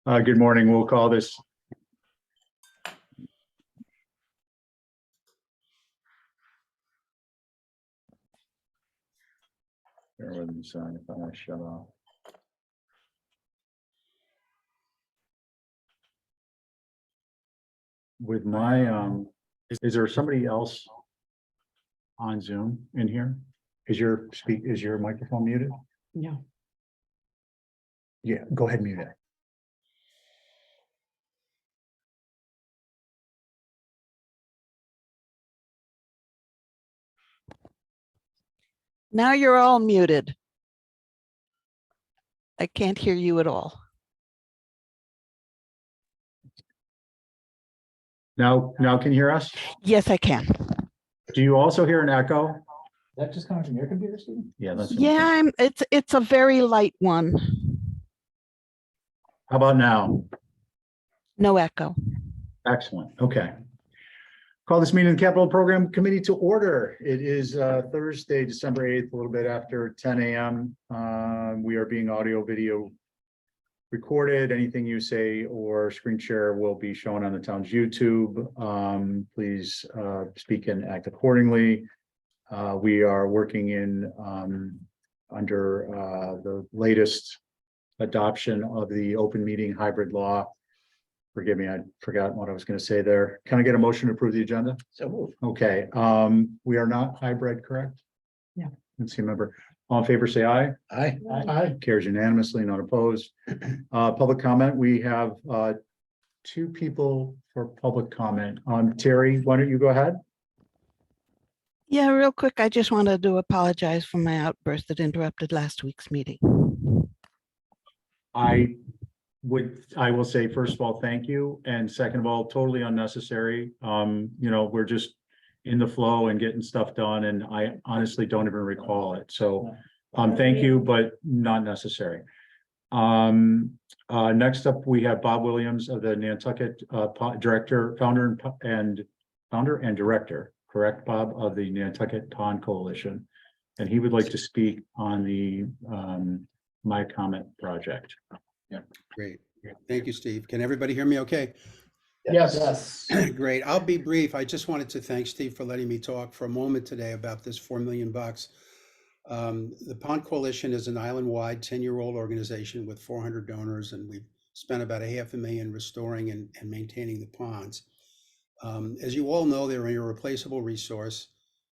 Good morning. We'll call this. Bear with me, son, if I shut off. With my, is there somebody else on Zoom in here? Is your microphone muted? No. Yeah, go ahead and mute it. Now you're all muted. I can't hear you at all. Now can you hear us? Yes, I can. Do you also hear an echo? That just coming from your computer, Stephen? Yeah, that's. Yeah, it's a very light one. How about now? No echo. Excellent. Okay. Call this meeting of the Capital Program Committee to order. It is Thursday, December 8th, a little bit after 10 a.m. We are being audio video recorded. Anything you say or screen share will be shown on the town's YouTube. Please speak and act accordingly. We are working in under the latest adoption of the open meeting hybrid law. Forgive me, I forgot what I was going to say there. Can I get a motion to approve the agenda? So move. Okay, we are not hybrid, correct? Yeah. Let's see, member. All in favor, say aye. Aye. Aye. Carries unanimously, not opposed. Public comment, we have two people for public comment. Terry, why don't you go ahead? Yeah, real quick, I just wanted to apologize for my outburst that interrupted last week's meeting. I will say, first of all, thank you. And second of all, totally unnecessary. We're just in the flow and getting stuff done. And I honestly don't even recall it. So thank you, but not necessary. Next up, we have Bob Williams of the Nantucket founder and director, correct, Bob, of the Nantucket Pond Coalition. And he would like to speak on the My Comment project. Yeah. Great. Thank you, Steve. Can everybody hear me okay? Yes. Great. I'll be brief. I just wanted to thank Steve for letting me talk for a moment today about this $4 million. The Pond Coalition is an island-wide 10-year-old organization with 400 donors, and we've spent about $500,000 restoring and maintaining the ponds. As you all know, they're an irreplaceable resource.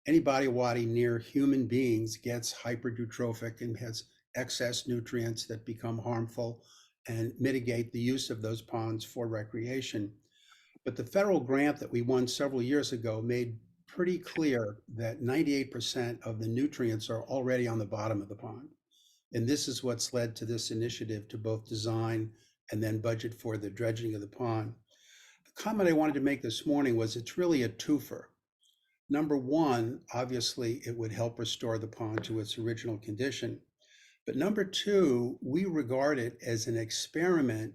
Any body of water near human beings gets hypertrophic and has excess nutrients that become harmful and mitigate the use of those ponds for recreation. But the federal grant that we won several years ago made pretty clear that 98% of the nutrients are already on the bottom of the pond. And this is what's led to this initiative to both design and then budget for the dredging of the pond. The comment I wanted to make this morning was it's really a twofer. Number one, obviously, it would help restore the pond to its original condition. But number two, we regard it as an experiment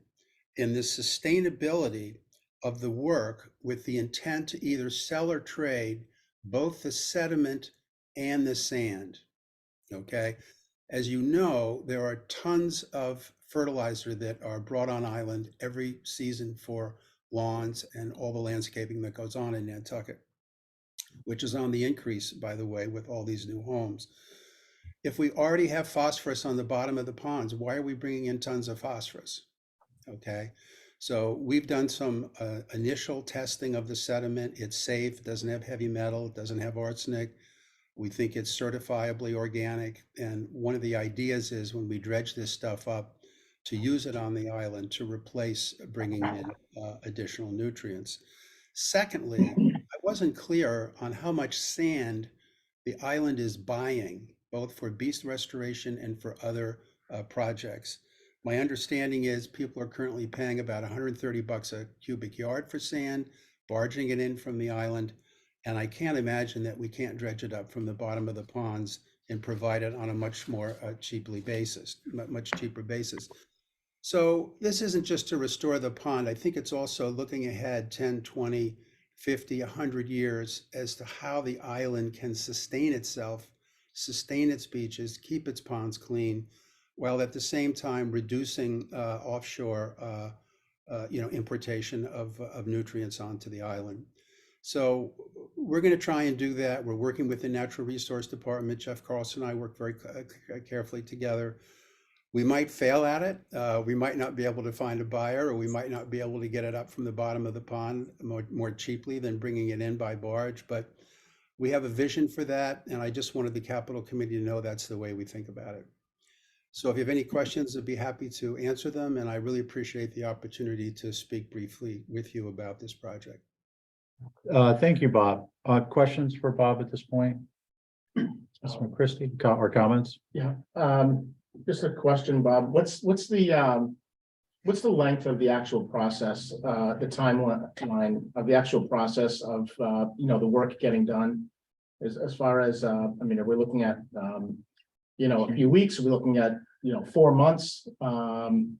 in the sustainability of the work with the intent to either sell or trade both the sediment and the sand, okay? As you know, there are tons of fertilizer that are brought on island every season for lawns and all the landscaping that goes on in Nantucket, which is on the increase, by the way, with all these new homes. If we already have phosphorus on the bottom of the ponds, why are we bringing in tons of phosphorus? Okay, so we've done some initial testing of the sediment. It's safe, doesn't have heavy metal, doesn't have arsenic. We think it's certifiably organic. And one of the ideas is when we dredge this stuff up, to use it on the island to replace bringing in additional nutrients. Secondly, I wasn't clear on how much sand the island is buying, both for beast restoration and for other projects. My understanding is people are currently paying about $130 a cubic yard for sand, barging it in from the island. And I can't imagine that we can't dredge it up from the bottom of the ponds and provide it on a much more cheaper basis. So this isn't just to restore the pond. I think it's also looking ahead 10, 20, 50, 100 years as to how the island can sustain itself, sustain its beaches, keep its ponds clean, while at the same time reducing offshore importation of nutrients onto the island. So we're going to try and do that. We're working with the Natural Resource Department. Jeff Carlson and I work very carefully together. We might fail at it. We might not be able to find a buyer, or we might not be able to get it up from the bottom of the pond more cheaply than bringing it in by barge. But we have a vision for that, and I just wanted the Capital Committee to know that's the way we think about it. So if you have any questions, I'd be happy to answer them, and I really appreciate the opportunity to speak briefly with you about this project. Thank you, Bob. Questions for Bob at this point? Mr. Christie, or comments? Yeah, just a question, Bob. What's the length of the actual process, the timeline of the actual process of, the work getting done? As far as, I mean, are we looking at, a few weeks? Are we looking at, 4 months? And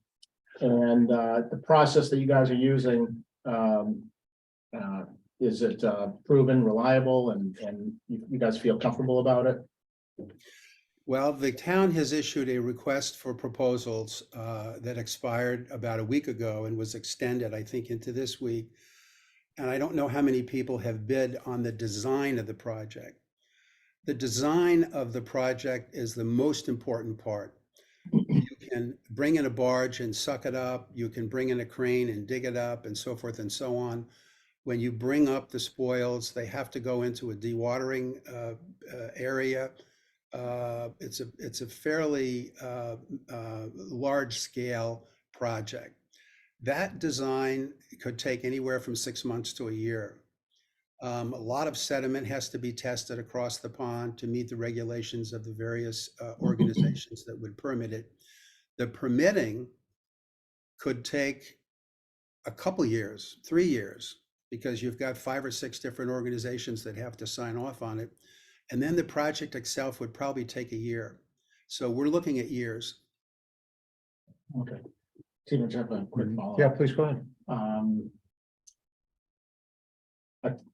the process that you guys are using, is it proven, reliable, and you guys feel comfortable about it? Well, the town has issued a request for proposals that expired about a week ago and was extended, I think, into this week. And I don't know how many people have bid on the design of the project. The design of the project is the most important part. You can bring in a barge and suck it up. You can bring in a crane and dig it up, and so forth and so on. When you bring up the spoils, they have to go into a dewatering area. It's a fairly large scale project. That design could take anywhere from 6 months to a year. A lot of sediment has to be tested across the pond to meet the regulations of the various organizations that would permit it. The permitting could take a couple years, 3 years, because you've got 5 or 6 different organizations that have to sign off on it. And then the project itself would probably take a year. So we're looking at years. Okay. Stephen, do you have a quick follow-up? Yeah, please go ahead.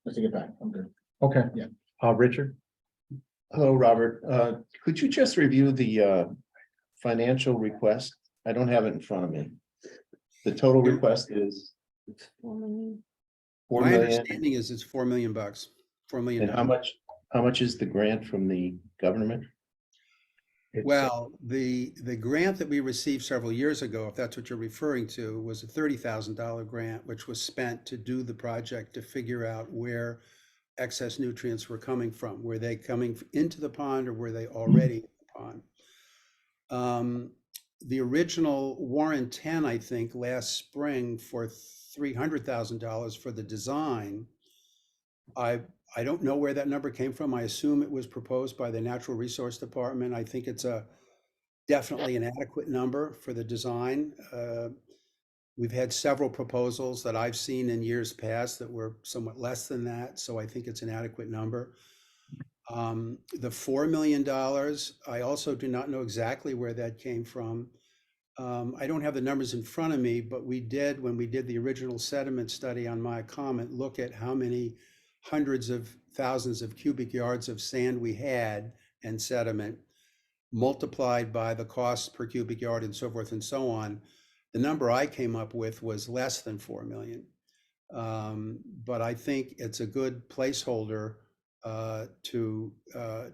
Let's take it back. I'm good. Okay. Yeah. Richard? Hello, Robert. Could you just review the financial request? I don't have it in front of me. The total request is 4 My million. understanding is it's $4 million, $4 million. And how much is the grant from the government? Well, the grant that we received several years ago, if that's what you're referring to, was a $30,000 grant, which was spent to do the project to figure out where excess nutrients were coming from. Were they coming into the pond, or were they already in the pond? The original Warren 10, I think, last spring for $300,000 for the design. I don't know where that number came from. I assume it was proposed by the Natural Resource Department. I think it's definitely an adequate number for the design. We've had several proposals that I've seen in years past that were somewhat less than that, so I think it's an adequate number. The $4 million, I also do not know exactly where that came from. I don't have the numbers in front of me, but we did, when we did the original sediment study on my comment, look at how many hundreds of thousands of cubic yards of sand we had and sediment, multiplied by the cost per cubic yard and so forth and so on. The number I came up with was less than 4 million. But I think it's a good placeholder to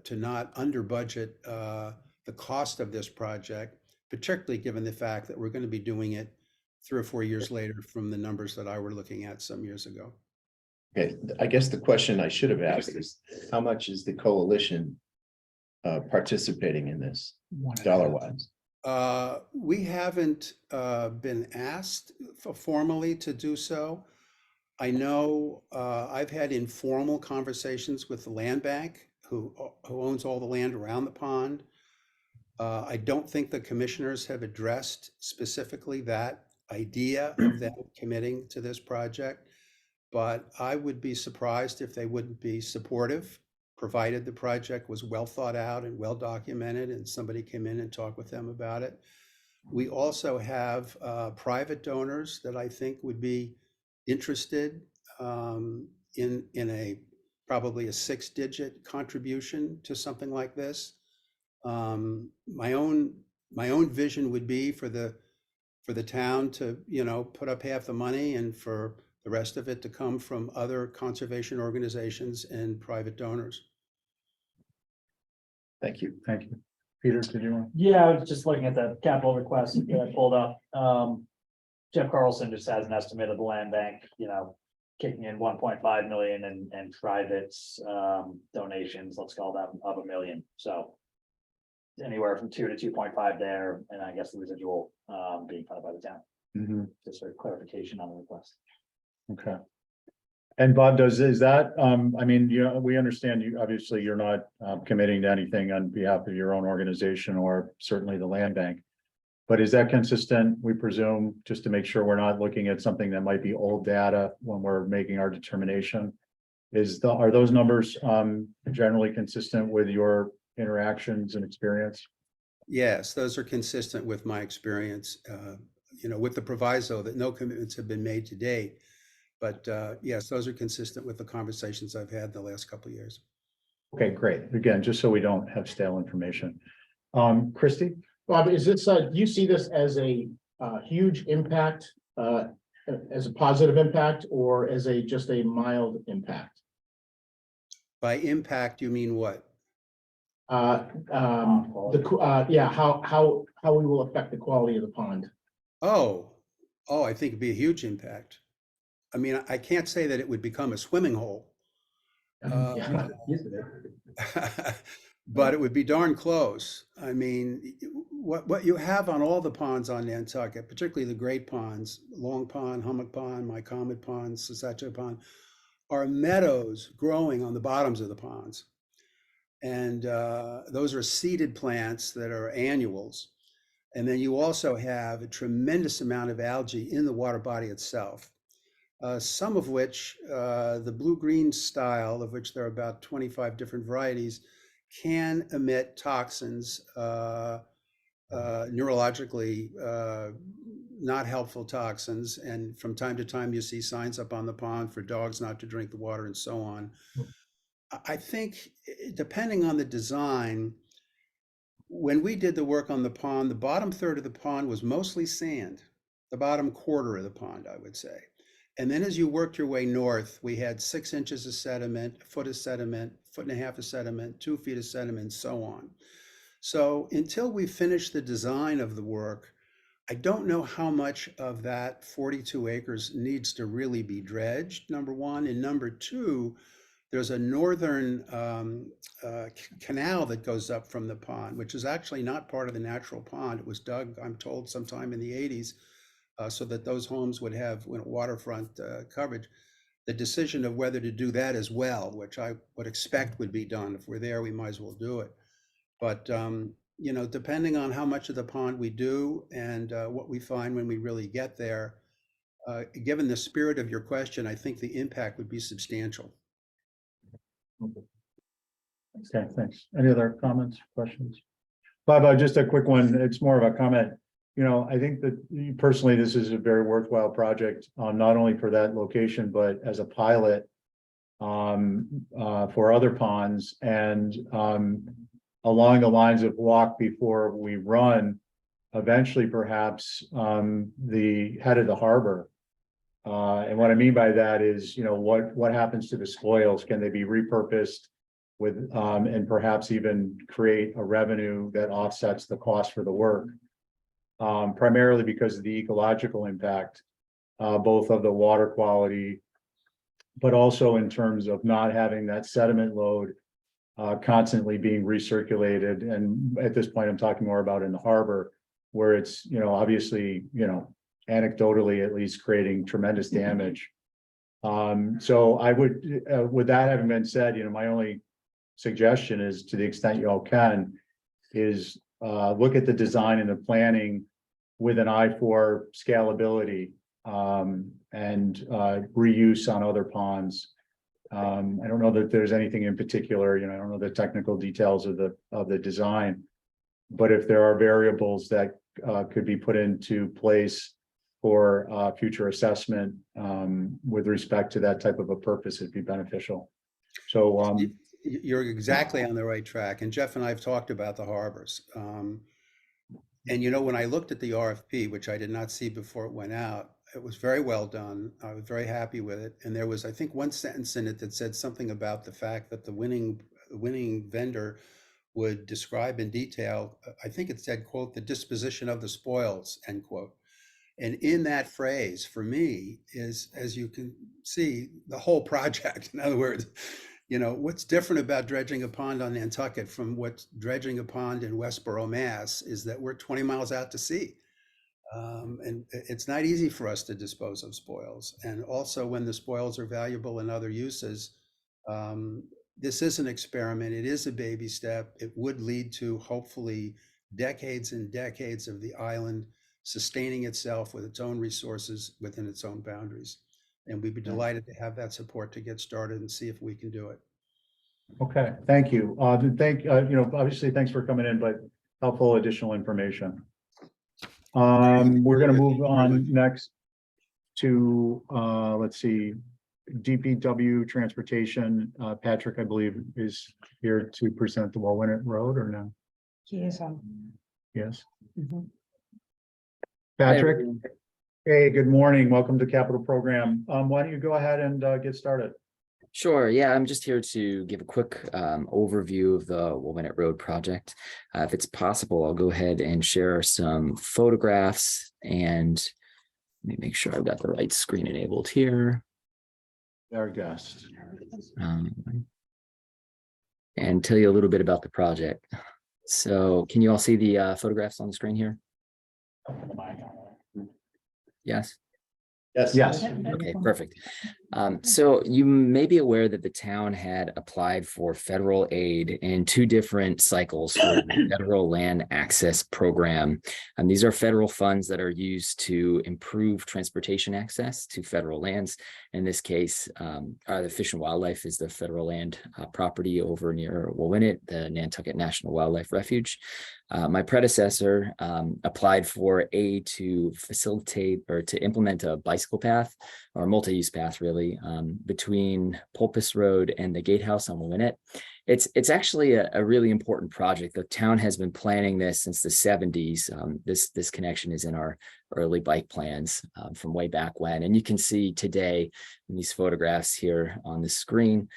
not under budget the cost of this project, particularly given the fact that we're going to be doing it 3 or 4 years later from the numbers that I were looking at some years ago. Okay, I guess the question I should have asked is, how much is the coalition participating in this, dollar-wise? We haven't been asked formally to do so. I know I've had informal conversations with the land bank, who owns all the land around the pond. I don't think the commissioners have addressed specifically that idea of them committing to this project, but I would be surprised if they wouldn't be supportive, provided the project was well thought out and well documented and somebody came in and talked with them about it. We also have private donors that I think would be interested in a probably a 6-digit contribution to something like this. My own my own vision would be for the town to, put up half the money and for the rest of it to come from other conservation organizations and private donors. Thank you. Thank you. Peter, did you want? Yeah, I was just looking at the capital request that I pulled up. Jeff Carlson just has an estimate of the land bank, kicking in 1.5 million and private donations, let's call that of $1 million. So anywhere from 2 to 2.5 there, and I guess the residual being funded by the town. Mhm. Just for clarification on the request. Okay. And Bob, is that, we understand you, obviously, you're not committing to anything on behalf of your own organization or certainly the land bank. But is that consistent, we presume, just to make sure we're not looking at something that might be old data when we're making our determination? Are those numbers generally consistent with your interactions and experience? Yes, those are consistent with my experience, with the proviso that no commitments have been made to date. But yes, those are consistent with the conversations I've had the last couple of years. Okay, great. Again, just so we don't have stale information. Christie? Bob, is this, do you see this as a huge impact, as a positive impact, or as just a mild impact? By impact, you mean what? Yeah, how we will affect the quality of the pond. Oh, I think it'd be a huge impact. I mean, I can't say that it would become a swimming hole. Yeah. But it would be darn close. I mean, what you have on all the ponds on Nantucket, particularly the great ponds, Long Pond, Hummock Pond, My Comet Pond, Sasacho Pond, are meadows growing on the bottoms of the ponds. And those are seeded plants that are annuals. And then you also have a tremendous amount of algae in the water body itself. Some of which, the blue-green style, of which there are about 25 different varieties, can emit toxins, neurologically not helpful toxins. And from time to time, you see signs up on the pond for dogs not to drink the water and so on. I think, depending on the design, when we did the work on the pond, the bottom third of the pond was mostly sand, the bottom quarter of the pond, I would say. And then as you worked your way north, we had 6 inches of sediment, a foot of sediment, 1.5 feet of sediment, 2 feet of sediment, so on. So until we finish the design of the work, I don't know how much of that 42 acres needs to really be dredged, number one. And number two, there's a northern canal that goes up from the pond, which is actually not part of the natural pond. It was dug, I'm told, sometime in the 80s. So that those homes would have waterfront coverage. The decision of whether to do that as well, which I would expect would be done. If we're there, we might as well do it. But, depending on how much of the pond we do and what we find when we really get there, given the spirit of your question, I think the impact would be substantial. Okay, thanks. Any other comments, questions? Bob, just a quick one. It's more of a comment. I think that personally, this is a very worthwhile project, not only for that location, but as a pilot for other ponds and along the lines of walk before we run, eventually perhaps the head of the harbor. And what I mean by that is, what happens to the spoils? Can they be repurposed with and perhaps even create a revenue that offsets the cost for the work? Primarily because of the ecological impact, both of the water quality, but also in terms of not having that sediment load constantly being recirculated. And at this point, I'm talking more about in the harbor, where it's, obviously, anecdotally at least creating tremendous damage. So I would, with that having been said, my only suggestion is, to the extent you all can, is look at the design and the planning with an eye for scalability and reuse on other ponds. I don't know that there's anything in particular, I don't know the technical details of the design, but if there are variables that could be put into place for future assessment with respect to that type of a purpose, it'd be beneficial. So you're exactly on the right track. And Jeff and I have talked about the harbors. And you know, when I looked at the RFP, which I did not see before it went out, it was very well done. I was very happy with it. And there was, I think, one sentence in it that said something about the fact that the winning vendor would describe in detail, I think it said, quote, "the disposition of the spoils," end quote. And in that phrase, for me, is, as you can see, the whole project. In other words, you know, what's different about dredging a pond on Nantucket from what's dredging a pond in Westboro, Mass, is that we're 20 miles out to sea. And it's not easy for us to dispose of spoils. And also when the spoils are valuable in other uses, this is an experiment. It is a baby step. It would lead to hopefully decades and decades of the island sustaining itself with its own resources within its own boundaries. And we'd be delighted to have that support to get started and see if we can do it. Okay, thank you. Obviously, thanks for coming in, but helpful additional information. We're gonna move on next to, let's see, DPW Transportation. Patrick, I believe, is here to present the Wauwinet Road, or no? He is on. Yes. Mhm. Patrick, hey, good morning. Welcome to Capital Program. Why don't you go ahead and get started? Sure. Yeah, I'm just here to give a quick overview of the Wauwinet Road project. If it's possible, I'll go ahead and share some photographs, and let me make sure I've got the right screen enabled here. Our guest. And tell you a little bit about the project. So can you all see the photographs on the screen here? Yes. Yes. Okay, perfect. So you may be aware that the town had applied for federal aid in 2 different cycles for the Federal Land Access Program. And these are federal funds that are used to improve transportation access to federal lands. In this case, the Fish and Wildlife is the federal land property over near Wauwinet, the Nantucket National Wildlife Refuge. My predecessor applied for aid to facilitate or to implement a bicycle path, or multi-use path really, between Pulpus Road and the Gatehouse on Wauwinet. It's actually a really important project. The town has been planning this since the 70s. This connection is in our early bike plans from way back when. And you can see today in these photographs here on the screen,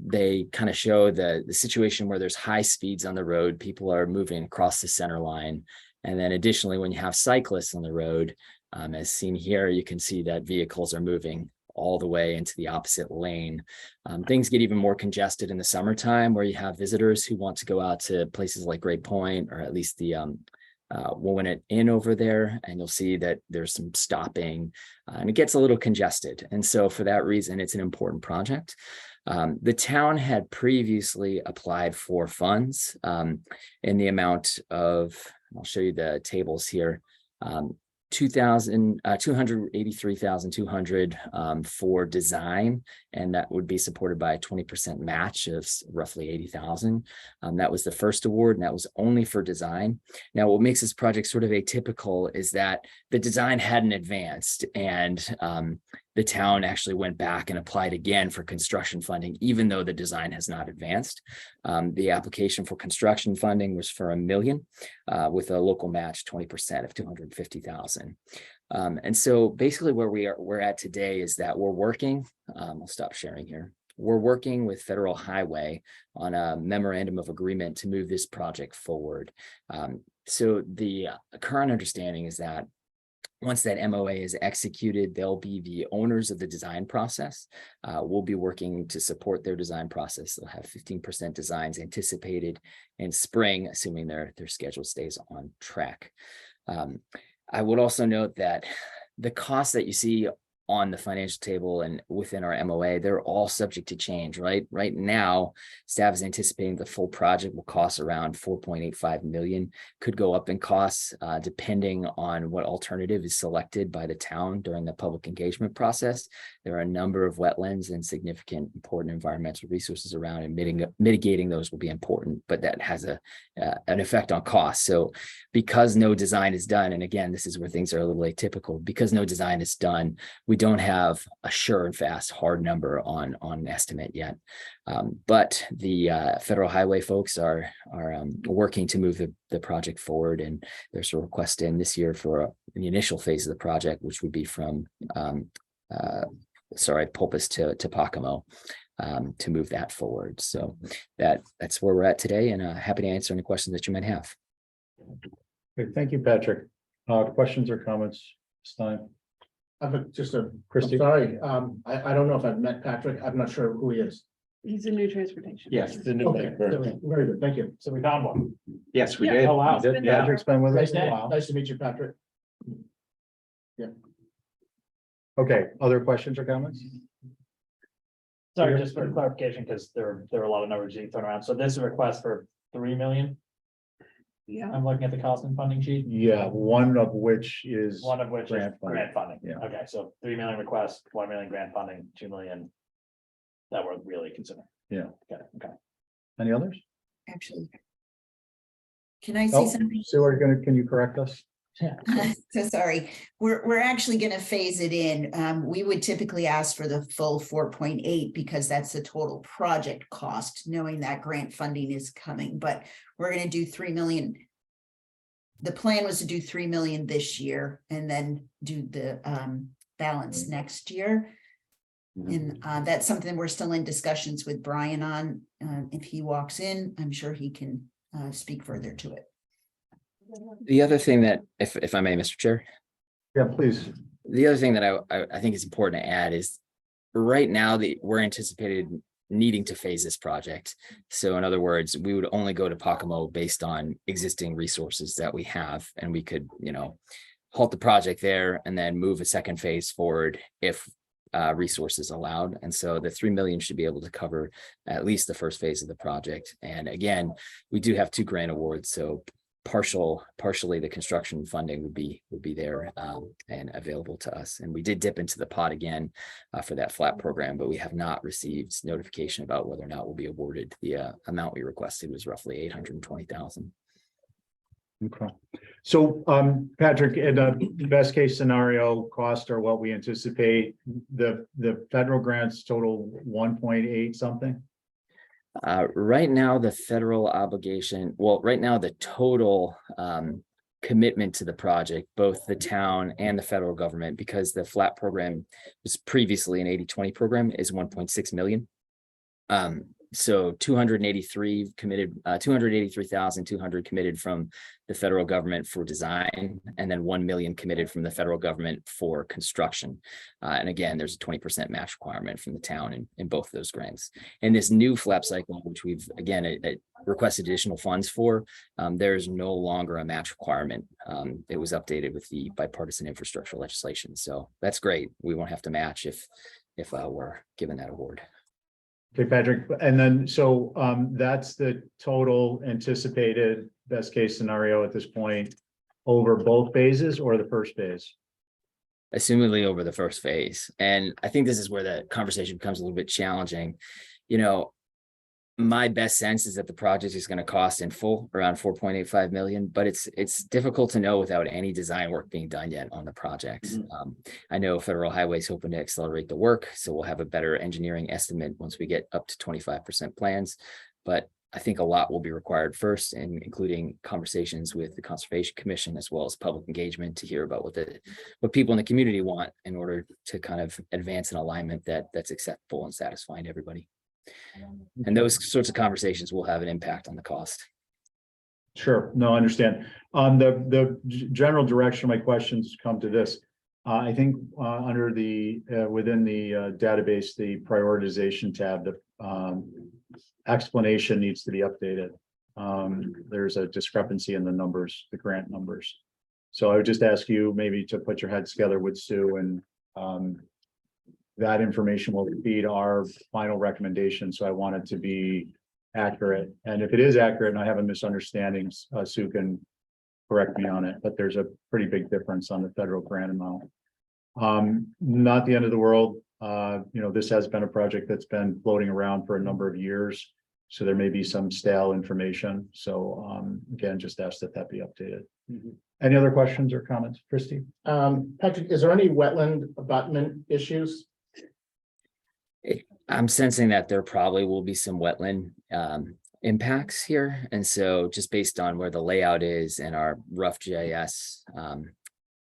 they kind of show the situation where there's high speeds on the road. People are moving across the center line. And then additionally, when you have cyclists on the road, as seen here, you can see that vehicles are moving all the way into the opposite lane. Things get even more congested in the summertime, where you have visitors who want to go out to places like Great Point, or at least the Wauwinet Inn over there, and you'll see that there's some stopping and it gets a little congested. And so for that reason, it's an important project. The town had previously applied for funds in the amount of, I'll show you the tables here, $283,200 for design, and that would be supported by a 20% match of roughly $80,000. That was the first award, and that was only for design. Now, what makes this project sort of atypical is that the design hadn't advanced, and the town actually went back and applied again for construction funding, even though the design has not advanced. The application for construction funding was for $1 million with a local match 20% of $250,000. And so basically where we're at today is that we're working, I'll stop sharing here. We're working with Federal Highway on a memorandum of agreement to move this project forward. So the current understanding is that once that MOA is executed, they'll be the owners of the design process. We'll be working to support their design process. They'll have 15% designs anticipated in spring, assuming their schedule stays on track. I would also note that the costs that you see on the financial table and within our MOA, they're all subject to change, right? Right now, staff is anticipating the full project will cost around $4.85 million, could go up in costs depending on what alternative is selected by the town during the public engagement process. There are a number of wetlands and significant important environmental resources around, and mitigating those will be important, but that has an effect on cost. So because no design is done, and again, this is where things are a little atypical, because no design is done, we don't have a sure and fast hard number on an estimate yet. But the federal highway folks are working to move the project forward, and there's a request in this year for the initial phase of the project, which would be from Pulpus to Pocomo, to move that forward. So that's where we're at today, and happy to answer any questions that you might have. Okay, thank you, Patrick. Questions or comments this time? Just a, Christie? sorry, I don't know if I've met Patrick. I'm not sure who he is. He's a new transportation. Yes, the new Okay, member. very good, thank you. So we found one. Yes, we Yeah. did. Oh, wow. We did, Yeah. yeah. Patrick's been with us Nice a while. to meet you, Patrick. Okay, other questions or comments? Sorry, just for clarification, because there are a lot of numbers being thrown around. So this is a request for 3 million. Yeah, I'm looking at the cost and funding sheet, Yeah, one of which is, one of which is Grant funding. grant funding. Yeah. Okay, so 3 million requests, 1 million grant funding, 2 million that we're really considering. Yeah. Okay. any others? Actually. Can I Oh, say something? Sue, can you correct us? So sorry, we're actually gonna phase it in. We would typically ask for the full 4.8 because that's the total project cost, knowing that grant funding is coming, but we're gonna do 3 million. The plan was to do 3 million this year and then do the balance next year. And that's something we're still in discussions with Brian on. If he walks in, I'm sure he can speak further to it. The other thing that, if I may, Mr. Chair, Yeah, please. the other thing that I think is important to add is right now we're anticipated needing to phase this project. So in other words, we would only go to Pocomo based on existing resources that we have, and we could, halt the project there and then move a second phase forward if resources allowed. And so the 3 million should be able to cover at least the first phase of the project. And again, we do have 2 grant awards, so partially the construction funding would be there and available to us. And we did dip into the pot again for that FLAP program, but we have not received notification about whether or not we'll be awarded. The amount we requested was roughly 820,000. Okay. So, Patrick, in the best case scenario, cost or what we anticipate, the federal grants total 1.8 something? Right now, the federal obligation, right now, the total commitment to the project, both the town and the federal government, because the FLAP program was previously an 80-20 program, is 1.6 million. So 283 committed, 283,200 committed from the federal government for design, and then 1 million committed from the federal government for construction. And again, there's a 20% match requirement from the town in both of those grants. And this new FLAP cycle, which we've again requested additional funds for, there's no longer a match requirement. It was updated with the bipartisan infrastructure legislation. So that's great. We won't have to match if we're given that award. Okay, Patrick, and then, so, that's the total anticipated best case scenario at this point over both phases or the first phase? Assumedly over the first phase. And I think this is where the conversation becomes a little bit challenging. My best sense is that the project is going to cost in full around 4.85 million, but it's difficult to know without any design work being done yet on the project. I know Federal Highway's hoping to accelerate the work, so we'll have a better engineering estimate once we get up to 25% plans. But I think a lot will be required first, and including conversations with the Conservation Commission as well as public engagement to hear about what people in the community want in order to kind of advance an alignment that's acceptable and satisfying to everybody. And those sorts of conversations will have an impact on the cost. Sure, no, I understand. The general direction of my questions come to this. I think under within the database, the prioritization tab, the explanation needs to be updated. There's a discrepancy in the numbers, the grant numbers. So I would just ask you maybe to put your heads together with Sue, and that information will feed our final recommendation. So I want it to be accurate. And if it is accurate and I have a misunderstanding, Sue can correct me on it, but there's a pretty big difference on the federal grant amount. Not the end of the world. This has been a project that's been floating around for a number of years. So there may be some stale information. So again, just ask that be updated. Any other questions or comments? Christie? Patrick, is there any wetland abutment issues? I'm sensing that there probably will be some wetland impacts here. And so just based on where the layout is and our rough GIS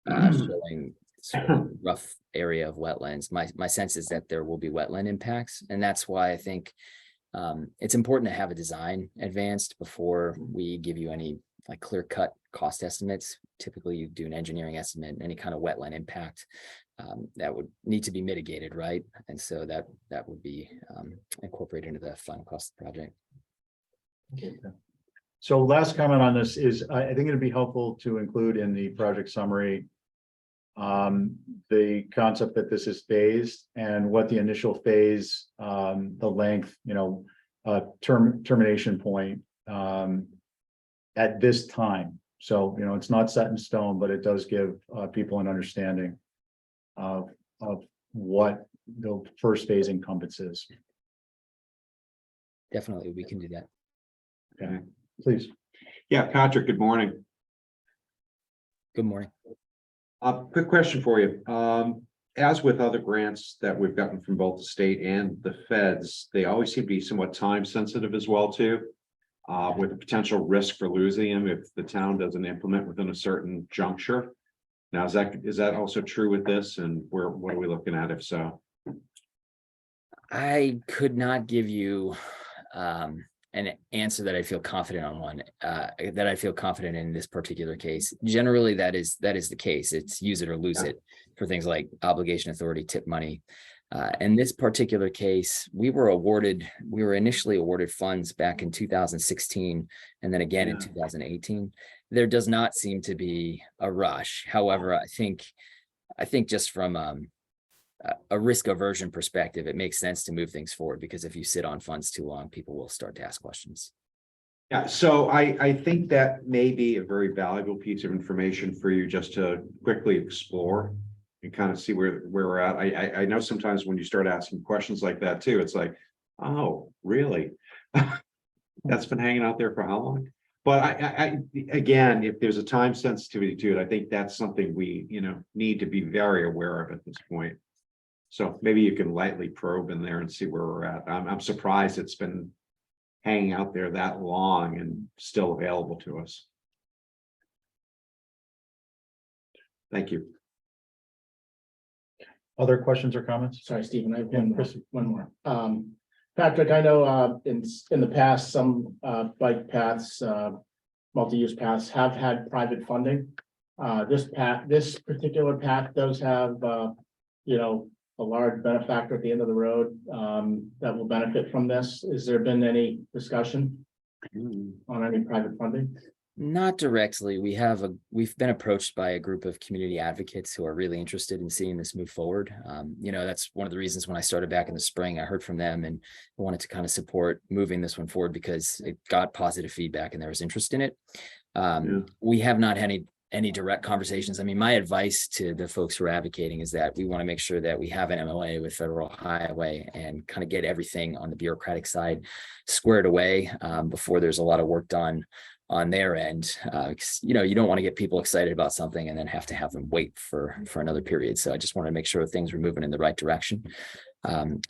showing sort of rough area of wetlands, my sense is that there will be wetland impacts. And that's why I think it's important to have a design advanced before we give you any like clear cut cost estimates. Typically you do an engineering estimate, any kind of wetland impact that would need to be mitigated, right? And so that would be incorporated into the final cost of the project. So last comment on this is, I think it'd be helpful to include in the project summary the concept that this is phased and what the initial phase, the length, termination point at this time. So, it's not set in stone, but it does give people an understanding of what the first phase encompasses. Definitely, we can do that. Okay, please. Yeah, Patrick, good morning. Good morning. Quick question for you. As with other grants that we've gotten from both the state and the feds, they always seem to be somewhat time sensitive as well too. With the potential risk for losing them if the town doesn't implement within a certain juncture. Now, is that also true with this, and what are we looking at if so? I could not give you an answer that I feel confident on one that I feel confident in this particular case. Generally, that is the case. It's use it or lose it for things like obligation authority, tip money. In this particular case, we were initially awarded funds back in 2016 and then again in 2018. There does not seem to be a rush. However, I think just from a risk aversion perspective, it makes sense to move things forward, because if you sit on funds too long, people will start to ask questions. Yeah, so I think that may be a very valuable piece of information for you just to quickly explore and kind of see where we're at. I know sometimes when you start asking questions like that too, it's like, oh, really? That's been hanging out there for how long? But I again, if there's a time sensitivity to it, I think that's something we, need to be very aware of at this point. So maybe you can lightly probe in there and see where we're at. I'm surprised it's been hanging out there that long and still available to us. Thank you. Other questions or comments? Sorry, Stephen, I have Yeah, one more. Chris. One more. Patrick, I know in the past, some bike paths, multi-use paths have had private funding. This particular path does have, a large benefactor at the end of the road that will benefit from this. Has there been any discussion on any private funding? Not directly. We've been approached by a group of community advocates who are really interested in seeing this move forward. That's one of the reasons when I started back in the spring, I heard from them and wanted to kind of support moving this one forward because it got positive feedback and there was interest in it. We have not had any direct conversations. I mean, my advice to the folks who are advocating is that we want to make sure that we have an MOA with Federal Highway and kind of get everything on the bureaucratic side squared away before there's a lot of work done on their end. You don't want to get people excited about something and then have to have them wait for another period. So I just want to make sure things are moving in the right direction.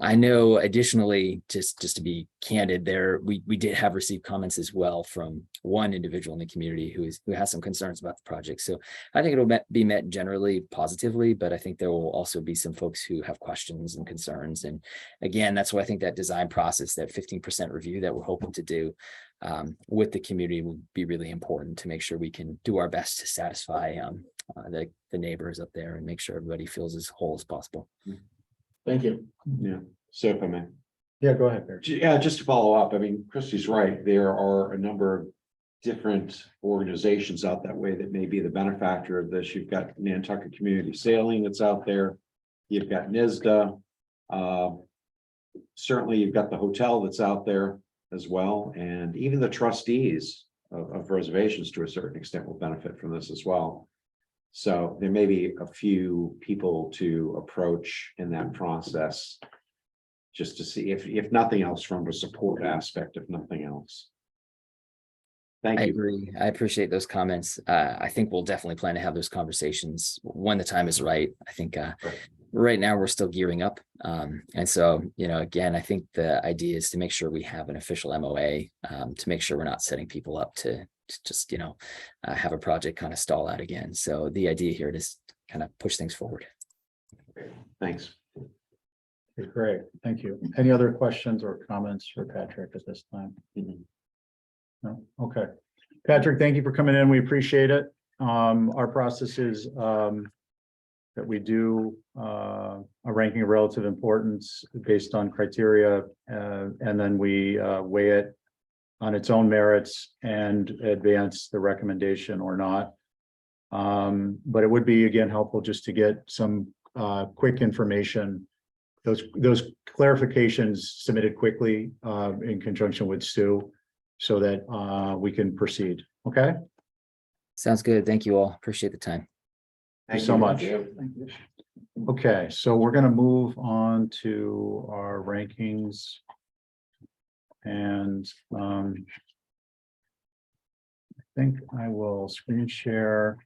I know additionally, just to be candid there, we did have received comments as well from one individual in the community who has some concerns about the project. So I think it'll be met generally positively, but I think there will also be some folks who have questions and concerns. And again, that's why I think that design process, that 15% review that we're hoping to do with the community will be really important to make sure we can do our best to satisfy the neighbors up there and make sure everybody feels as whole as possible. Thank you. Yeah, so if I may. Yeah, go ahead, Barry. Yeah, just to follow up, I mean, Christie's right. There are a number of different organizations out that way that may be the benefactor of this. You've got Nantucket Community Sailing that's out there. You've got NISDA. Certainly you've got the hotel that's out there as well. And even the trustees of reservations to a certain extent will benefit from this as well. So there may be a few people to approach in that process, just to see if nothing else from a support aspect, if nothing else. Thank I you. agree. I appreciate those comments. I think we'll definitely plan to have those conversations when the time is right. I think right now we're still gearing up. And so, again, I think the idea is to make sure we have an official MOA to make sure we're not setting people up to just, have a project kind of stall out again. So the idea here is kind of push things forward. Thanks. Okay, great, thank you. Any other questions or comments for Patrick at this time? No, okay. Patrick, thank you for coming in. We appreciate it. Our process is that we do a ranking of relative importance based on criteria, and then we weigh it on its own merits and advance the recommendation or not. But it would be, again, helpful just to get some quick information, those clarifications submitted quickly in conjunction with Sue, so that we can proceed. Okay, Sounds good. Thank you all. Appreciate the time. thank you so much. Okay, so we're gonna move on to our rankings. And I think I will screen share.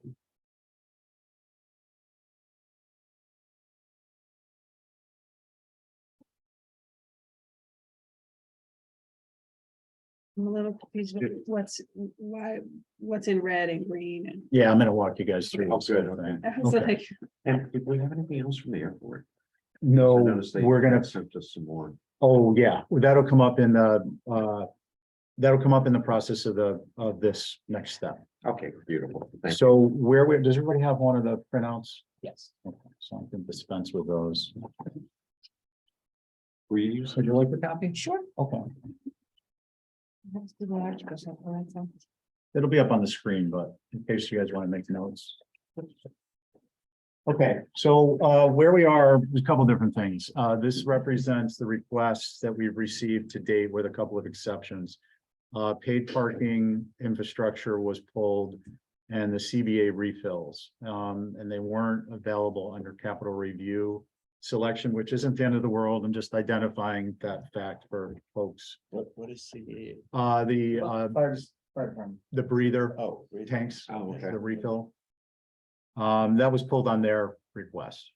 I'm a little confused with what's in red and green and. Yeah, I'm gonna walk you guys through. Oh, this good, whole okay. thing. I was Okay. like, And did we have anything else from the airport? I No, noticed they we're gonna, had sent us some more. oh, yeah, that'll come up in the, process of this next step. Okay, beautiful. Thank you. So does everybody have one of the printouts? Yes. Okay, so I can dispense with those. Were you using? Would you like the copy? sure. Okay, Let's do the large person, all right, so. it'll be up on the screen, but in case you guys want to make notes. Okay, so where we are, there's a couple different things. This represents the requests that we've received to date with a couple of exceptions. Paid parking infrastructure was pulled and the CBA refills, and they weren't available under capital review selection, which isn't the end of the world. I'm just identifying that fact for folks. What is CBA? The breather Oh. tanks, Oh, okay. the refill. That was pulled on their request.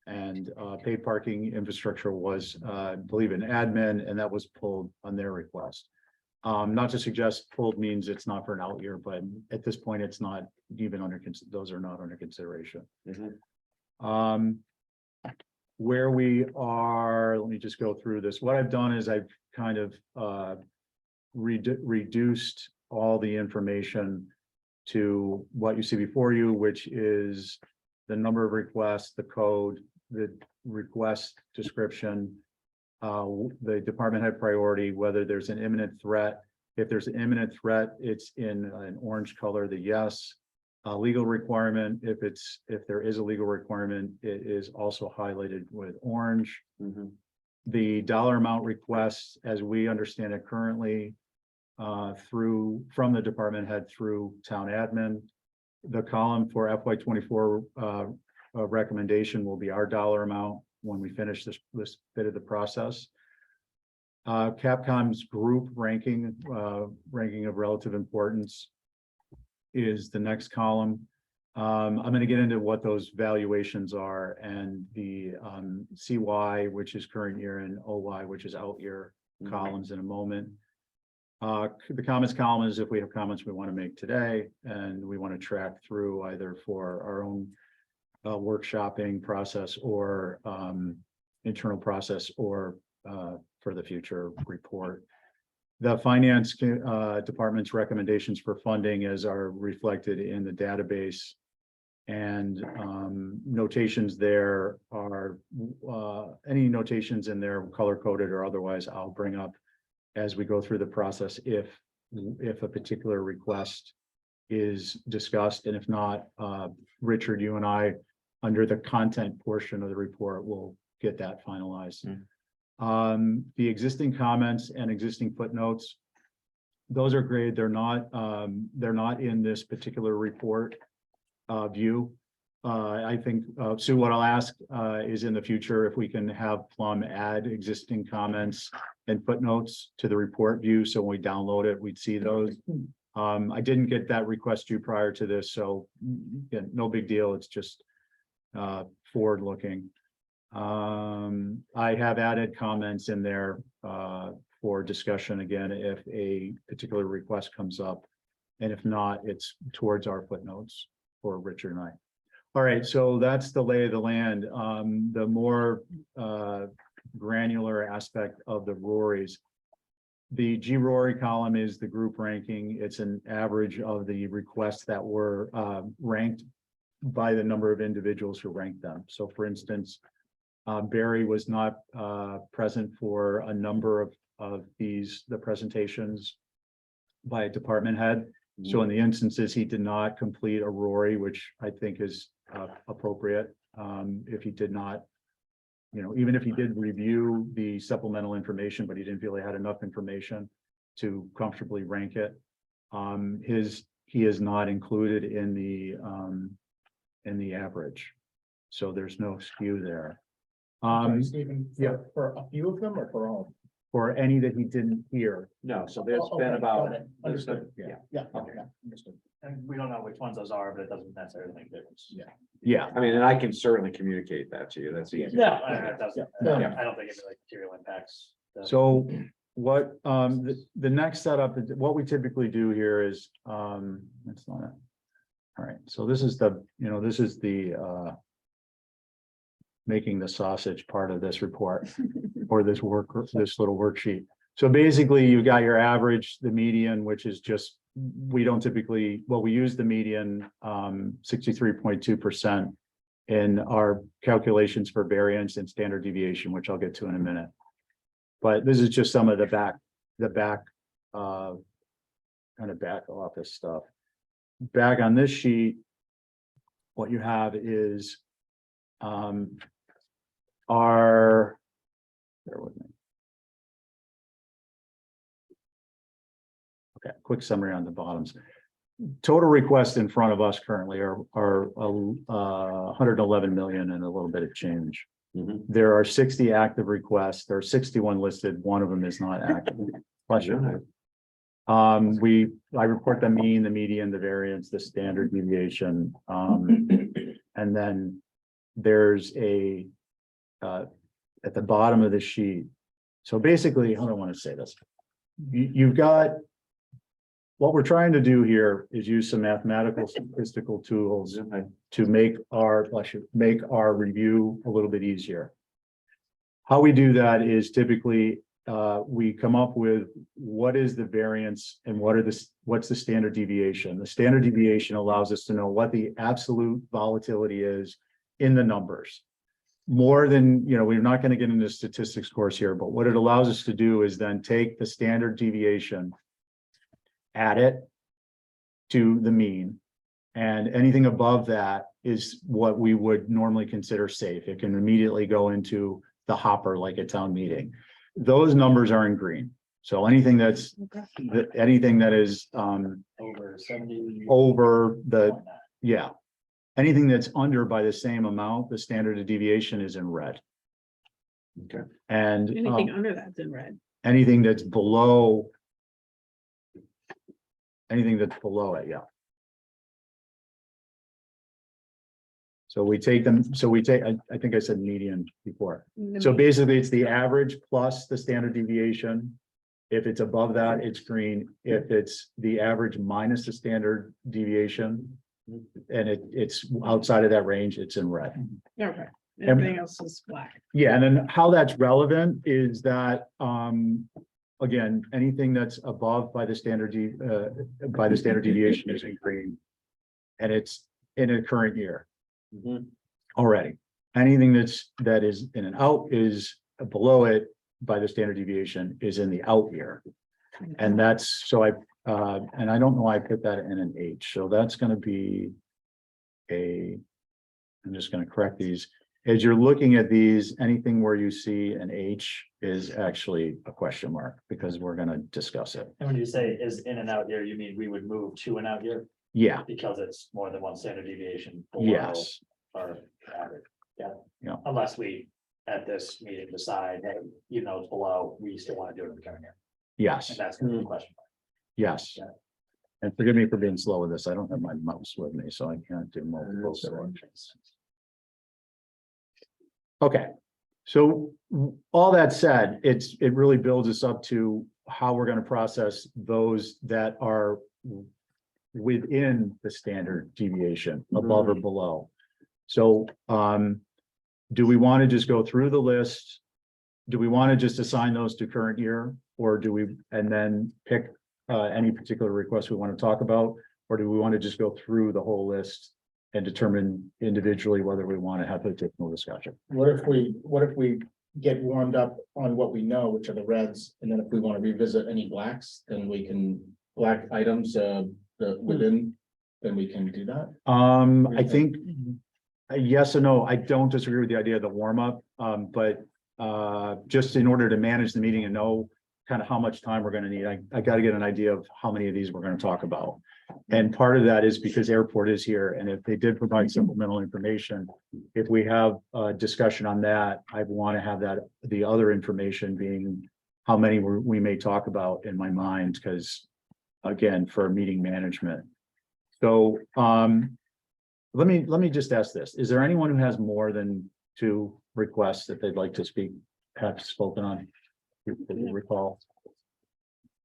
And paid parking infrastructure was, I believe, an admin, and that was pulled on their request. Not to suggest pulled means it's not for an out year, but at this point, it's not even those are not under consideration. Where we are, let me just go through this. What I've done is I've kind of reduced all the information to what you see before you, which is the number of requests, the code, the request description, the department head priority, whether there's an imminent threat. If there's an imminent threat, it's in an orange color, the yes. Legal requirement, if there is a legal requirement, it is also highlighted with orange. The dollar amount requests, as we understand it currently, from the department head through town admin. The column for FY24 recommendation will be our dollar amount when we finish this bit of the process. Capcom's group ranking of relative importance is the next column. I'm going to get into what those valuations are, and the CY, which is current year, and OY, which is out year columns in a moment. The comments column is if we have comments we want to make today, and we want to track through either for our own workshopping process or internal process, or for the future report. The finance department's recommendations for funding are reflected in the database, and notations there are any notations in there color coded or otherwise I'll bring up as we go through the process if a particular request is discussed, and if not, Richard, you and I, under the content portion of the report, will get that finalized. The existing comments and existing footnotes, those are great. They're not in this particular report view. I think, Sue, what I'll ask is in the future, if we can have Plum add existing comments and footnotes to the report view, so when we download it, we'd see those. I didn't get that request due prior to this, so again, no big deal. It's just forward looking. I have added comments in there for discussion again, if a particular request comes up. And if not, it's towards our footnotes for Richard and I. All right, so that's the lay of the land. The more granular aspect of the Rorys. The G Rory column is the group ranking. It's an average of the requests that were ranked by the number of individuals who ranked them. So for instance, Barry was not present for a number of the presentations by a department head. So in the instances, he did not complete a Rory, which I think is appropriate. If he did not, even if he did review the supplemental information, but he didn't feel he had enough information to comfortably rank it. He is not included in the average. So there's no skew there. Sorry, Stephen, yeah. for a few of them or for all? For any that he didn't hear. No, so there's Oh, been okay, about. got it. Understood. Yeah. Yeah, okay, understood. And we don't know which ones those are, but it doesn't necessarily make a difference. Yeah. Yeah, I mean, and I can certainly communicate that to you. That's easy. Yeah, it doesn't, Yeah. I don't think it's like material impacts. so what, the next setup, what we typically do here is, that's not it. All right, so this is the making the sausage part of this report or this little worksheet. So basically you got your average, the median, which is just, we don't typically, we use the median 63.2% in our calculations for variance and standard deviation, which I'll get to in a minute. But this is just some of the back kind of back office stuff. Back on this sheet, what you have is bear with me. Okay, quick summary on the bottoms. Total requests in front of us currently are 111 million and a little bit of change. Mhm. There are 60 active requests. There are 61 listed. One of them is not active. Question. I report the mean, the median, the variance, the standard deviation. And then there's at the bottom of the sheet. So basically, how do I want to say this? You've got, what we're trying to do here is use some mathematical statistical tools to make our review a little bit easier. How we do that is typically we come up with what is the variance and what's the standard deviation. The standard deviation allows us to know what the absolute volatility is in the numbers. More than, we're not going to get into the statistics course here, but what it allows us to do is then take the standard deviation, add it to the mean, and anything above that is what we would normally consider safe. It can immediately go into the hopper like a town meeting. Those numbers are in green. So anything that is Over 70. over the, yeah. Anything that's under by the same amount, the standard of deviation is in red. Okay. And Anything under that's in red. anything that's below. Anything that's below it, yeah. So we take them, I think I said median before. So basically it's the average plus the standard deviation. If it's above that, it's green. If it's the average minus the standard deviation, and it's outside of that range, it's in red. Okay, everything else is black. Yeah, and then how that's relevant is that, again, anything that's above by the standard deviation is in green. And it's in a current year already. Anything that is in an out is below it by the standard deviation is in the out year. And that's, so and I don't know why I put that in an H, so that's gonna be I'm just gonna correct these. As you're looking at these, anything where you see an H is actually a question mark, because we're gonna discuss it. And when you say is in and out year, you mean we would move to an out year Yeah, because it's more than one standard deviation? below yes, Our average, yeah. Yeah. Unless we, at this meeting, decide that, it's below, we still want to do it in the current year, yes, and that's gonna be the question. yes. And forgive me for being slow with this. I don't have my mouse with me, so I can't do multiple selections. Okay, so all that said, it really builds us up to how we're gonna process those that are within the standard deviation, above or below. So, do we want to just go through the list? Do we want to just assign those to current year, or do we, and then pick any particular request we want to talk about? Or do we want to just go through the whole list and determine individually whether we want to have a technical discussion? What if we get warmed up on what we know, which are the reds, and then if we want to revisit any blacks, then we can, black items, within, then we can do that? I think yes and no. I don't disagree with the idea of the warm up, but just in order to manage the meeting and know kind of how much time we're going to need, I got to get an idea of how many of these we're going to talk about. And part of that is because airport is here, and if they did provide supplemental information, if we have a discussion on that, I want to have that, the other information being how many we may talk about in my mind, because again, for meeting management. So let me just ask this. Is there anyone who has more than 2 requests that they'd like to speak, have spoken on? That you recall?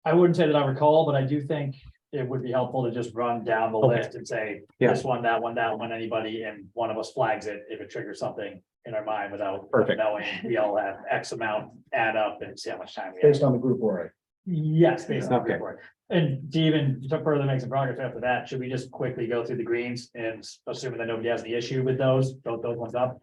I wouldn't say that I recall, but I do think it would be helpful to just run down the Okay. list and say, Yeah. this one, that one, that one, anybody, and one of us flags it if it triggers something in our mind without Perfect. knowing we all have X amount, add up and see how much time we have. Based on the group we're Yes, based on the Okay. report. And to even to further make some progress after that, should we just quickly go through the greens and assuming that nobody has any issue with those, vote those ones up?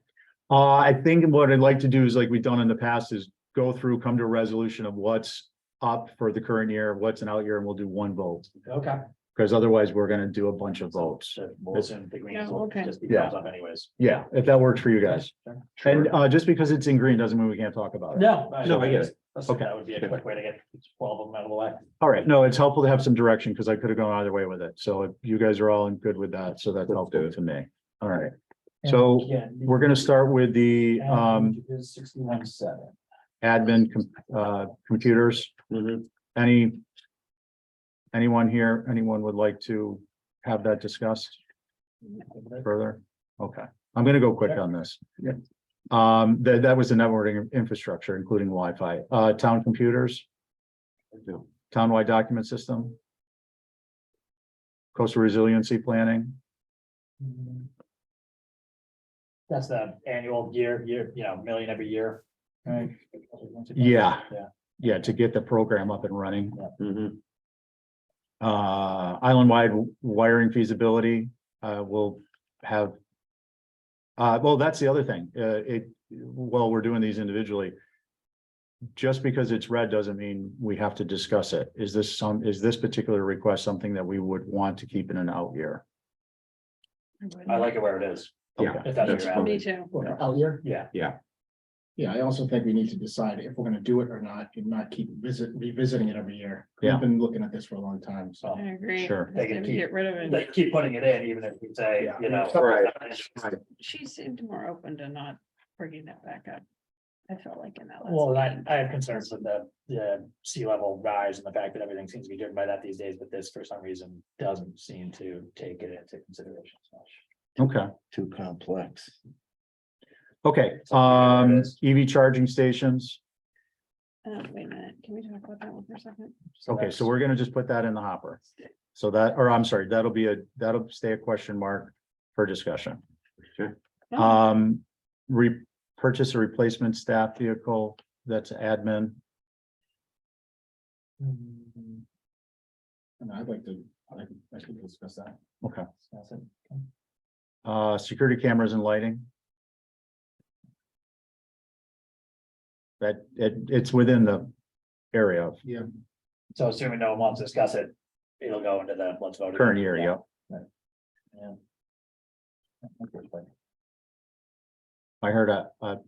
I think what I'd like to do is like we've done in the past is go through, come to a resolution of what's up for the current year, what's an out year, and we'll do one vote. Okay. Because otherwise we're gonna do a bunch of votes. So we'll assume the greens Yeah, will okay. just be Yeah. thumbs up anyways. Yeah, if that works for you guys. Sure. And just because it's in green doesn't mean we can't talk about it. No. No, I get it. Assume Okay. That would be a quick way to get 12 of them out of the way. All right, no, it's helpful to have some direction because I could have gone either way with it. So if you guys are all in good with that, so that's Let's helpful do it. to me. All right. So we're gonna start with the Is 61.7. admin computers. Mhm. Anyone here, anyone would like to have that discussed further? Okay, I'm gonna go quick on this. Yeah. That was the networking infrastructure, including Wi-Fi, town computers, Yeah. townwide document system, coastal resiliency planning. That's the annual year, million every year. Right? Yeah. Yeah. Yeah, to get the program up and running. Mhm. Island-wide wiring feasibility, will have. Well, that's the other thing, while we're doing these individually. Just because it's red doesn't mean we have to discuss it. Is this particular request something that we would want to keep in an out year? I like it where it is. Yeah. If that's That's your fine. alley. Me too. at. Out here? Yeah. Yeah, I also think we need to decide if we're gonna do it or not, and not keep revisiting it every year. Yeah. We've been looking at this for a long time, so. I agree. Sure. They can Maybe keep- Get rid of it. They keep putting it in, even if we say, Yeah. Right. She seemed more open to not bringing that back up. I felt like in that. last Well, meeting. I have concerns with the sea level rise and the fact that everything seems to be driven by that these days, but this for some reason doesn't seem to take it into consideration as much. Okay, Too complex. okay, There it is. EV charging stations. Wait a minute, can we talk about that one for a second? Okay, so we're gonna just put that in the hopper. So that, or I'm sorry, that'll stay a question mark for discussion. Oh, Purchase a replacement staff vehicle, that's admin. And I'd like to, I could discuss that. Okay. That's it. Security cameras and lighting. It's within the area of Yeah. So assuming no one wants to discuss it, it'll go into the, let's vote. current year, yeah. Yeah. I heard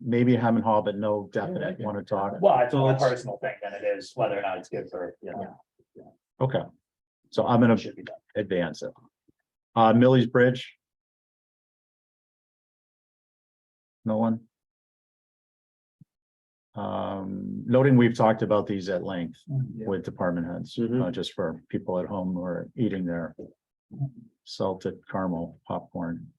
maybe Hammond Hall, but no definite want to talk. Well, it's So more a let's- personal thing than it is whether or not it's good for, Okay, so I'm gonna should be done. advance it. Millie's Bridge. No one? Noting we've talked about these at length Yeah. with department heads, Mhm. just for people at home who are eating their salted caramel popcorn.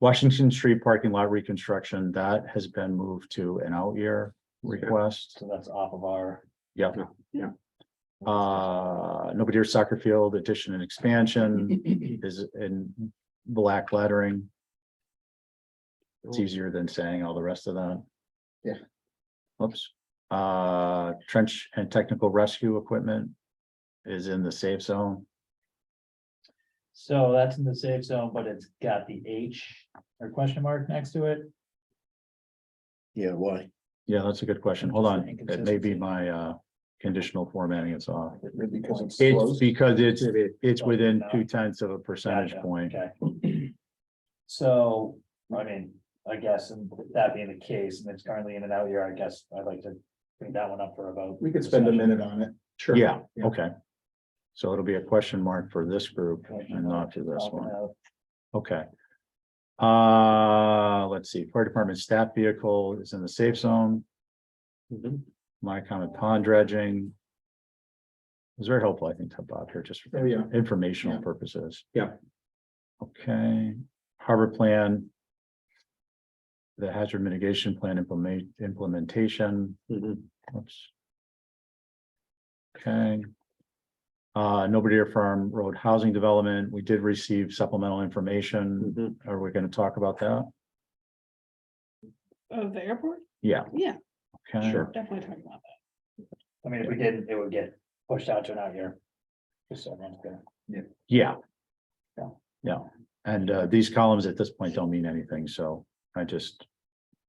Washington Street parking lot reconstruction, that has been moved to an out year request. So that's off of our. Yep. Yeah. Nobody soccer field addition and expansion is in black lettering. It's easier than saying all the rest of that. Yeah. Oops. Trench and technical rescue equipment is in the safe zone. So that's in the safe zone, but it's got the H or question mark next to it. Yeah, why? Yeah, that's a good question. Hold on. It may be my conditional formatting. It's off. It's because it's within 0.2% Gotcha, point. Okay. So, I mean, I guess, and that being the case, and it's currently in and out year, I guess I'd like to bring that one up for a vote. We could spend a minute on it. Sure. Yeah, okay. So it'll be a question mark for this group and not for this one. Okay. Let's see, fire department staff vehicle is in the safe zone. Mhm. My comment, pond dredging. It was very helpful, I think, to Bob here, just Oh, for yeah. informational Yeah. purposes. Yeah. Okay, harbor plan. The hazard mitigation plan implementation. Mhm. Oops. Okay. Nobody Farm Road Housing Development, we did receive supplemental information. Mhm. Are we gonna talk about that? Of the airport? Yeah. Yeah, Okay. Sure. definitely talking about that. I mean, if we didn't, it would get pushed out to an out year. Just so everyone's clear. Yeah. Yeah. Yeah, and these columns at this point don't mean anything, so I just,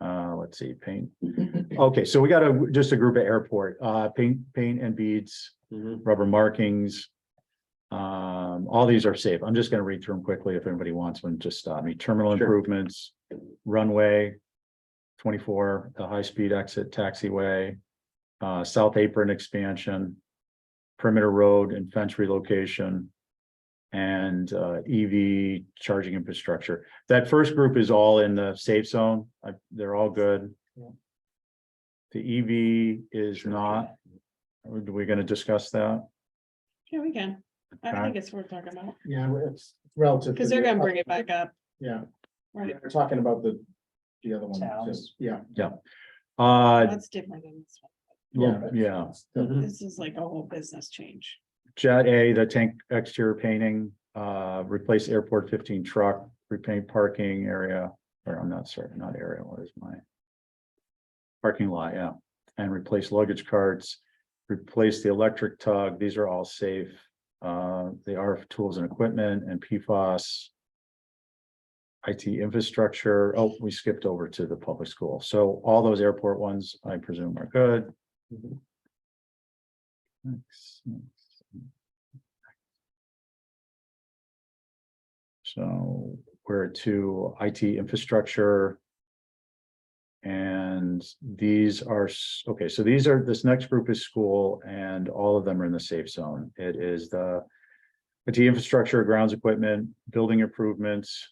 let's see, paint. Okay, so we got just a group of airport, paint and beads, Mhm. rubber markings. All these are safe. I'm just gonna read through them quickly. If anybody wants one, just stop me. Terminal Sure. improvements, runway 24, the high-speed exit taxiway, south apron expansion, perimeter road and fence relocation, and EV charging infrastructure. That first group is all in the safe zone. They're all good. Yeah. The EV is not. Are we gonna discuss that? Yeah, we can. I Okay. think it's worth talking about, Yeah, it's relative. because to they're the- gonna bring it back up, Yeah, right? we're talking about the other one. Towns. Yeah. That's different than this one. Yeah. Mhm. This is like a whole business change. Jet A, the tank exterior painting, replace airport 15 truck, repaint parking area, or I'm not sorry, not area, what is my? Parking lot, yeah, and replace luggage carts, replace the electric tug, these are all safe. The RF tools and equipment and PFAS. IT infrastructure, oh, we skipped over to the public school, so all those airport ones, I presume are good. Next. So we're to IT infrastructure. And these are, okay, so these are, this next group is school and all of them are in the safe zone. It is the IT infrastructure, grounds equipment, building improvements,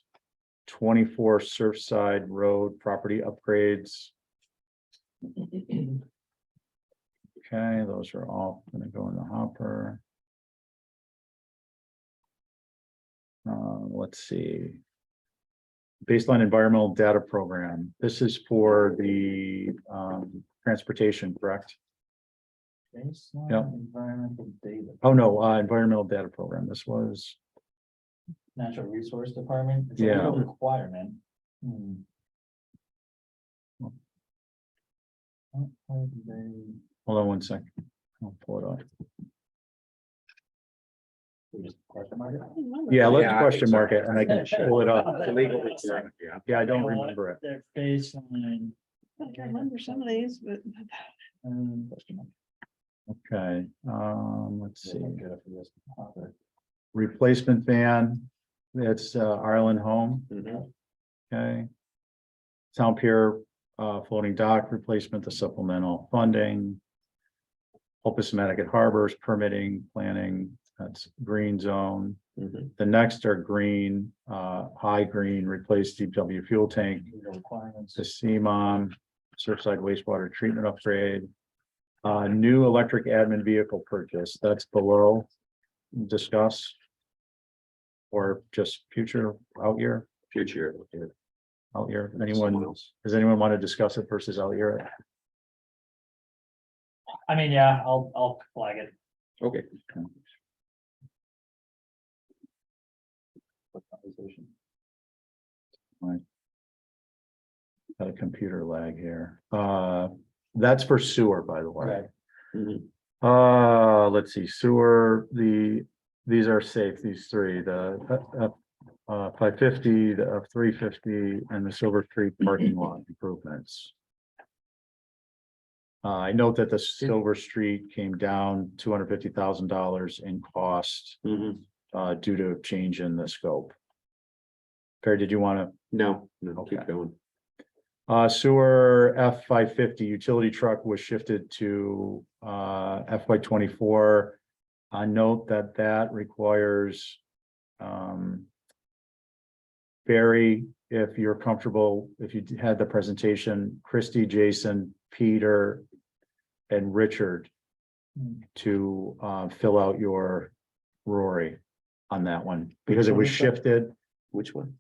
24 Surfside Road property upgrades. Okay, those are all gonna go in the hopper. Let's see. Baseline environmental data program. This is for the transportation, correct? Baseline Yep. environmental data, Oh, no, environmental data program. This was, natural resource department. It's a Yeah. legal requirement. Hmm. hold on one second. I'll pull it up. We just question mark it. I don't remember. Yeah, let's Yeah, I question think so. mark it and I can pull it up. It's a legal requirement, yeah. Yeah, I don't remember it. Their baseline. I can remember some of these, but Question mark. Okay, let's see. Good for this. Replacement van. That's Ireland Home. Mhm. Okay. Town Pier floating dock replacement, the supplemental funding. Hopisematic at Harbors, permitting, planning, that's green zone. Mhm. The next are green, high green, replace DPW fuel tank, Legal requirements. the CMOM, Surfside wastewater treatment upgrade. New electric admin vehicle purchase, that's below. Discuss. Or just future out year, Future. out year, anyone, does anyone want to discuss it versus out year? I mean, yeah, I'll flag it. Okay. Got a computer lag here. That's for sewer, by the way. Right. Let's see, sewer, these are safe, these three, the 550, the F-350, and the Silver Creek parking lot improvements. I note that the Silver Street came down $250,000 in cost due to a change in the scope. Perry, did you want to? No, Okay. keep going. Sewer F-550 utility truck was shifted to FY 24. I note that that requires Barry, if you're comfortable, if you had the presentation, Christy, Jason, Peter, and Richard to fill out your Rory on that one, because it one was is that? shifted. Which one?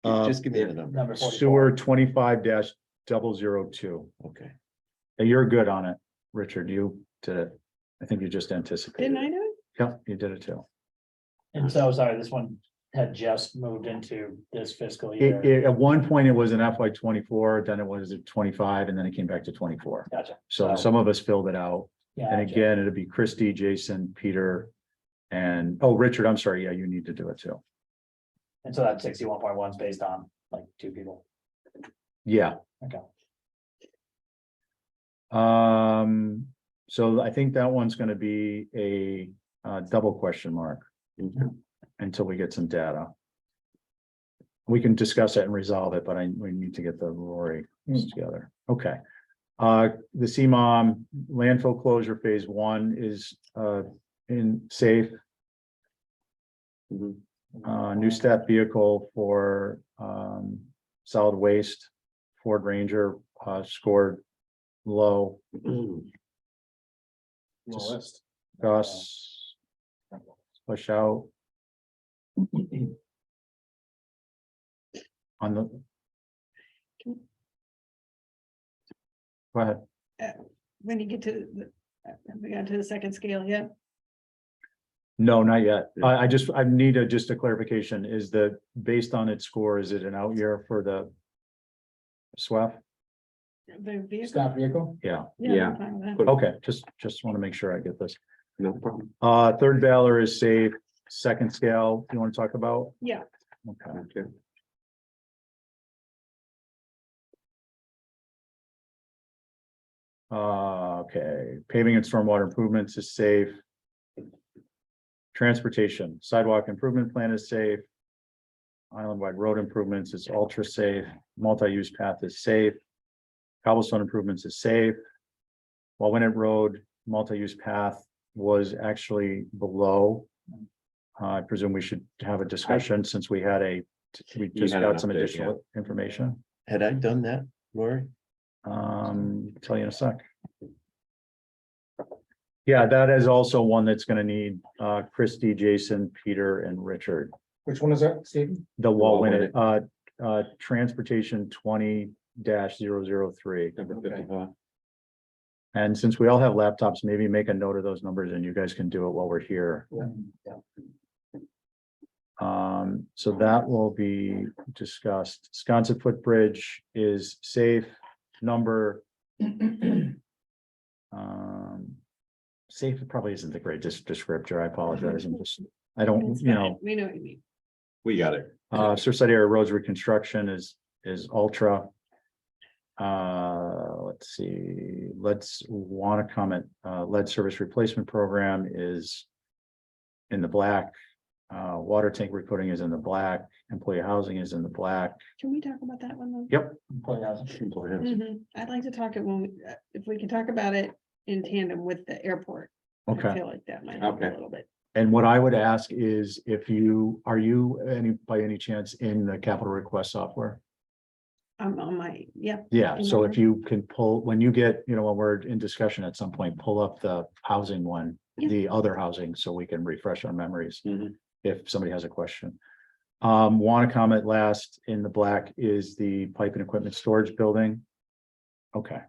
Uh, Just give me the number. Number 44. Sewer 25-002. Okay. And you're good on it, Richard. You did it. I think you just anticipated. Didn't I do it? Yeah, you did it too. And so, sorry, this one had just moved into this fiscal year. At one point, it was an FY 24, then it was at 25, and then it came back to 24. Gotcha. So some of us filled it out. Yeah. And again, it'd be Christy, Jason, Peter, and, oh, Richard, I'm sorry. Yeah, you need to do it too. And so that 61.1 is based on like 2 people. Yeah. Okay. So I think that one's gonna be a double question mark until we get some data. We can discuss it and resolve it, but we need to get the Rory together. Okay. The CMOM landfill closure phase 1 is in safe. New step vehicle for solid waste, Ford Ranger, scored low. List. Gus. Push out. On the. Go ahead. When you get to have we got to the second scale yet? No, not yet. I need just a clarification. Is the, based on its score, is it an out year for the SWAF? The vehicle? Stop vehicle? Yeah, Yeah. I'm fine with that. okay, just want to make sure I get this. No problem. Third Valor is safe, second scale, you want to talk about? Yeah. Okay. Okay. Okay, paving and stormwater improvements is safe. Transportation, sidewalk improvement plan is safe. Island-wide road improvements is ultra safe, multi-use path is safe. Cobblestone improvements is safe. While Winnet Road, multi-use path was actually below. I presume we should have a discussion since we just had an got some update, additional information. Had I done that, Lori? Tell you in a sec. Yeah, that is also one that's gonna need Christy, Jason, Peter, and Richard. Which one is that, Stephen? The wall Wall transportation 20-003. Number 55. And since we all have laptops, maybe make a note of those numbers and you guys can do it while we're here. So that will be discussed. Sconset Footbridge is safe, number. Safe probably isn't the great descriptor. I apologize. I don't, It's you fine. know, We know what you mean. We got it. Surfside area roads reconstruction is ultra. Let's see, want to comment, lead service replacement program is in the black. Water tank recoating is in the black, employee housing is in the black. Can we talk about that one though? Yep. I'd like to talk it if we can talk about it in tandem with the airport. I Okay. feel like that might help a Okay. little bit. And what I would ask is if you, are you by any chance in the capital request software? I'm on my, yep. Yeah, so if Remember. you can pull, when you get, when we're in discussion at some point, pull up the housing one, Yeah. the other housing, so we can refresh our memories. Mhm. If somebody has a question. Want to comment last in the black is the pipe and equipment storage building. Okay.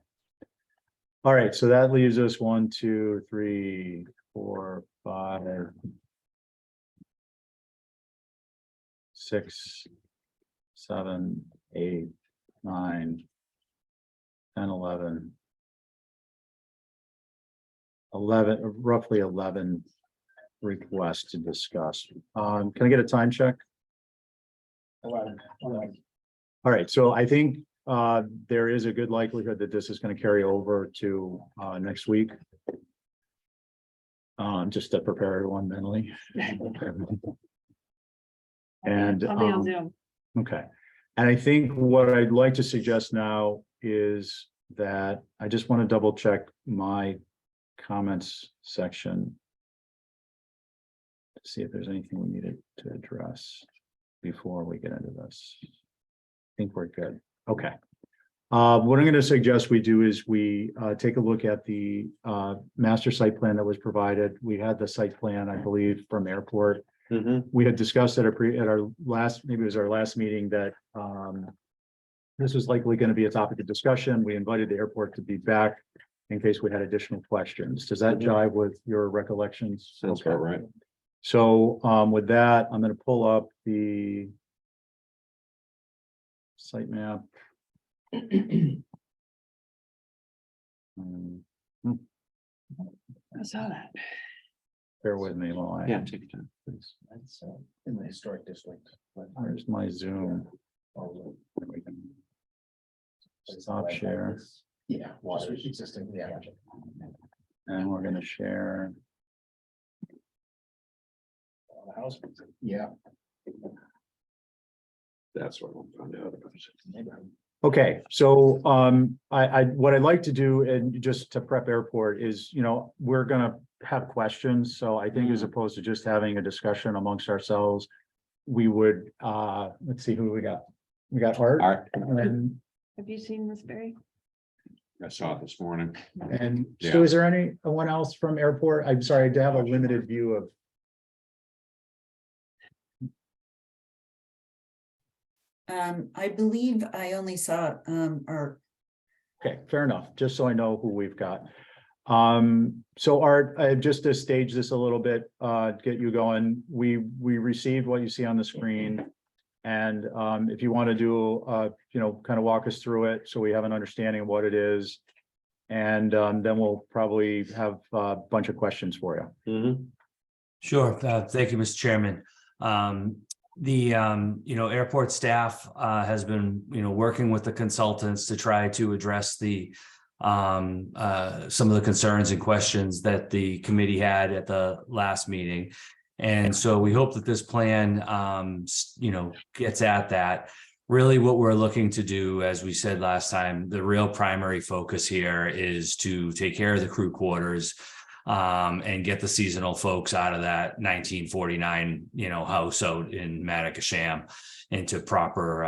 All right, so that leaves us 1, 2, 3, 4, 5. 6, 7, 8, 9, 10, 11. 11, roughly 11 requests to discuss. Can I get a time check? 11. All right, so I think there is a good likelihood that this is going to carry over to next week. Just to prepare everyone mentally. And I'll be on Zoom. okay, and I think what I'd like to suggest now is that I just want to double check my comments section. To see if there's anything we needed to address before we get into this. I think we're good. Okay. What I'm going to suggest we do is we take a look at the master site plan that was provided. We had the site plan, I believe, from airport. Mhm. We had discussed at our last, maybe it was our last meeting, that this was likely going to be a topic of discussion. We invited the airport to be back in case we had additional questions. Does that jive with your recollections? Sounds about right. So with that, I'm going to pull up the site map. I saw that. Bear with me while I. Yeah, take your time, please. That's in the historic district. Where's my Zoom? Stop share, Yeah, water existing, yeah. and we're gonna share. House, yeah. That's what I found out about. Okay, so what I'd like to do, and just to prep airport, is, we're gonna have questions. So I think as opposed to just having a discussion amongst ourselves, we would, let's see who we got. We got Art. Art. And Have you seen this, Barry? I saw it this morning. so is there anyone else from airport? I'm sorry, to have a limited view of. I believe I only saw, our Okay, fair enough, just so I know who we've got. So Art, just to stage this a little bit, get you going, we received what you see on the screen. And if you want to do, kind of walk us through it, so we have an understanding of what it is. And then we'll probably have a bunch of questions for you. Mhm. Sure. Thank you, Mr. Chairman. The airport staff has been, working with the consultants to try to address the some of the concerns and questions that the committee had at the last meeting. And so we hope that this plan, gets at that. Really what we're looking to do, as we said last time, the real primary focus here is to take care of the crew quarters and get the seasonal folks out of that 1949, house out in Matacasham into proper,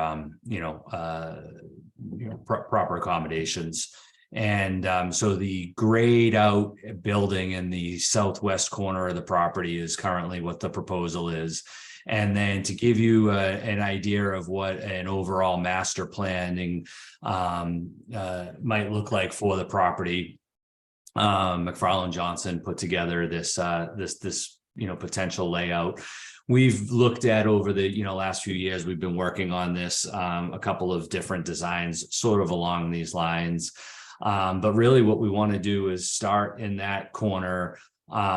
proper accommodations. And so the grayed out building in the southwest corner of the property is currently what the proposal is. And then to give you an idea of what an overall master planning might look like for the property, McFarland Johnson put together this potential layout. We've looked at over the last few years, we've been working on this, a couple of different designs sort of along these lines. But really what we want to do is start in that corner,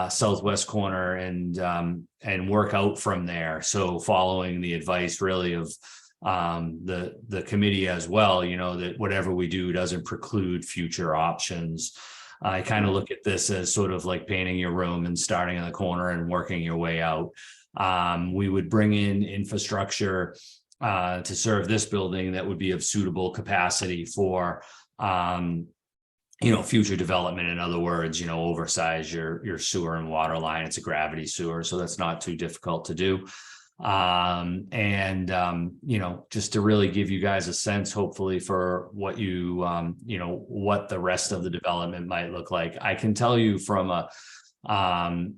southwest corner, and work out from there. So following the advice really of the committee as well, that whatever we do doesn't preclude future options. I kind of look at this as sort of like painting your room and starting in the corner and working your way out. We would bring in infrastructure to serve this building that would be of suitable capacity for future development. In other words, oversize your sewer and water line. It's a gravity sewer, so that's not too difficult to do. You know, just to really give you guys a sense, hopefully, for what you know, what the rest of the development might look like. I can tell you from a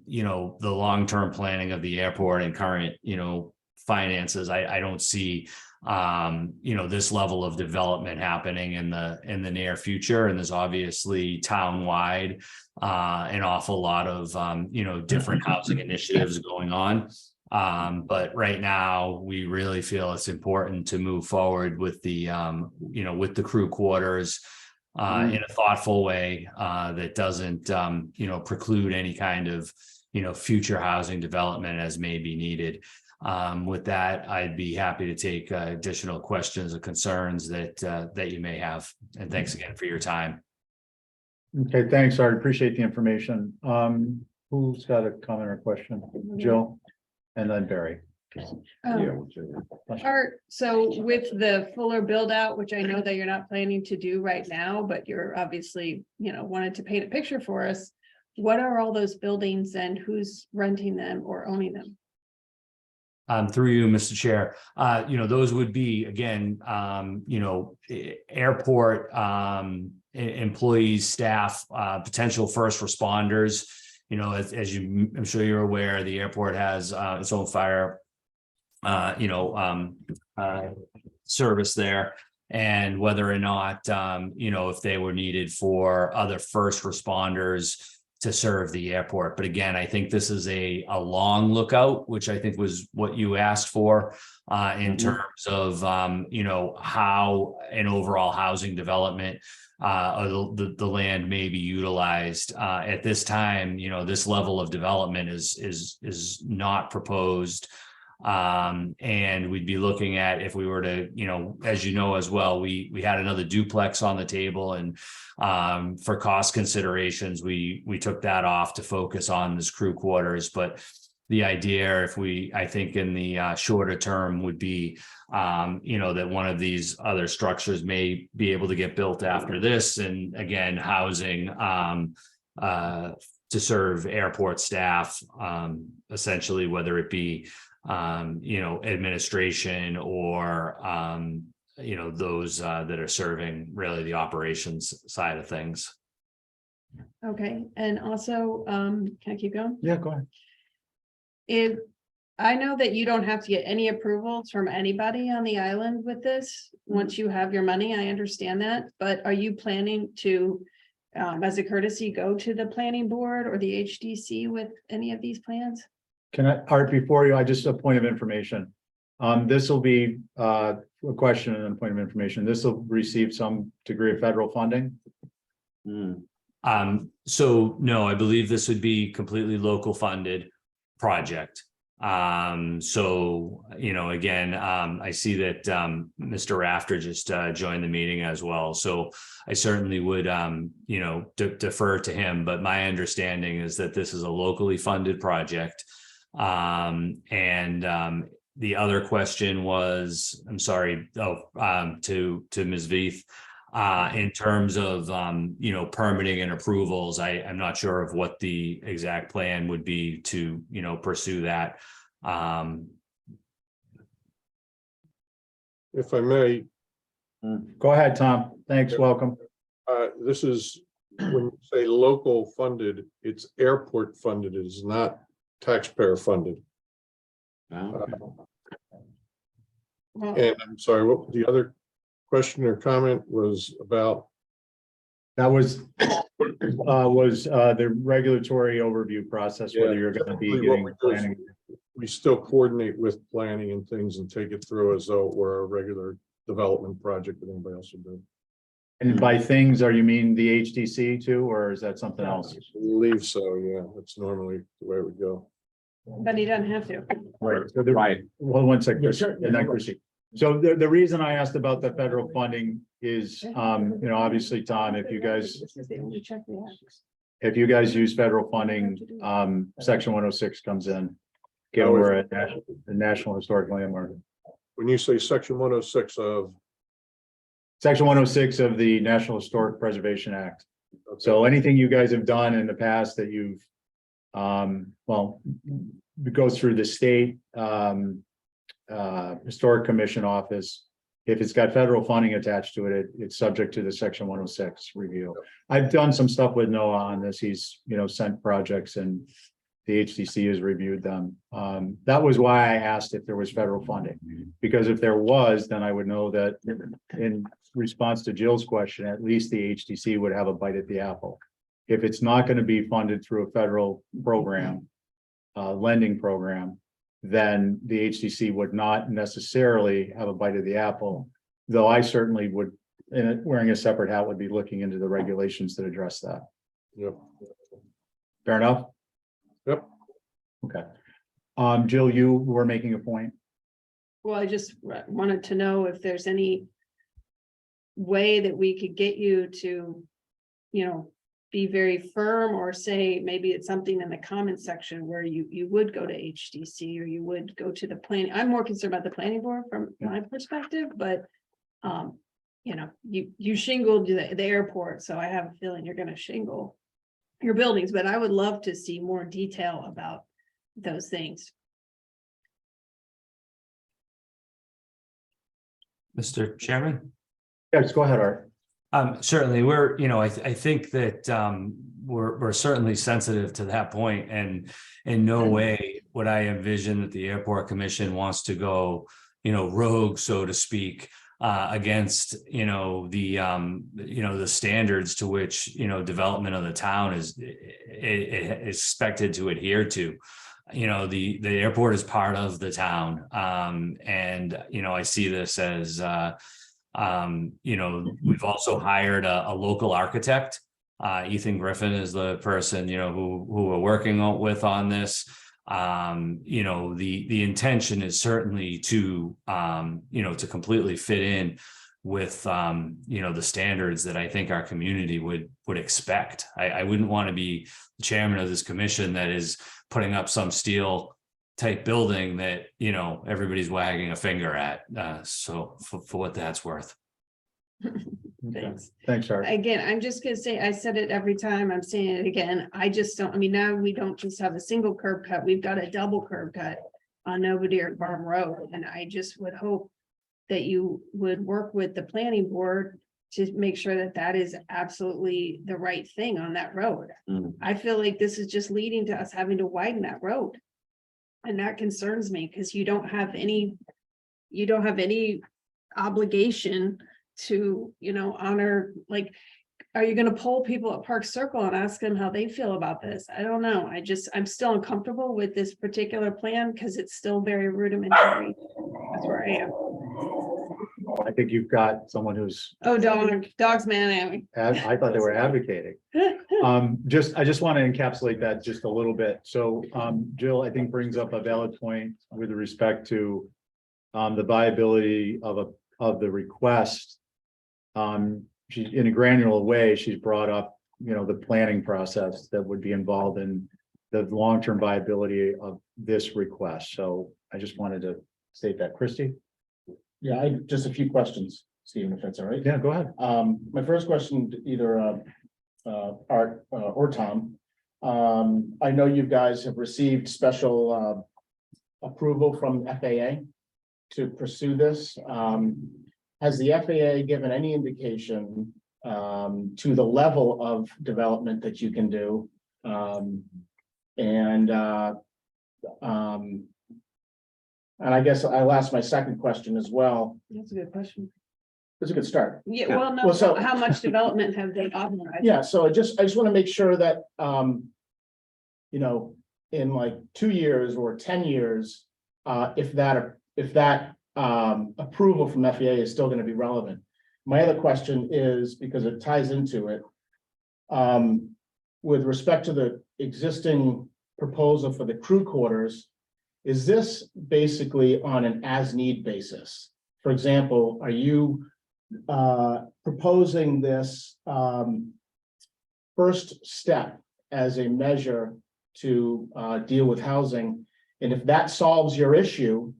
you know, the long-term planning of the airport and current, you know, finances, I don't see you know, this level of development happening in the near future. And there's obviously town-wide an awful lot of you know, different housing initiatives going on. But right now, we really feel it's important to move forward with the you know, with the crew quarters in a thoughtful way that doesn't you know, preclude any kind of, you know, future housing development as may be needed. With that, I'd be happy to take additional questions or concerns that you may have. And thanks again for your time. Okay, thanks, Art. Appreciate the information. Who's got a comment or question? Jill? And then Barry. Art, so with the fuller build out, which I know that you're not planning to do right now, but you're obviously, you know, wanted to paint a picture for us. What are all those buildings and who's renting them or owning them? Through you, Mr. Chair, you know, those would be, again, you know, airport employees, staff, potential first responders. You know, as you, I'm sure you're aware, the airport has its own fire, you know, service there. And whether or not, you know, if they were needed for other first responders to serve the airport. But again, I think this is a long lookout, which I think was what you asked for in terms of, you know, how an overall housing development or the land may be utilized. At this time, you know, this level of development is not proposed. And we'd be looking at, if we were to, you know, as you know as well, we had another duplex on the table, and for cost considerations, we took that off to focus on this crew quarters. But the idea, I think in the shorter term would be, you know, that one of these other structures may be able to get built after this, and again, housing to serve airport staff, essentially, whether it be you know, administration or you know, those that are serving really the operations side of things. Okay, and also, can I keep going? Yeah, go ahead. If I know that you don't have to get any approvals from anybody on the island with this, once you have your money, I understand that, but are you planning to, as a courtesy, go to the planning board or the HDC with any of these plans? Can I, Art, before you, I just a point of information. This will be a question and a point of information. This will receive some degree of federal funding. So no, I believe this would be completely local funded project. So, you know, again, I see that Mr. Rafter just joined the meeting as well. So I certainly would, you know, defer to him. But my understanding is that this is a locally funded project. The other question was, I'm sorry, to Ms. Veith, in terms of, you know, permitting and approvals, I'm not sure of what the exact plan would be to, you know, pursue that. If I may, Go ahead, Tom. Thanks, welcome. this is, when you say local funded, it's airport funded, it is not taxpayer funded. And I'm sorry, what the other question or comment was about? That was the regulatory overview process, whether you're going to be Typically what getting we do is planning. We still coordinate with planning and things and take it through as though it were a regular development project that anybody else would do. And by things, are you mean the HDC too, or is that something else? I believe so, yeah, that's normally the way it would go. But he doesn't have to. Right. So well, one second. And then Chrissy. So the reason I asked about the federal funding is, you know, obviously, Tom, if you guys use federal funding, section 106 comes in. Get over at the National Historic Landmark. When you say section 106 of. Section 106 of the National Historic Preservation Act. So anything you guys have done in the past that you've, well, it goes through the state, Historic Commission office. If it's got federal funding attached to it, it's subject to the section 106 review. I've done some stuff with Noah on this. He's, sent projects and the HDC has reviewed them. That was why I asked if there was federal funding, because if there was, then I would know that in response to Jill's question, at least the HDC would have a bite at the apple. If it's not going to be funded through a federal program, lending program, then the HDC would not necessarily have a bite of the apple. Though I certainly would, wearing a separate hat, would be looking into the regulations that address that. Yep. Fair enough? Yep. Okay. Jill, you were making a point. Well, I just wanted to know if there's any way that we could get you to, be very firm, or say maybe it's something in the comment section where you would go to HDC, or you would go to the planning. I'm more concerned about the planning board from my perspective, but you shingled the airport, so I have a feeling you're gonna shingle your buildings, but I would love to see more detail about those things. Mr. Chairman? Yes, go ahead, Art. Certainly, I think that we're certainly sensitive to that point, and in no way would I envision that the Airport Commission wants to go, rogue, so to speak, against, the standards to which, development of the town is expected to adhere to. The airport is part of the town, and I see this as we've also hired a local architect. Ethan Griffin is the person, who we're working with on this. The intention is certainly to, to completely fit in with, the standards that I think our community would expect. I wouldn't want to be the chairman of this commission that is putting up some steel type building that, everybody's wagging a finger at. So for what that's worth. Thanks. Thanks, Art. Again, I'm just gonna say, I said it every time, I'm saying it again, I just don't, now we don't just have a single curb cut, we've got a double curb cut on Novadear Farm Road, and I just would hope that you would work with the planning board to make sure that that is absolutely the right thing on that road. I feel like this is just leading to us having to widen that road. And that concerns me, because you don't have any obligation to, honor, like, are you gonna poll people at Park Circle and ask them how they feel about this? I don't know. I'm still uncomfortable with this particular plan because it's still very rudimentary. That's where I am. I think you've got someone who's, Oh, dogs, man. I thought they were advocating. I just want to encapsulate that just a little bit. So, Jill, I think brings up a valid point with respect to the viability of the request. She, in a granular way, she's brought up, the planning process that would be involved in the long-term viability of this request. So I just wanted to state that. Christie? Yeah, I just a few questions, Stephen, if that's all right. Yeah, go ahead. My first question, to either Art or Tom. I know you guys have received special approval from FAA to pursue this. Has the FAA given any indication to the level of development that you can do? And I guess I'll ask my second question as well. That's a good question. It's a good start. Yeah, well, no, Well, so- how much development have they authorized? Yeah, so I just want to make sure that, in like 2 years or 10 years, if that approval from FAA is still going to be relevant. My other question is, because it ties into it, with respect to the existing proposal for the crew quarters, is this basically on an as-need basis? For example, are you proposing this first step as a measure to deal with housing? And if that solves your issue,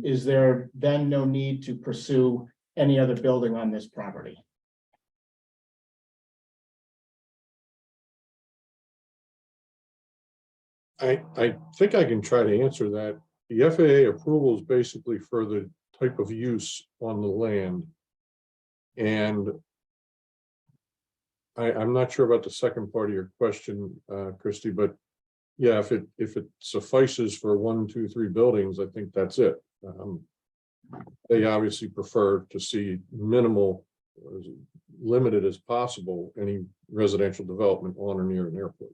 is there then no need to pursue any other building on this property? I think I can try to answer that. the FAA approval is basically for the type of use on the land. And I'm not sure about the second part of your question, Christie, but yeah, if it suffices for 1, 2, 3 buildings, I think that's it. They obviously prefer to see minimal, or as limited as possible, any residential development on or near an airport.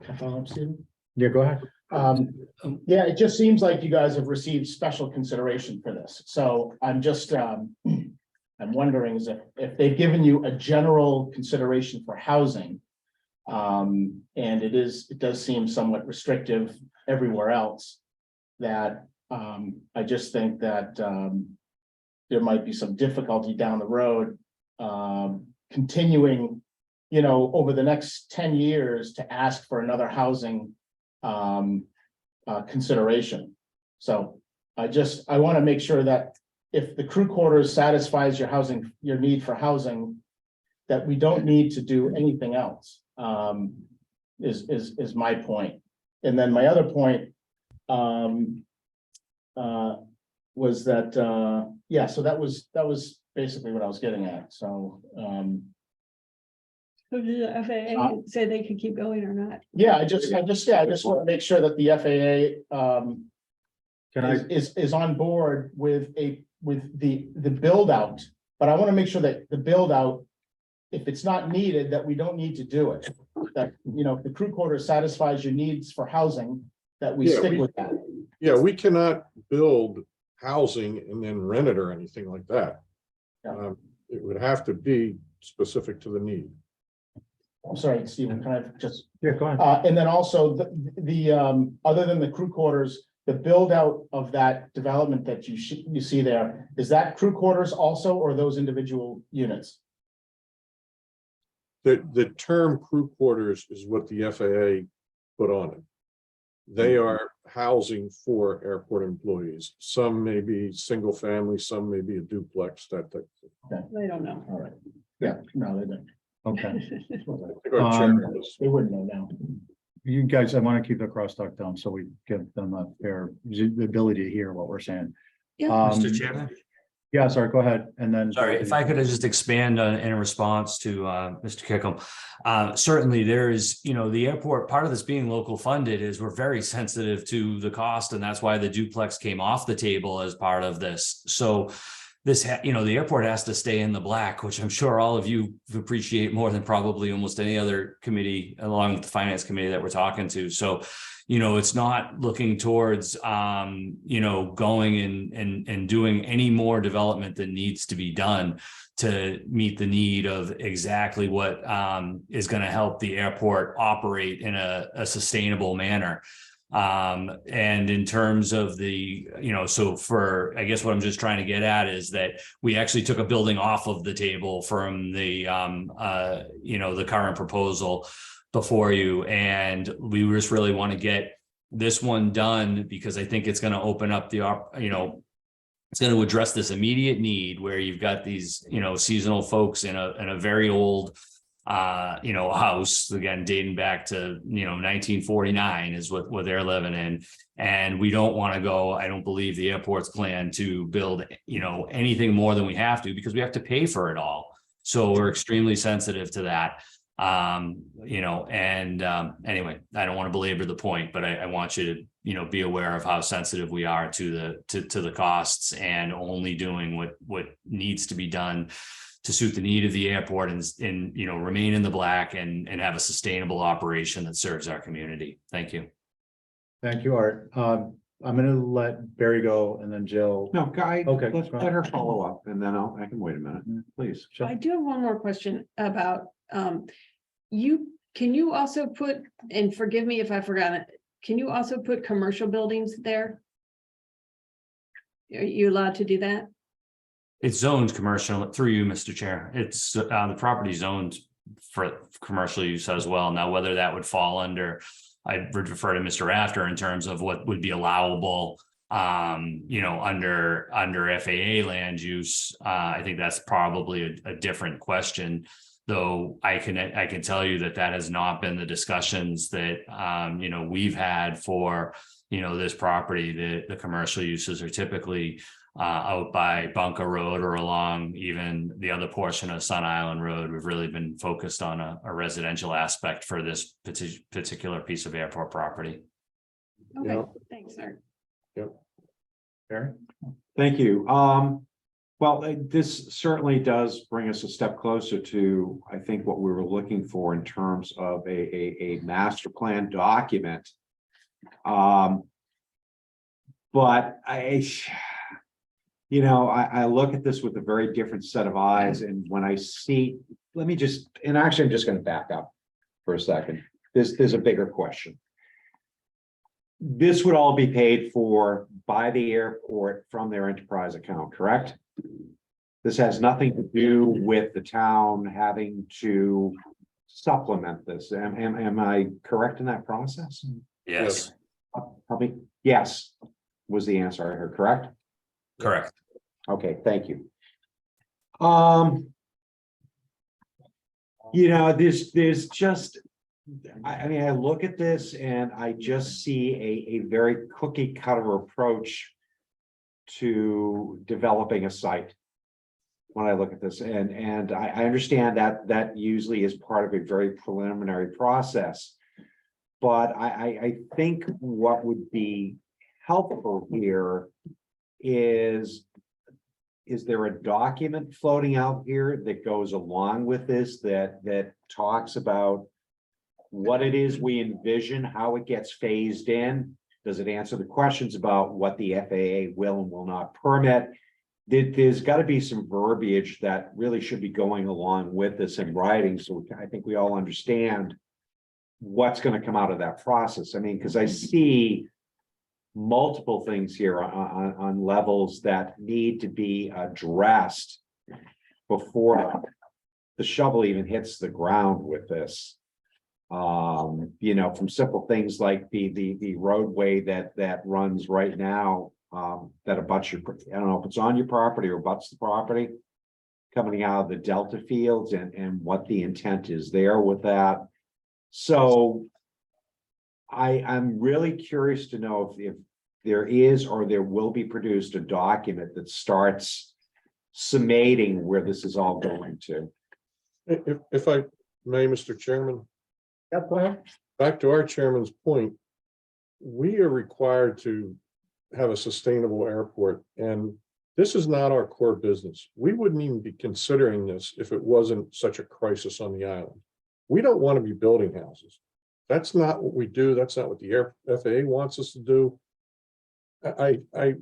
Can I follow up, Stephen? Yeah, go ahead. Yeah, it just seems like you guys have received special consideration for this, so I'm just, I'm wondering is if they've given you a general consideration for housing. And it does seem somewhat restrictive everywhere else. That, I just think that, there might be some difficulty down the road, continuing, over the next 10 years to ask for another housing consideration. So I want to make sure that if the crew quarters satisfies your need for housing, that we don't need to do anything else, is my point. And then my other point was that, yeah, so that was basically what I was getting at, so. So did the FAA say they could keep going or not? Yeah, I just want to make sure that the FAA is on board with the build out, but I want to make sure that the build out, if it's not needed, that we don't need to do it. That, if the crew quarter satisfies your needs for housing, that we Yeah, stick with that. Yeah, we cannot build housing and then rent it or anything like that. Yeah. It would have to be specific to the need. I'm sorry, Stephen, can I just? Yeah, go ahead. And then also the other than the crew quarters, the build out of that development that you see there, is that crew quarters also, or those individual units? The term crew quarters is what the FAA put on it. They are housing for airport employees. Some may be single family, some may be a duplex, that type of thing. They don't know. All right. Yeah, no, they don't. Okay. I think our chairman was- They wouldn't know now. You guys, I want to keep the crosstalk down so we give them a fair ability to hear what we're saying. Yeah. Mr. Chairman? Yeah, sorry, go ahead. And then. Sorry, if I could just expand in response to Mr. Kickham. Certainly there is, the airport, part of this being local funded is we're very sensitive to the cost, and that's why the duplex came off the table as part of this. So this, the airport has to stay in the black, which I'm sure all of you appreciate more than probably almost any other committee, along with the finance committee that we're talking to. So, it's not looking towards, going and doing any more development that needs to be done to meet the need of exactly what is going to help the airport operate in a sustainable manner. And in terms of the, so I guess what I'm just trying to get at is that we actually took a building off of the table from the, the current proposal before you. And we just really want to get this one done because I think it's going to open up the, it's going to address this immediate need where you've got these, seasonal folks in a very old, house, again, dating back to, 1949 is what they're living in. And we don't want to go, I don't believe the airport's plan to build, anything more than we have to, because we have to pay for it all. So we're extremely sensitive to that. Anyway, I don't want to belabor the point, but I want you to, be aware of how sensitive we are to the costs and only doing what needs to be done to suit the need of the airport and remain in the black and have a sustainable operation that serves our community. Thank you. Thank you, Art. I'm going to let Barry go and then Jill. No, Guy, Okay, let's go let her follow up and then I can wait a minute, please. I do have one more question about, can you also put, and forgive me if I forgot it, can you also put commercial buildings there? Are you allowed to do that? It's zoned commercial through you, Mr. Chair. It's the property zoned for commercial use as well. Now, whether that would fall under, I'd refer to Mr. Rafter in terms of what would be allowable, under FAA land use. I think that's probably a different question. Though I can tell you that that has not been the discussions that, you know, we've had for, you know, this property. The commercial uses are typically out by Bunker Road or along even the other portion of Sun Island Road. We've really been focused on a residential aspect for this particular piece of airport property. Okay, Yeah. thanks, Art. Barry? Thank you. Well, this certainly does bring us a step closer to, I think, what we were looking for in terms of a master plan document. But I look at this with a very different set of eyes, and when I see, I'm just gonna back up for a second. There's a bigger question. This would all be paid for by the airport from their enterprise account, correct? This has nothing to do with the town having to supplement this. Am I correct in that process? Yes, Yes, was the answer I heard, correct? correct. Okay, thank you. There's just, I look at this and I just see a very cookie cutter approach to developing a site. When I look at this, and I understand that usually is part of a very preliminary process. But I think what would be helpful here is there a document floating out here that goes along with this that talks about what it is we envision, how it gets phased in? Does it answer the questions about what the FAA will and will not permit? There's got to be some verbiage that really should be going along with this in writing, so I think we all understand what's going to come out of that process. I mean, because I see multiple things here on levels that need to be addressed before the shovel even hits the ground with this. From simple things like the roadway that runs right now, that abuts your, I don't know if it's on your property or abuts the property, coming out of the Delta fields, and what the intent is there with that. So I'm really curious to know if there is or there will be produced a document that starts summating where this is all going to. If I may, Mr. Chairman, Yep, go ahead. back to our chairman's point, we are required to have a sustainable airport, and this is not our core business. We wouldn't even be considering this if it wasn't such a crisis on the island. We don't want to be building houses. That's not what we do. That's not what the FAA wants us to do. I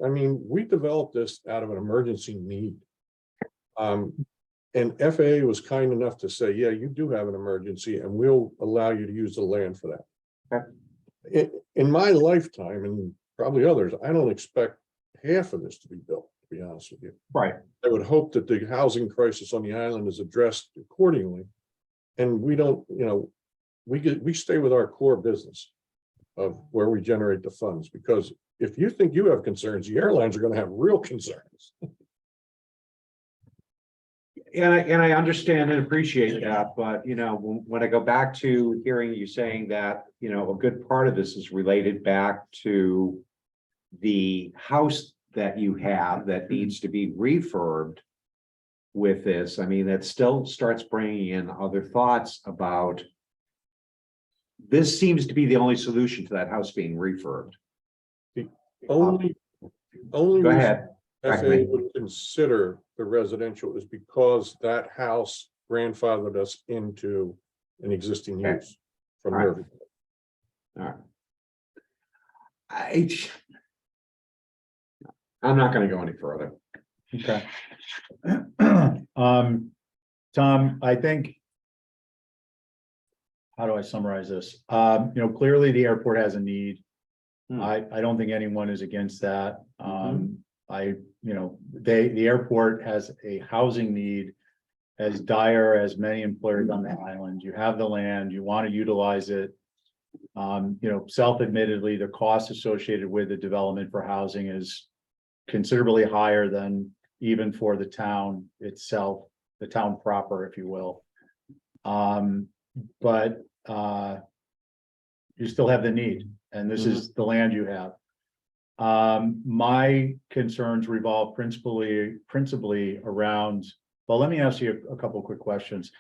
mean, we developed this out of an emergency need. And FAA was kind enough to say, yeah, you do have an emergency and we'll allow you to use the land for that. Okay. In my lifetime, and probably others, I don't expect half of this to be built, to be honest with you. Right. I would hope that the housing crisis on the island is addressed accordingly. And we don't, we stay with our core business of where we generate the funds, because if you think you have concerns, the airlines are going to have real concerns. And I understand and appreciate that, but when I go back to hearing you saying that, a good part of this is related back to the house that you have that needs to be refurbed with this. I mean, that still starts bringing in other thoughts about this. Seems to be the only solution to that house being refurbed. Only Go reason ahead. FAA would consider the residential is because that house grandfathered us into an existing use from All right. Irving. All right. I'm not going to go any further. Okay. Tom, I think. How do I summarize this? Clearly the airport has a need. I don't think anyone is against that. The airport has a housing need as dire as many employers on the island. You have the land, you want to utilize it. Self-admittedly, the cost associated with the development for housing is considerably higher than even for the town itself, the town proper, if you will. But you still have the need, and this is the land you have. My concerns revolve principally around, well, let me ask you a couple of quick questions.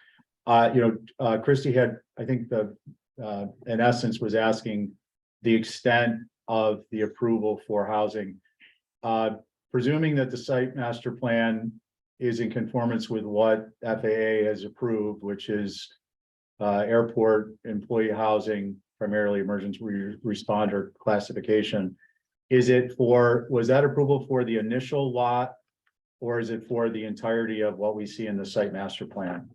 Christie had, I think in essence, was asking the extent of the approval for housing. Presuming that the site master plan is in conformance with what FAA has approved, which is airport employee housing, primarily emergency responder classification. Was that approval for the initial lot, or is it for the entirety of what we see in the site master plan?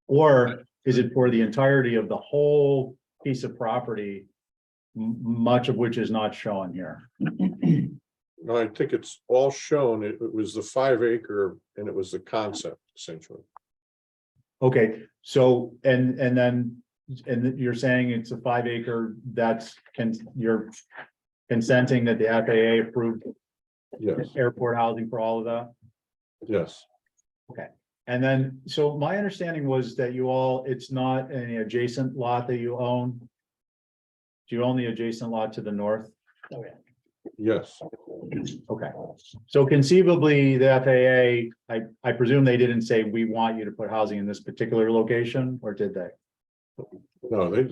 Or is it for the entirety of the whole piece of property, much of which is not shown here? No, I think it's all shown. It was the 5 acre and it was the concept essentially. Okay, so, and you're saying it's a 5 acre, you're consenting that the FAA approved Yes, airport housing for all of that? yes. And then, so my understanding was that it's not any adjacent lot that you own. Do you own the adjacent lot to the north? Oh, yeah. Yes, Okay, so conceivably, the FAA, I presume they didn't say, we want you to put housing in this particular location, or did they? no, they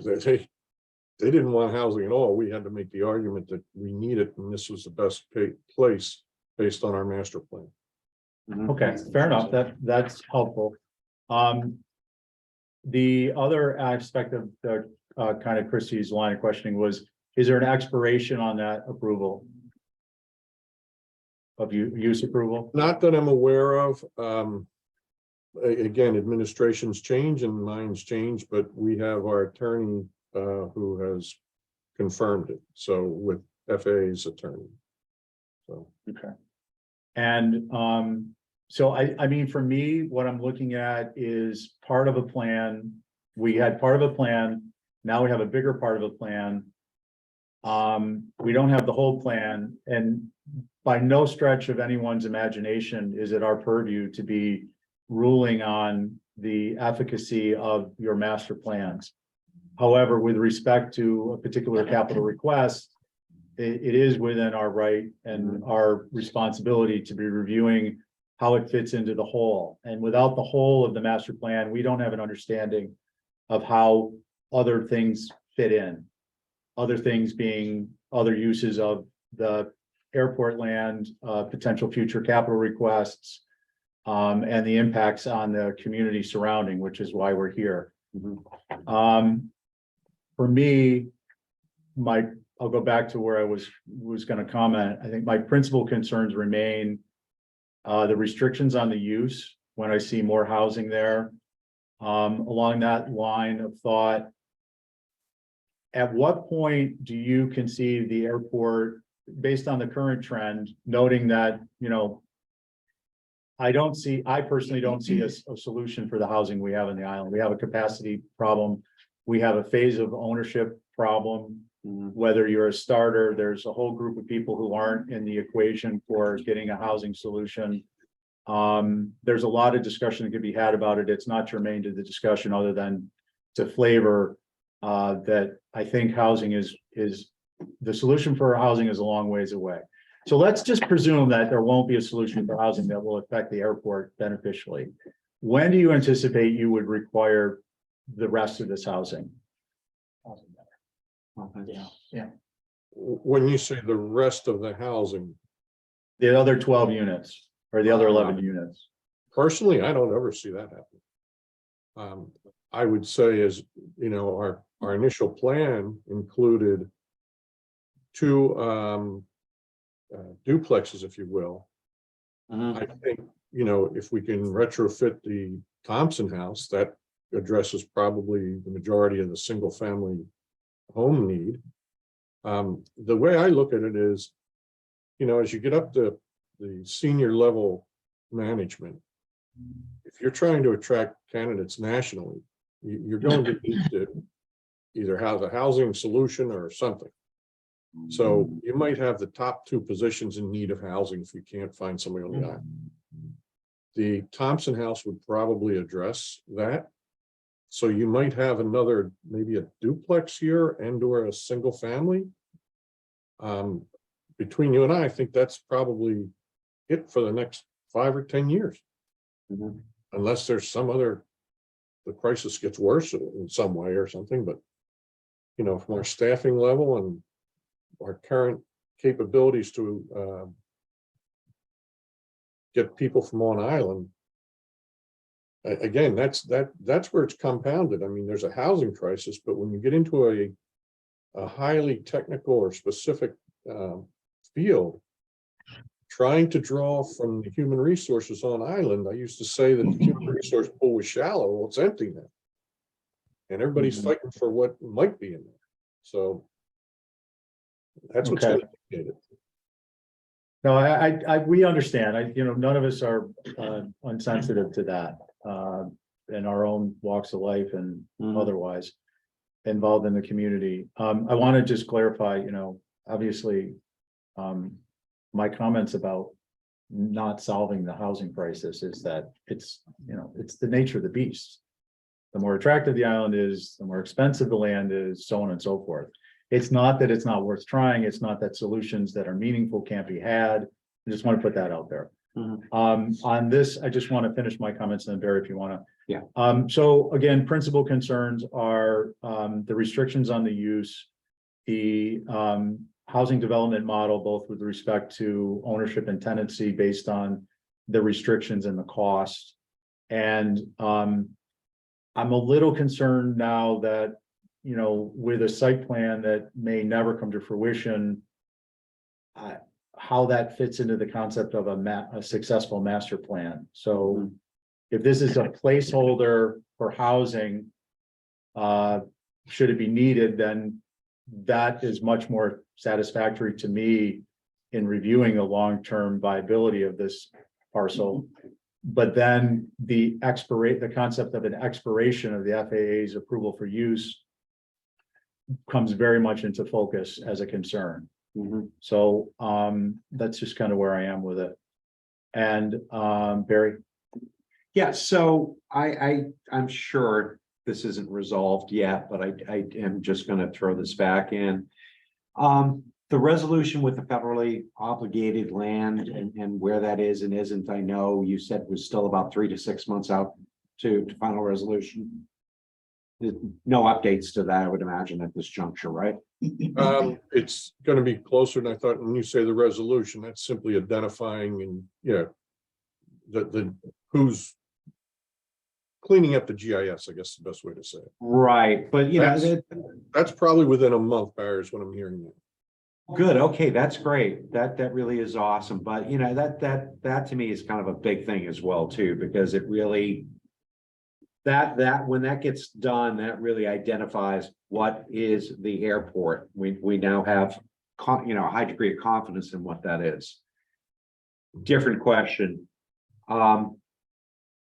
didn't want housing at all. We had to make the argument that we need it and this was the best place based on our master plan. Okay, fair enough, that's helpful. The other aspect of the kind of Christie's line of questioning was, is there an expiration on that approval? Of use approval? Not that I'm aware of. Again, administrations change and minds change, but we have our attorney who has confirmed it. So with FAA's attorney. So. Okay. And so I mean, for me, what I'm looking at is part of a plan. We had part of a plan. Now we have a bigger part of a plan. We don't have the whole plan, and by no stretch of anyone's imagination is it our purview to be ruling on the efficacy of your master plans. However, with respect to a particular capital request, it is within our right and our responsibility to be reviewing how it fits into the whole. And without the whole of the master plan, we don't have an understanding of how other things fit in. Other things being other uses of the airport land, potential future capital requests, and the impacts on the community surrounding, which is why we're here. For me, I'll go back to where I was going to comment. I think my principal concerns remain the restrictions on the use when I see more housing there. Along that line of thought, at what point do you conceive the airport, based on the current trend, noting that, I personally don't see a solution for the housing we have in the island. We have a capacity problem. We have a phase of ownership problem. Whether you're a starter, there's a whole group of people who aren't in the equation for getting a housing solution. There's a lot of discussion that could be had about it. It's not germane to the discussion other than to flavor that I think housing is the solution for housing is a long ways away. So let's just presume that there won't be a solution for housing that will affect the airport beneficially. When do you anticipate you would require the rest of this housing? Yeah. When you say the rest of the housing, The other 12 units or the other 11 units? personally, I don't ever see that happen. I would say our initial plan included 2 duplexes, if you will. I think, if we can retrofit the Thompson house, that addresses probably the majority of the single family home need. The way I look at it is, as you get up to the senior level management, if you're trying to attract candidates nationally, you're going to need to either have a housing solution or something. So you might have the top 2 positions in need of housing if you can't find somebody on the island. The Thompson house would probably address that. So you might have another, maybe a duplex here and or a single family. Between you and I think that's probably it for the next 5 or 10 years. Unless there's some other, the crisis gets worse in some way or something, but you know, from our staffing level and our current capabilities to get people from on island. Again, that's where it's compounded. I mean, there's a housing crisis, but when you get into a highly technical or specific field, trying to draw from the human resources on island, I used to say that the human resource pool was shallow. Well, it's empty now. And everybody's fighting for what might be in there. So that's what's Okay. going to get it. No, we understand. None of us are unsensitive to that in our own walks of life and otherwise involved in the community. I want to just clarify, obviously, my comments about not solving the housing crisis is that it's the nature of the beast. The more attractive the island is, the more expensive the land is, so on and so forth. It's not that it's not worth trying. It's not that solutions that are meaningful can't be had. I just want to put that out there. On this, I just want to finish my comments and then Barry, if you want to. Yeah. So again, principal concerns are the restrictions on the use, the housing development model, both with respect to ownership and tenancy based on the restrictions and the cost. And I'm a little concerned now that with a site plan that may never come to fruition, how that fits into the concept of a successful master plan. So if this is a placeholder for housing, should it be needed, then that is much more satisfactory to me in reviewing the long-term viability of this parcel. But then the concept of an expiration of the FAA's approval for use comes very much into focus as a concern. So that's just kind of where I am with it. And Barry. Yeah, so I'm sure this isn't resolved yet, but I am just going to throw this back in. The resolution with the federally obligated land and where that is and isn't, I know you said was still about 3 to 6 months out to final resolution. No updates to that, I would imagine, at this juncture, right? It's going to be closer than I thought. When you say the resolution, that's simply identifying and the who's cleaning up the GIS, I guess the best way to say it. Right, but That's probably within a month, Barry, is what I'm hearing now. good. Okay, that's great. That really is awesome. But that to me is kind of a big thing as well too, because it really that when that gets done, that really identifies what is the airport. We now have a high degree of confidence in what that is. Different question.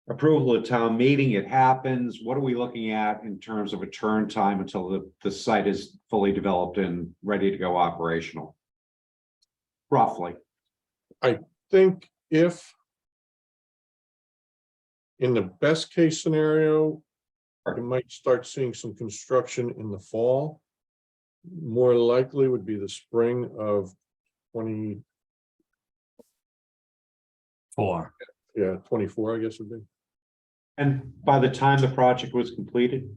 Approval of town meeting, it happens. What are we looking at in terms of a turn time until the site is fully developed and ready to go operational? Roughly. I think if in the best case scenario, you might start seeing some construction in the fall. More likely would be the spring of 4. 24, I guess would be. And by the time the project was completed,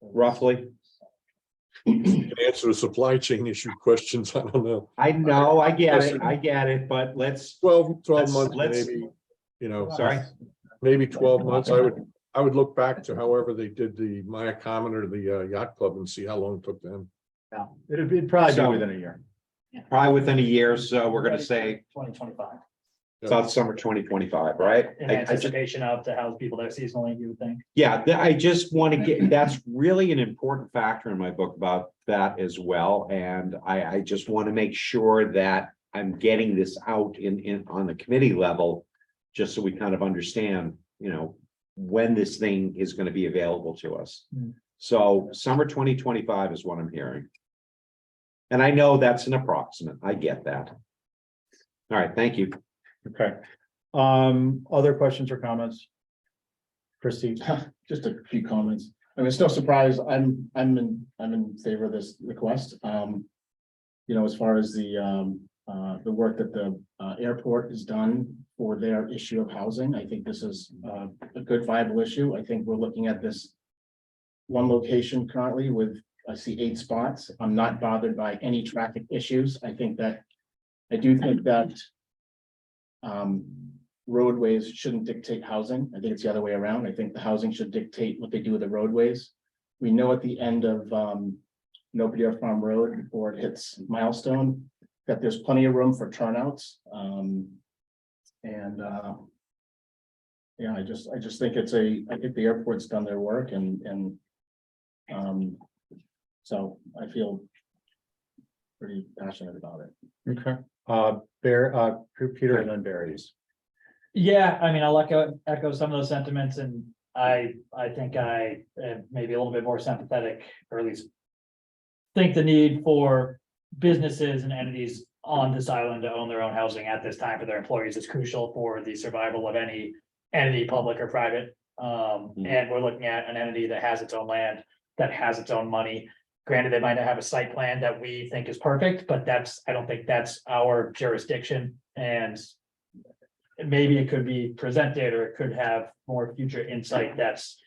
roughly? You can answer the supply chain issue questions, I don't know. I know, I get it, but let's, 12 Let's- months, let's- maybe, sorry. maybe 12 months. I would look back to however they did the Maya Common or the yacht club and see how long it took them. Yeah, it'd probably be So- within a year. Probably within a year, so we're gonna say 2025, about summer 2025, right? in I just- anticipation of to house people there seasonally, you would think. Yeah, I just want to get, that's really an important factor in my book about that as well. And I just want to make sure that I'm getting this out on the committee level, just so we kind of understand, when this thing is going to be available to us. So summer 2025 is what I'm hearing. And I know that's an approximate. I get that. All right, thank you. Okay. Other questions or comments? Christie? Just a few comments. I mean, it's no surprise, I'm in favor of this request. You know, as far as the work that the airport has done for their issue of housing, I think this is a good viable issue. I think we're looking at this one location currently with, I see 8 spots. I'm not bothered by any traffic issues. I do think that roadways shouldn't dictate housing. I think it's the other way around. I think the housing should dictate what they do with the roadways. We know at the end of Nobodere Farm Road, before it hits Milestone, that there's plenty of room for turnouts. Yeah, I just think I think the airport's done their work and so I feel pretty passionate about it. Okay, Peter and then Barry's. Yeah, I mean, I'll echo some of those sentiments, and I think I am maybe a little bit more sympathetic, or at least think the need for businesses and entities on this island to own their own housing at this time for their employees is crucial for the survival of any entity, public or private. And we're looking at an entity that has its own land, that has its own money. Granted, they might not have a site plan that we think is perfect, but I don't think that's our jurisdiction. And maybe it could be presented, or it could have more future insight that's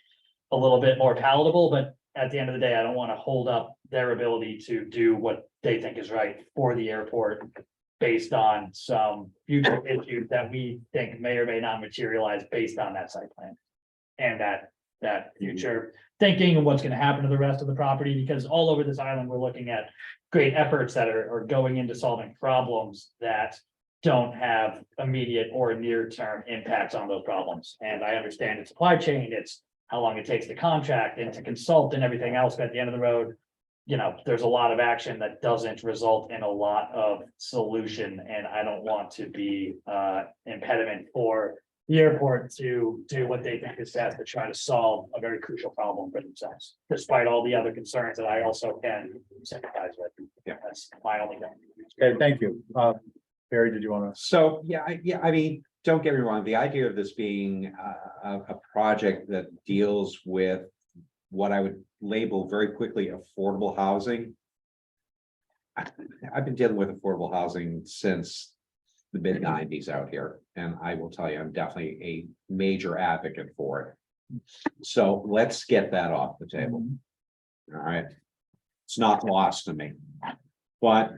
a little bit more palatable, but at the end of the day, I don't want to hold up their ability to do what they think is right for the airport based on some future issues that we think may or may not materialize based on that site plan. And that future thinking and what's going to happen to the rest of the property, because all over this island, we're looking at great efforts that are going into solving problems that don't have immediate or near-term impacts on those problems. And I understand it's supply chain, it's how long it takes to contract and to consult and everything else, but at the end of the road, you know, there's a lot of action that doesn't result in a lot of solution, and I don't want to be impediment for the airport to do what they think is best to try to solve a very crucial problem for themselves, despite all the other concerns that I also can sympathize with. Yeah. That's my only thing. Okay, thank you. Barry, did you want to? So, I mean, don't get me wrong, the idea of this being a project that deals with what I would label very quickly affordable housing. I've been dealing with affordable housing since the mid-90s out here, and I will tell you, I'm definitely a major advocate for it. So let's get that off the table. All right. It's not lost to me, but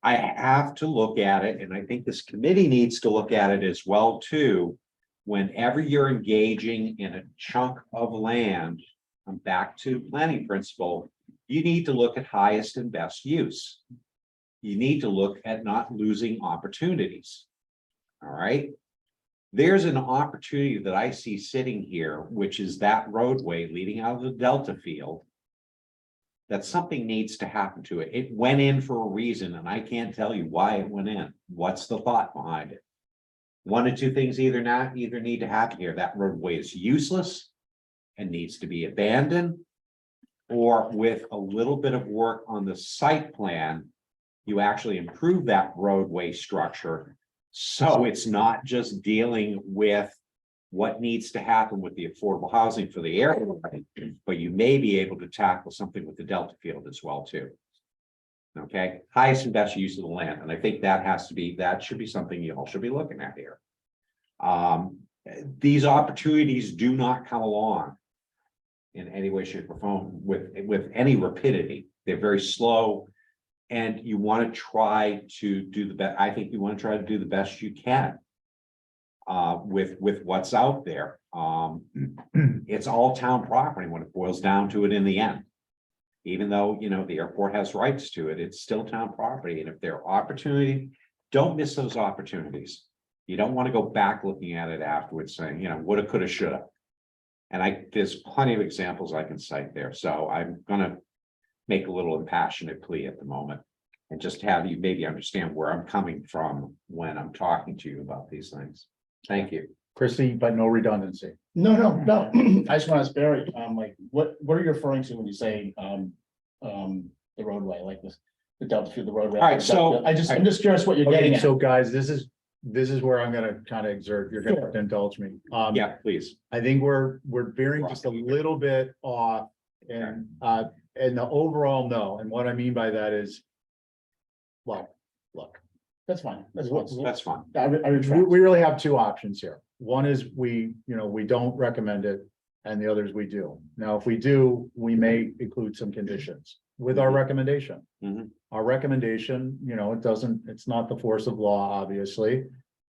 I have to look at it, and I think this committee needs to look at it as well, too. Whenever you're engaging in a chunk of land, I'm back to planning principle, you need to look at highest and best use. You need to look at not losing opportunities. All right. There's an opportunity that I see sitting here, which is that roadway leading out of the Delta field. That something needs to happen to it. It went in for a reason, and I can't tell you why it went in. What's the thought behind it? One of two things either need to happen here. That roadway is useless and needs to be abandoned, or with a little bit of work on the site plan, you actually improve that roadway structure. So it's not just dealing with what needs to happen with the affordable housing for the airport, but you may be able to tackle something with the Delta field as well, too. Okay, highest and best use of the land. And I think that should be something you all should be looking at here. These opportunities do not come along in any way, shape, or form with any rapidity. They're very slow. And you want to try to do the best. I think you want to try to do the best you can with what's out there. It's all town property when it boils down to it in the end. Even though, you know, the airport has rights to it, it's still town property. And if there are opportunities, don't miss those opportunities. You don't want to go back looking at it afterwards saying, you know, woulda, coulda, shoulda. And there's plenty of examples I can cite there. So I'm gonna make a little impassionate plea at the moment and just have you maybe understand where I'm coming from when I'm talking to you about these things. Thank you. Chrissy, but no redundancy. No. I just want to ask Barry, like, what are you referring to when you say, the roadway, like this, the Delta field, the roadway? All right, so- I'm just curious what you're getting Okay, at. so guys, this is this is where I'm gonna kind of exert, you're gonna have to indulge me. Yeah, please. I think we're veering just a little bit off and the overall no, and what I mean by that is. Well, look, That's fine. That's fine. That's fine. I we retract. really have two options here. One is we don't recommend it, and the others we do. Now, if we do, we may include some conditions with our recommendation. Mhm. Our recommendation, it's not the force of law, obviously.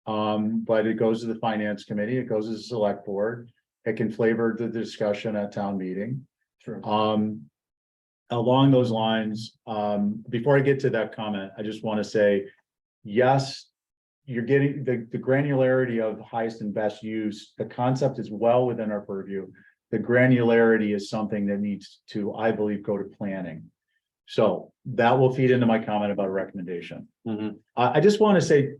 But it goes to the finance committee, it goes to the select board, it can flavor the discussion at town meeting. True. Along those lines, before I get to that comment, I just want to say, yes, you're getting the granularity of highest and best use. The concept is well within our purview. The granularity is something that needs to, I believe, go to planning. So that will feed into my comment about a recommendation. Mhm. I just want to say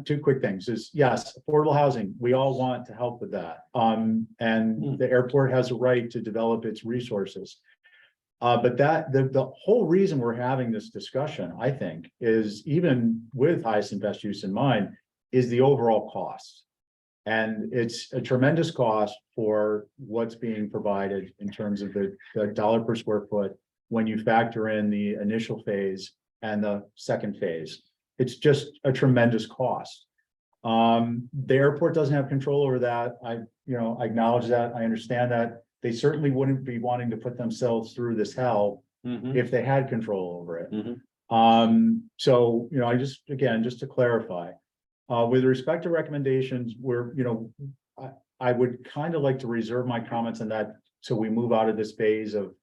two quick things is, yes, affordable housing, we all want to help with that. And the airport has a right to develop its resources. But the whole reason we're having this discussion, I think, is even with highest and best use in mind, is the overall cost. And it's a tremendous cost for what's being provided in terms of the dollar per square foot. When you factor in the initial phase and the second phase, it's just a tremendous cost. The airport doesn't have control over that. I acknowledge that. I understand that. They certainly wouldn't be wanting to put themselves through this hell Mhm. if they had control over it. Mhm. So, just to clarify, with respect to recommendations, I would kind of like to reserve my comments on that. So we move out of this phase of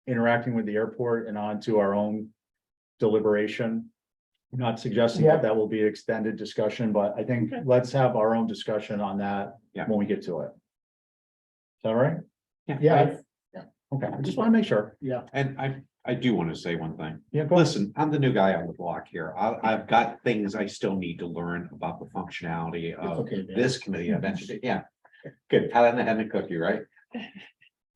interacting with the airport and onto our own deliberation. I'm not suggesting that will be extended discussion, but I think let's have our own discussion on that Yeah. when we get to it. Is that all right? Yeah, Okay, I just want to make sure. yeah. And I do want to say one thing. Yeah, go ahead. Listen, I'm the new guy on the block here. I've got things I still need to learn about the functionality of okay, man. this committee. I mentioned it. Yeah. Good. Pat and the hen and cookie, right?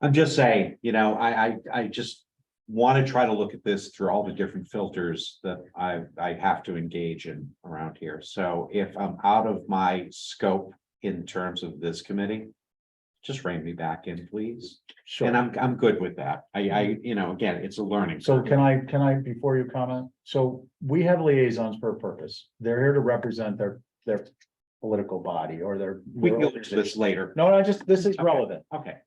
I'm just saying, I just want to try to look at this through all the different filters that I have to engage in around here. So if I'm out of my scope in terms of this committee, just rein me back in, please. Sure. And I'm good with that. Again, it's a learning. So curve. can I, before you comment, so we have liaisons for a purpose. They're here to represent their political body or their. We can go into this later. No, this is Okay. relevant. Okay.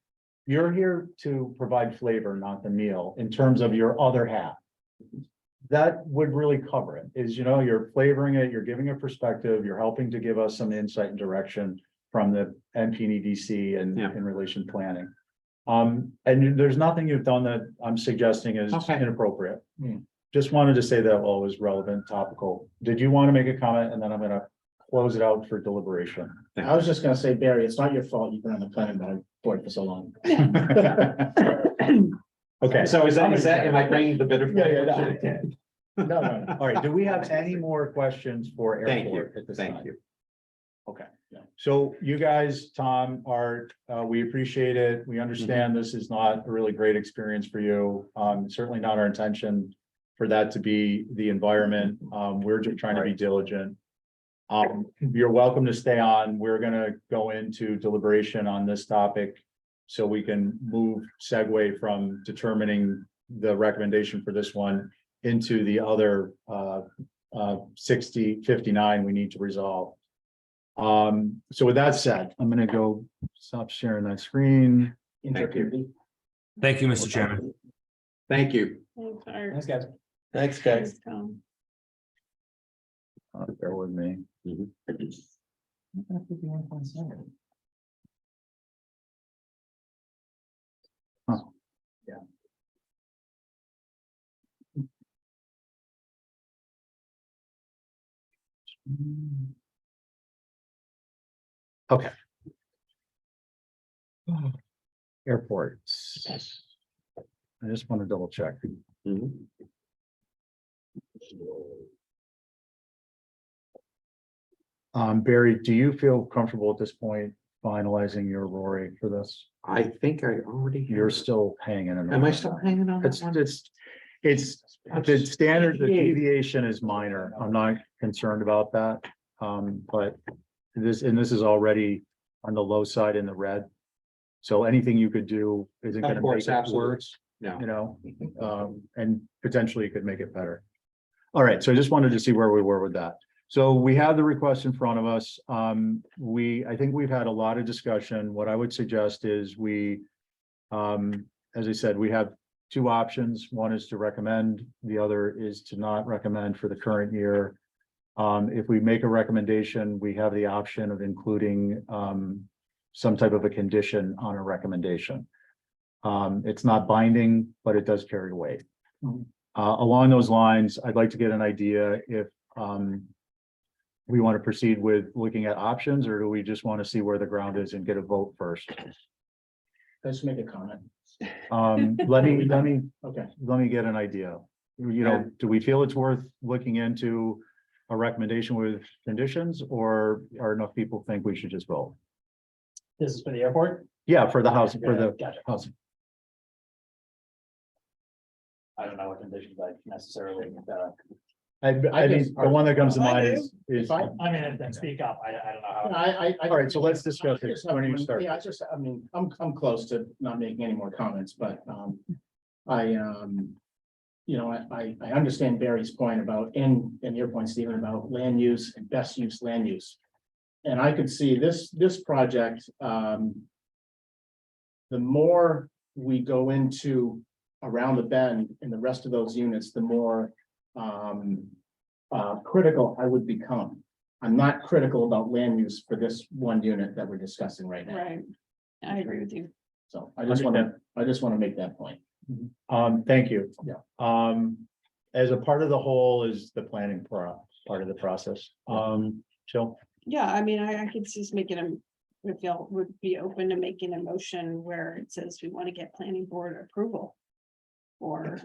You're here to provide flavor, not the meal, in terms of your other half. That would really cover it, is, you're flavoring it, you're giving a perspective, you're helping to give us some insight and direction from the NPDC and Yeah. in relation planning. And there's nothing you've done that I'm suggesting is Okay. inappropriate. Just wanted to say that while it was relevant, topical. Did you want to make a comment? And then I'm gonna close it out for deliberation. I was just gonna say, Barry, it's not your fault you've been on the planning board for so long. Okay, So is that, am I bringing the bitter? all right, do we have any more questions for Thank you. airport at this time? Thank you. Okay, so you guys, Tom, Art, we appreciate it. We understand this is not a really great experience for you. Certainly not our intention for that to be the environment. We're just trying to be diligent. You're welcome to stay on. We're gonna go into deliberation on this topic. So we can segue from determining the recommendation for this one into the other 59 we need to resolve. So with that said, I'm gonna go stop sharing that screen. Thank you. Thank you, Mr. Chairman. Thank you. Thanks, Art. Thanks, guys. Thanks, Thanks, Tom. Bear with me. Oh, yeah. Okay. Airports. I just want to double check. Mhm. Barry, do you feel comfortable at this point finalizing your Rory for this? I think I already. have You're it. still hanging in. Am I still hanging on? It's, that one? it's the standard, the deviation is minor. I'm not concerned about that. But this is already on the low side in the red. So anything you could do isn't Of gonna course, make it absolutely. worse, No. you know, and potentially it could make it better. All right, so I just wanted to see where we were with that. So we have the request in front of us. I think we've had a lot of discussion. What I would suggest is as I said, we have two options. One is to recommend, the other is to not recommend for the current year. If we make a recommendation, we have the option of including some type of a condition on a recommendation. It's not binding, but it does carry weight. Along those lines, I'd like to get an idea if we want to proceed with looking at options, or do we just want to see where the ground is and get a vote first? Let's make a comment. Let me Okay. get an idea. You know, do we feel it's worth looking into a recommendation with conditions, or are enough people think we should just vote? This is for the airport? Yeah, for the housing, for the Gotcha. housing. I don't know what conditions I necessarily, I mean, the one that comes to mind is, If I- I mean, then speak up. I don't know how. all right, so let's discuss it. Just Why don't you have- start? Yeah, I mean, I'm close to not making any more comments, but, you know, I understand Barry's point about, and your point, Stephen, about land use and best use land use. And I could see this project, the more we go into around the bend in the rest of those units, the more critical I would become. I'm not critical about land use for this one unit that we're discussing right now. Right. I agree with you. So I just want to make that point. Thank you. Yeah. As a part of the whole is the planning part of the process. Jill? Yeah, I mean, I could just making a, if y'all would be open to making a motion where it says we want to get planning board approval for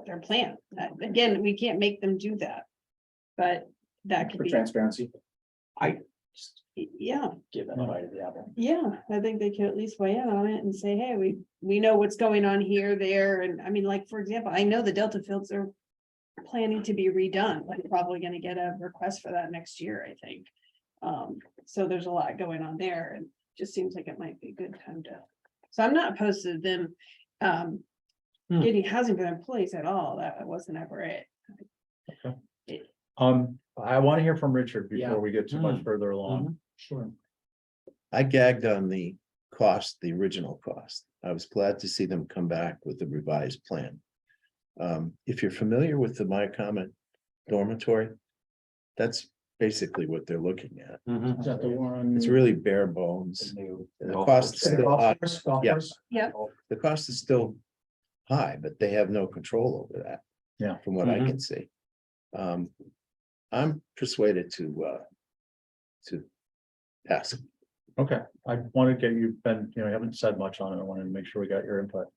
their plan. Again, we can't make them do that. But that could For be, transparency. yeah, Give them a bite of the apple. yeah, I think they could at least weigh in on it and say, hey, we know what's going on here, there, and I mean, like, for example, I know the Delta fields are planning to be redone, like probably gonna get a request for that next year, I think. So there's a lot going on there, and just seems like it might be a good time to, so I'm not opposed to them getting housing for their employees at all. That wasn't ever it. I want to hear from Richard Yeah. before we get too much further along. Sure. I gagged on the cost, the original cost. I was glad to see them come back with the revised plan. If you're familiar with the My Comment dormitory, that's basically what they're looking at. Is that the one? It's really bare bones. New. And the cost is still high. Yeah. Yep. The cost is still high, but they have no control over that. Yeah. From what I can see. I'm persuaded to pass. Okay, I want to get you, Ben, you haven't said much on it. I wanted to make sure we got your input.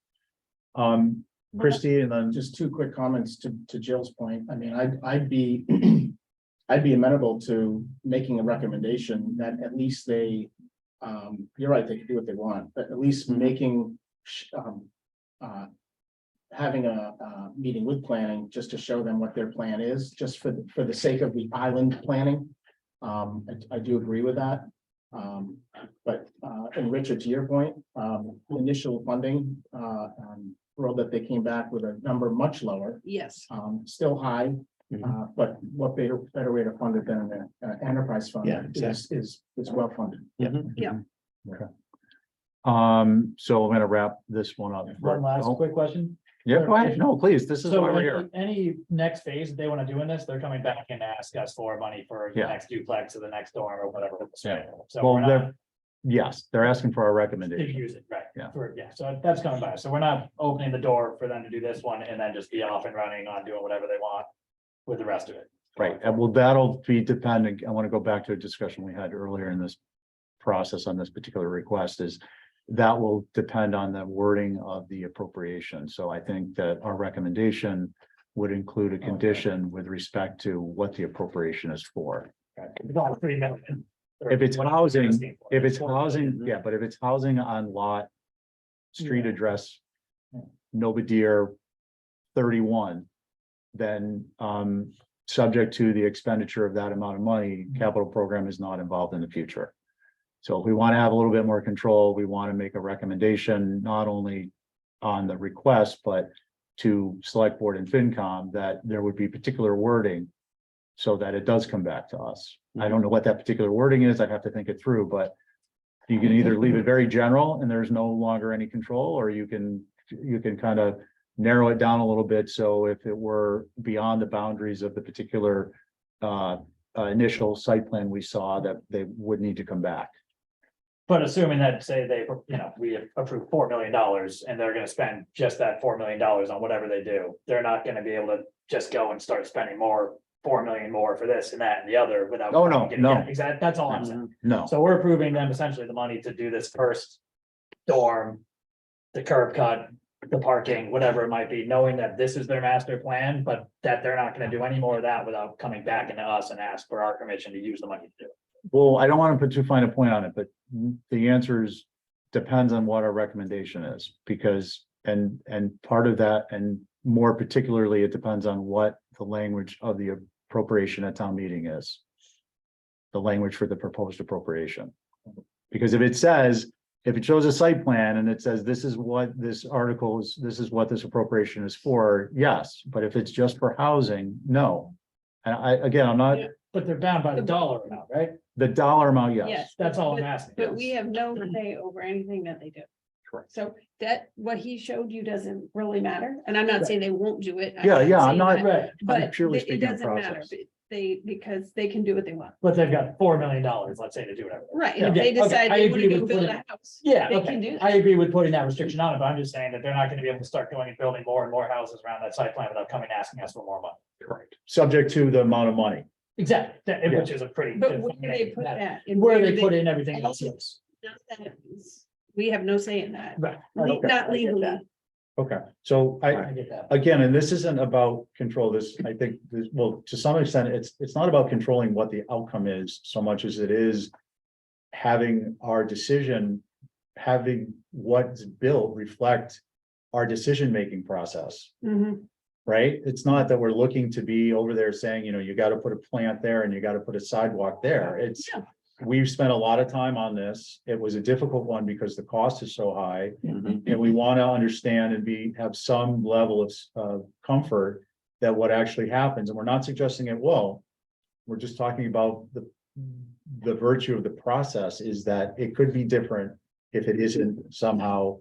Christie, and then Just two quick comments to Jill's point. I mean, I'd be I'd be amenable to making a recommendation that at least they, you're right, they can do what they want, but at least making, having a meeting with planning just to show them what their plan is, just for the sake of the island planning. I do agree with that. But and Richard, to your point, initial funding, world that they came back with a number much lower, Yes, still high. But what better way to fund it than an enterprise fund? Yeah, is well funded. so I'm gonna wrap this one up. One last Oh, quick question. Yeah, go ahead. No, please, this is So why we're in here. any next phase that they want to do in this, they're coming back and ask us for money for the Yeah. next duplex or the next dorm or whatever. Yeah. So Well, we're not yes, they're asking for our to recommendation. use it, right? Yeah. So that's coming by. So we're not opening the door for them to do this one and then just be off and running on doing whatever they want with the rest of it. Right, and well, that'll be dependent, I want to go back to a discussion we had earlier in this process on this particular request is that will depend on the wording of the appropriation. So I think that our recommendation would include a condition with respect to what the appropriation is for. It's all 3 million. If it's What housing, they're asking for. if it's housing, yeah, but if it's housing on lot, street address, Novadear 31, then subject to the expenditure of that amount of money, capital program is not involved in the future. So if we want to have a little bit more control, we want to make a recommendation, not only on the request, but to select board and FinCom that there would be particular wording so that it does come back to us. I don't know what that particular wording is. I'd have to think it through, but you can either leave it very general and there's no longer any control, or you can kind of narrow it down a little bit. So if it were beyond the boundaries of the particular initial site plan we saw, that they would need to come back. But assuming that, say they, we approve $4 million and they're gonna spend just that $4 million on whatever they do, they're not gonna be able to just go and start spending more, 4 million more for this and that and the other without. Oh, no, no. Exactly, that's all I'm saying. No, So we're approving them essentially the money to do this first dorm, the curb cut, the parking, whatever it might be, knowing that this is their master plan, but that they're not gonna do any more of that without coming back into us and ask for our permission to use the money to do it. well, I don't want to put too fine a point on it, but the answer is depends on what our recommendation is, because, and part of that, and more particularly, it depends on what the language of the appropriation at town meeting is. The language for the proposed appropriation. Because if it says, if it shows a site plan and it says, this is what this article is, this is what this appropriation is for, yes, but if it's just for housing, no. And again, I'm not, But they're bound by the dollar amount, right? the dollar amount, yes. Yes. That's all I'm but- asking. But we have no say over anything that they do. Correct. So that, what he showed you doesn't really matter, and I'm not saying they won't do it. Yeah, yeah, I'm saying not- that, Right, But purely it speaking of doesn't matter, process. because they can do what they want. but they've got $4 million, let's say, to do whatever. Right, Yeah, if they okay, decide I they agree wanna go with build putting- a house. Yeah, They okay. can do that. I agree with putting that restriction on it, but I'm just saying that they're not gonna be able to start going and building more and more houses around that site plan without coming and asking us for more money. Correct. Subject to the amount of money. Exactly, Yeah. which is a pretty. But good where do they thing, put that? And Where they put in everything else, Also- yes. Not that it's- We have no say in that, Right. Le- Okay, not I get that. legally. Okay, so I get that. again, and this isn't about control, this, I think, this, well, to some extent, it's not about controlling what the outcome is so much as it is having our decision, having what's built reflect our decision-making process, Mhm. right? It's not that we're looking to be over there saying, you got to put a plant there and you got to put a sidewalk there. It's, Yeah. we've spent a lot of time on this. It was a difficult one because the cost is so high. Mhm. And we want to understand and have some level of comfort that what actually happens, and we're not suggesting it will. We're just talking about the virtue of the process is that it could be different if it isn't somehow.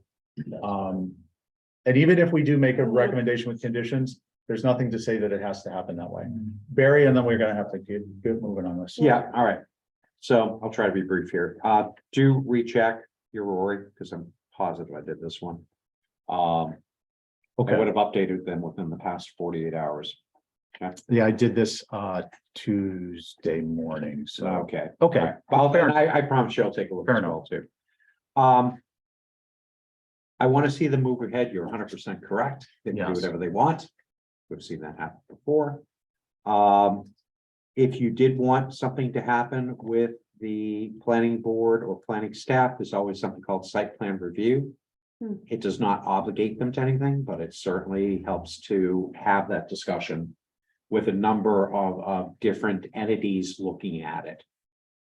And even if we do make a recommendation with conditions, there's nothing to say that it has to happen that way. Barry, and then we're gonna have to get moving on this. Yeah, all right. So I'll try to be brief here. Do recheck your Rory, because I'm positive I did this one. I would Okay, have updated them within the past 48 hours. yeah, I did this Tuesday morning, so, Okay. okay. All right. Well, Fair and I promise you I'll take a look Fair as well too. I want to see them move ahead. You're 100% correct. They can do Yes. whatever they want. We've seen that happen before. If you did want something to happen with the planning board or planning staff, there's always something called site plan review. Hmm. It does not obligate them to anything, but it certainly helps to have that discussion with a number of different entities looking at it.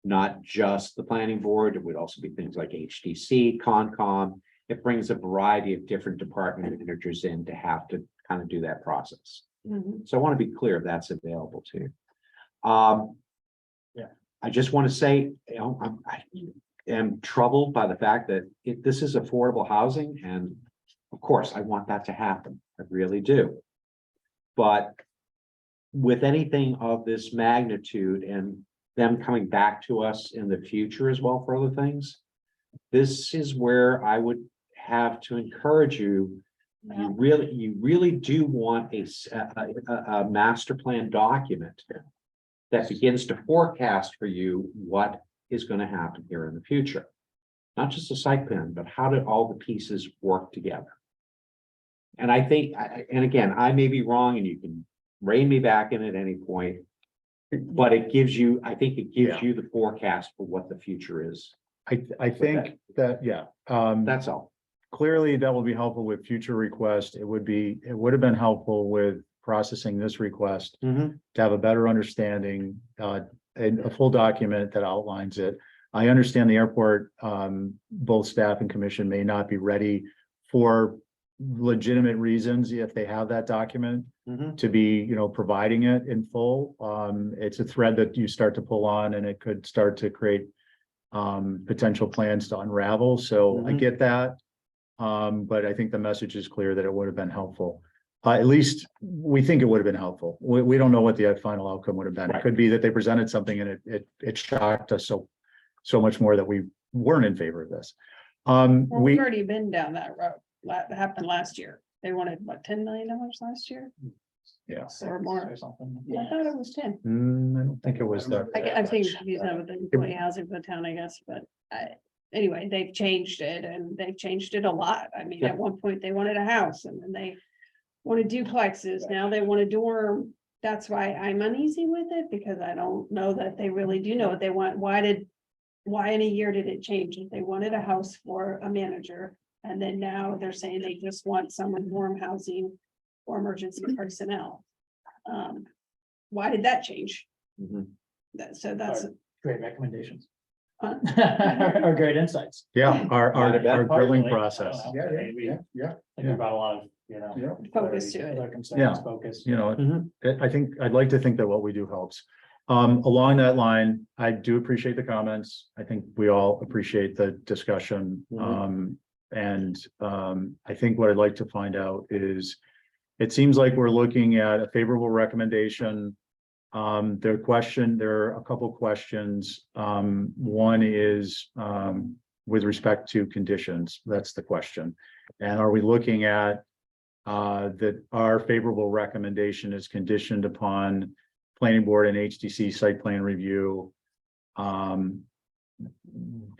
Not just the planning board, it would also be things like HDC, Concom. It brings a variety of different department managers in to have to kind of do that process. Mhm. So I want to be clear that's available to you. Yeah. I just want to say, I am troubled by the fact that this is affordable housing, and of course, I want that to happen. I really do. But with anything of this magnitude and them coming back to us in the future as well for other things, this is where I would have to encourage you. You really do want a master plan document that begins to forecast for you what is going to happen here in the future. Not just a site plan, but how do all the pieces work together? And I think, and again, I may be wrong, and you can rein me back in at any point. But it gives you, I think it gives Yeah. you the forecast for what the future is. I think that, yeah, That's all. clearly that will be helpful with future requests. It would have been helpful with processing this request Mhm. to have a better understanding, and a full document that outlines it. I understand the airport, both staff and commission may not be ready for legitimate reasons if they have that document Mhm. to be, providing it in full. It's a thread that you start to pull on and it could start to create potential plans to unravel. So I Mhm. get that. But I think the message is clear that it would have been helpful. At least we think it would have been helpful. We don't know what the final outcome would have been. It could be that they presented something and it shocked us so much more that we weren't in favor of this. Well, we've We, already been down that road. That happened last year. They wanted, what, $10 million last year? yeah, Or more. Or something. I thought it was 10. I don't think it was that. I'm thinking confused now with the employee housing for the town, I guess, but anyway, they've changed it and they've changed it a lot. I mean, at one point they wanted a house and then they wanted duplexes. Now they want a dorm. That's why I'm uneasy with it because I don't know that they really do know what they want. Why in a year did it change? If they wanted a house for a manager and then now they're saying they just want someone warm housing or emergency personnel. Why did that change? Mhm. So that's. Great recommendations. Huh? Or great insights. Yeah, our grilling Partially, I process, don't know. Maybe- I yeah. think we brought a lot of, Focus to it. other concerns, Yeah. Focus. Mhm. I think, I'd like to think that what we do helps. Along that line, I do appreciate the comments. I think we all appreciate the discussion. I think what I'd like to find out is, it seems like we're looking at a favorable recommendation. There are a couple questions. One is, with respect to conditions, that's the question. And are we looking at that our favorable recommendation is conditioned upon planning board and HTC site plan review? Can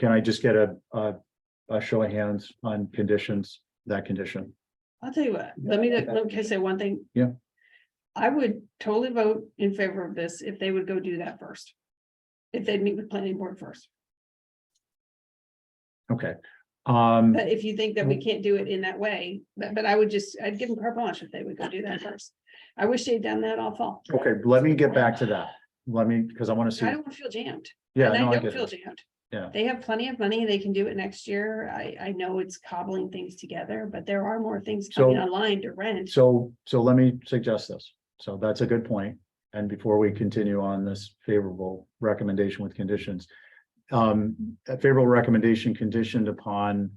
I just get a show of hands on conditions, that condition? I'll tell you what, let me say one thing. Yeah. I would totally vote in favor of this if they would go do that first. If they'd meet with planning board first. Okay. But if you think that we can't do it in that way, but I'd give them carte blanche if they would go do that first. I wish they'd done that all fall. Okay, let me get back to that. Because I want to see. I don't want to feel jammed. Yeah, And no, I I don't get feel it. jammed. Yeah. They have plenty of money. They can do it next year. I know it's cobbling things together, but there are more things coming So- online to rent. So let me suggest this. So that's a good point. And before we continue on this favorable recommendation with conditions. A favorable recommendation conditioned upon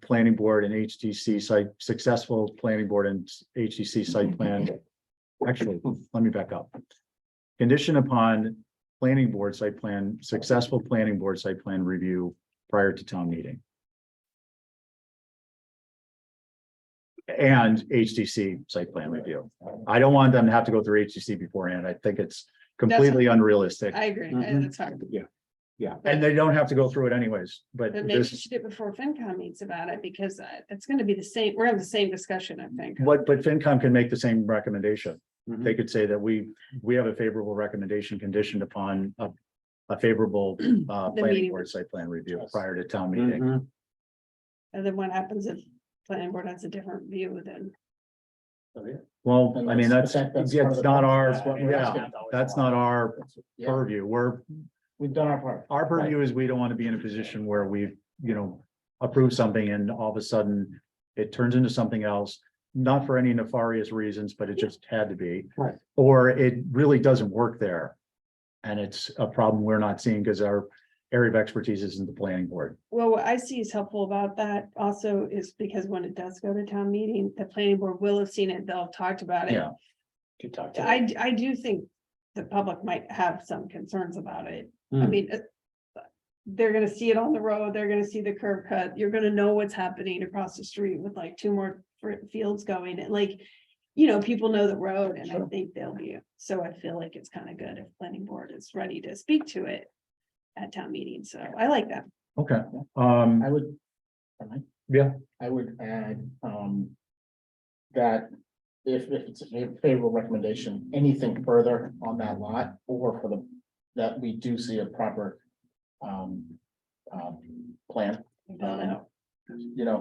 planning board and HTC site, successful planning board and HTC site plan. Actually, let me back up. Condition upon planning board site plan, successful planning board site plan review prior to town meeting. And HTC site plan review. I don't want them to have to go through HTC beforehand. I think it's completely unrealistic. I agree. Mhm. That's fine. And they don't have to go through it anyways, but But maybe you this, should do it before FinCom meets about it, because it's gonna be the same, we're having the same discussion, I think. but FinCom can make the same recommendation. Mhm. They could say that we have a favorable recommendation conditioned upon a favorable planning meeting. board site plan review prior to town meeting. Mhm. And then what happens if planning board has a different view then? Well, And I mean, that's- that's, that's part of it's the not our, process. That's what we're asking. yeah, that's not our Yeah, purview. we've done our part. Our purview is we don't want to be in a position where we've, approved something and all of a sudden it turns into something else, not for any nefarious reasons, but it just had to be. Right. Or it really doesn't work there. And it's a problem we're not seeing because our area of expertise isn't the planning board. Well, what I see is helpful about that also is because when it does go to town meeting, the planning board will have seen it, they'll have talked about it. Yeah. To talk to. I do think the public might have some concerns about it. I Hmm. mean, they're gonna see it on the road, they're gonna see the curb cut, you're gonna know what's happening across the street with like two more fields going, and like, people know the road, and I think they'll be, so I feel like it's kind of good if planning board is ready to speak to it at town meeting, so I like that. Okay, I would. Yeah. I would add, that if it's a favorable recommendation, anything further on that lot or for that we do see a proper, plan,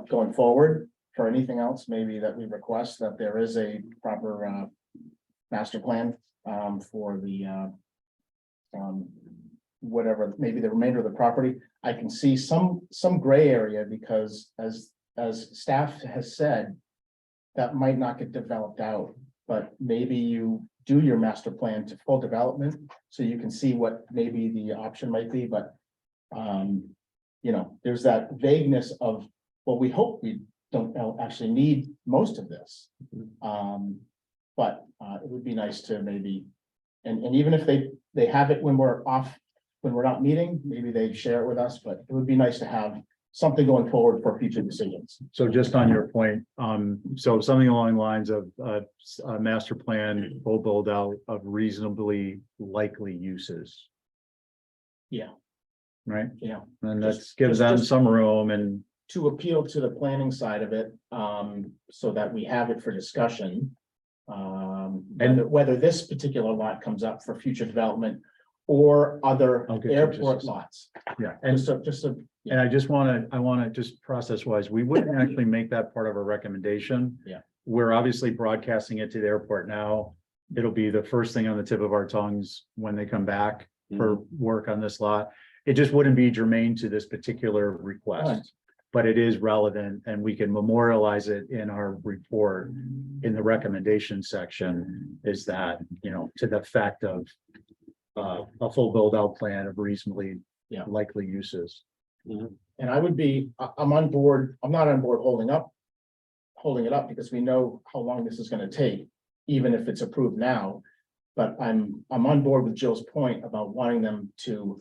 going forward, for anything else, maybe that we request that there is a proper master plan for the whatever, maybe the remainder of the property. I can see some gray area because as staff has said, that might not get developed out, but maybe you do your master plan to full development, so you can see what maybe the option might be, but you know, there's that vagueness of, well, we hope we don't actually need most of this. But it would be nice to maybe, and even if they have it when we're off, when we're not meeting, maybe they share it with us, but it would be nice to have something going forward for future decisions. So just on your point, so something along the lines of a master plan, full build out of reasonably likely uses. Yeah. Right? Yeah. And Just- that gives them just- some room and, To appeal to the planning side of it, so that we have it for discussion. Whether this particular lot comes up for future development or other I'll get you airport just a- lots. yeah, and Just a, and I want to just process wise, we wouldn't actually make that part of a recommendation. Yeah. We're obviously broadcasting it to the airport now. It'll be the first thing on the tip of our tongues when they come back for work on this lot. It just wouldn't be germane to this particular Right. request. But it is relevant and we can memorialize it in our report in the recommendation section, is that, you know, to the fact of a full build out plan of reasonably Yeah. likely uses. and I would be, I'm on board, I'm not on board holding it up because we know how long this is gonna take, even if it's approved now. But I'm on board with Jill's point about wanting them to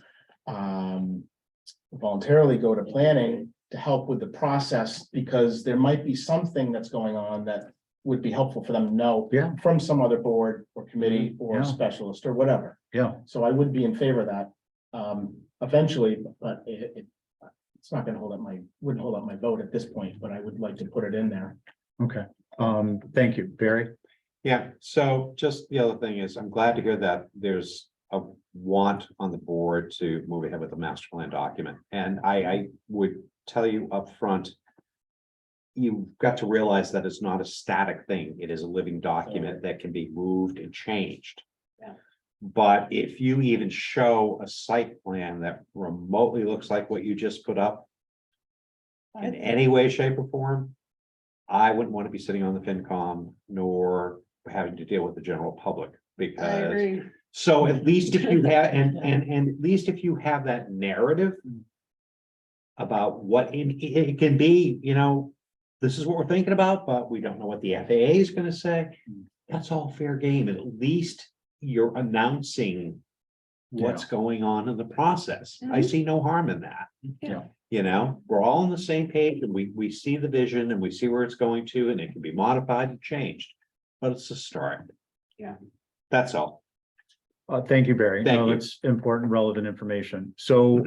voluntarily go to planning to help with the process, because there might be something that's going on that would be helpful for them to know. Yeah. From some other board or committee or Yeah. specialist or whatever. Yeah, So I would be in favor of that, eventually, but it's not gonna wouldn't hold up my vote at this point, but I would like to put it in there. okay. Thank you, Barry. Yeah, so just the other thing is, I'm glad to hear that there's a want on the board to move ahead with the master plan document. And I would tell you up front, you've got to realize that it's not a static thing. It is a living document that can be moved and changed. Yeah. But if you even show a site plan that remotely looks like what you just put up in any way, shape, or form, I wouldn't want to be sitting on the FinCom nor having to deal with the general public, I because agree. so at least if you have, and at least if you have that narrative about what it can be, you know, this is what we're thinking about, but we don't know what the FAA is gonna say. That's all fair game. At least you're announcing what's going on in the process. I Mhm. see no harm in that. Yeah. You know, we're all on the same page and we see the vision and we see where it's going to, and it can be modified and changed. But it's a start. Yeah. That's all. Thank you, Barry. Thank No, you. it's important, relevant information. So,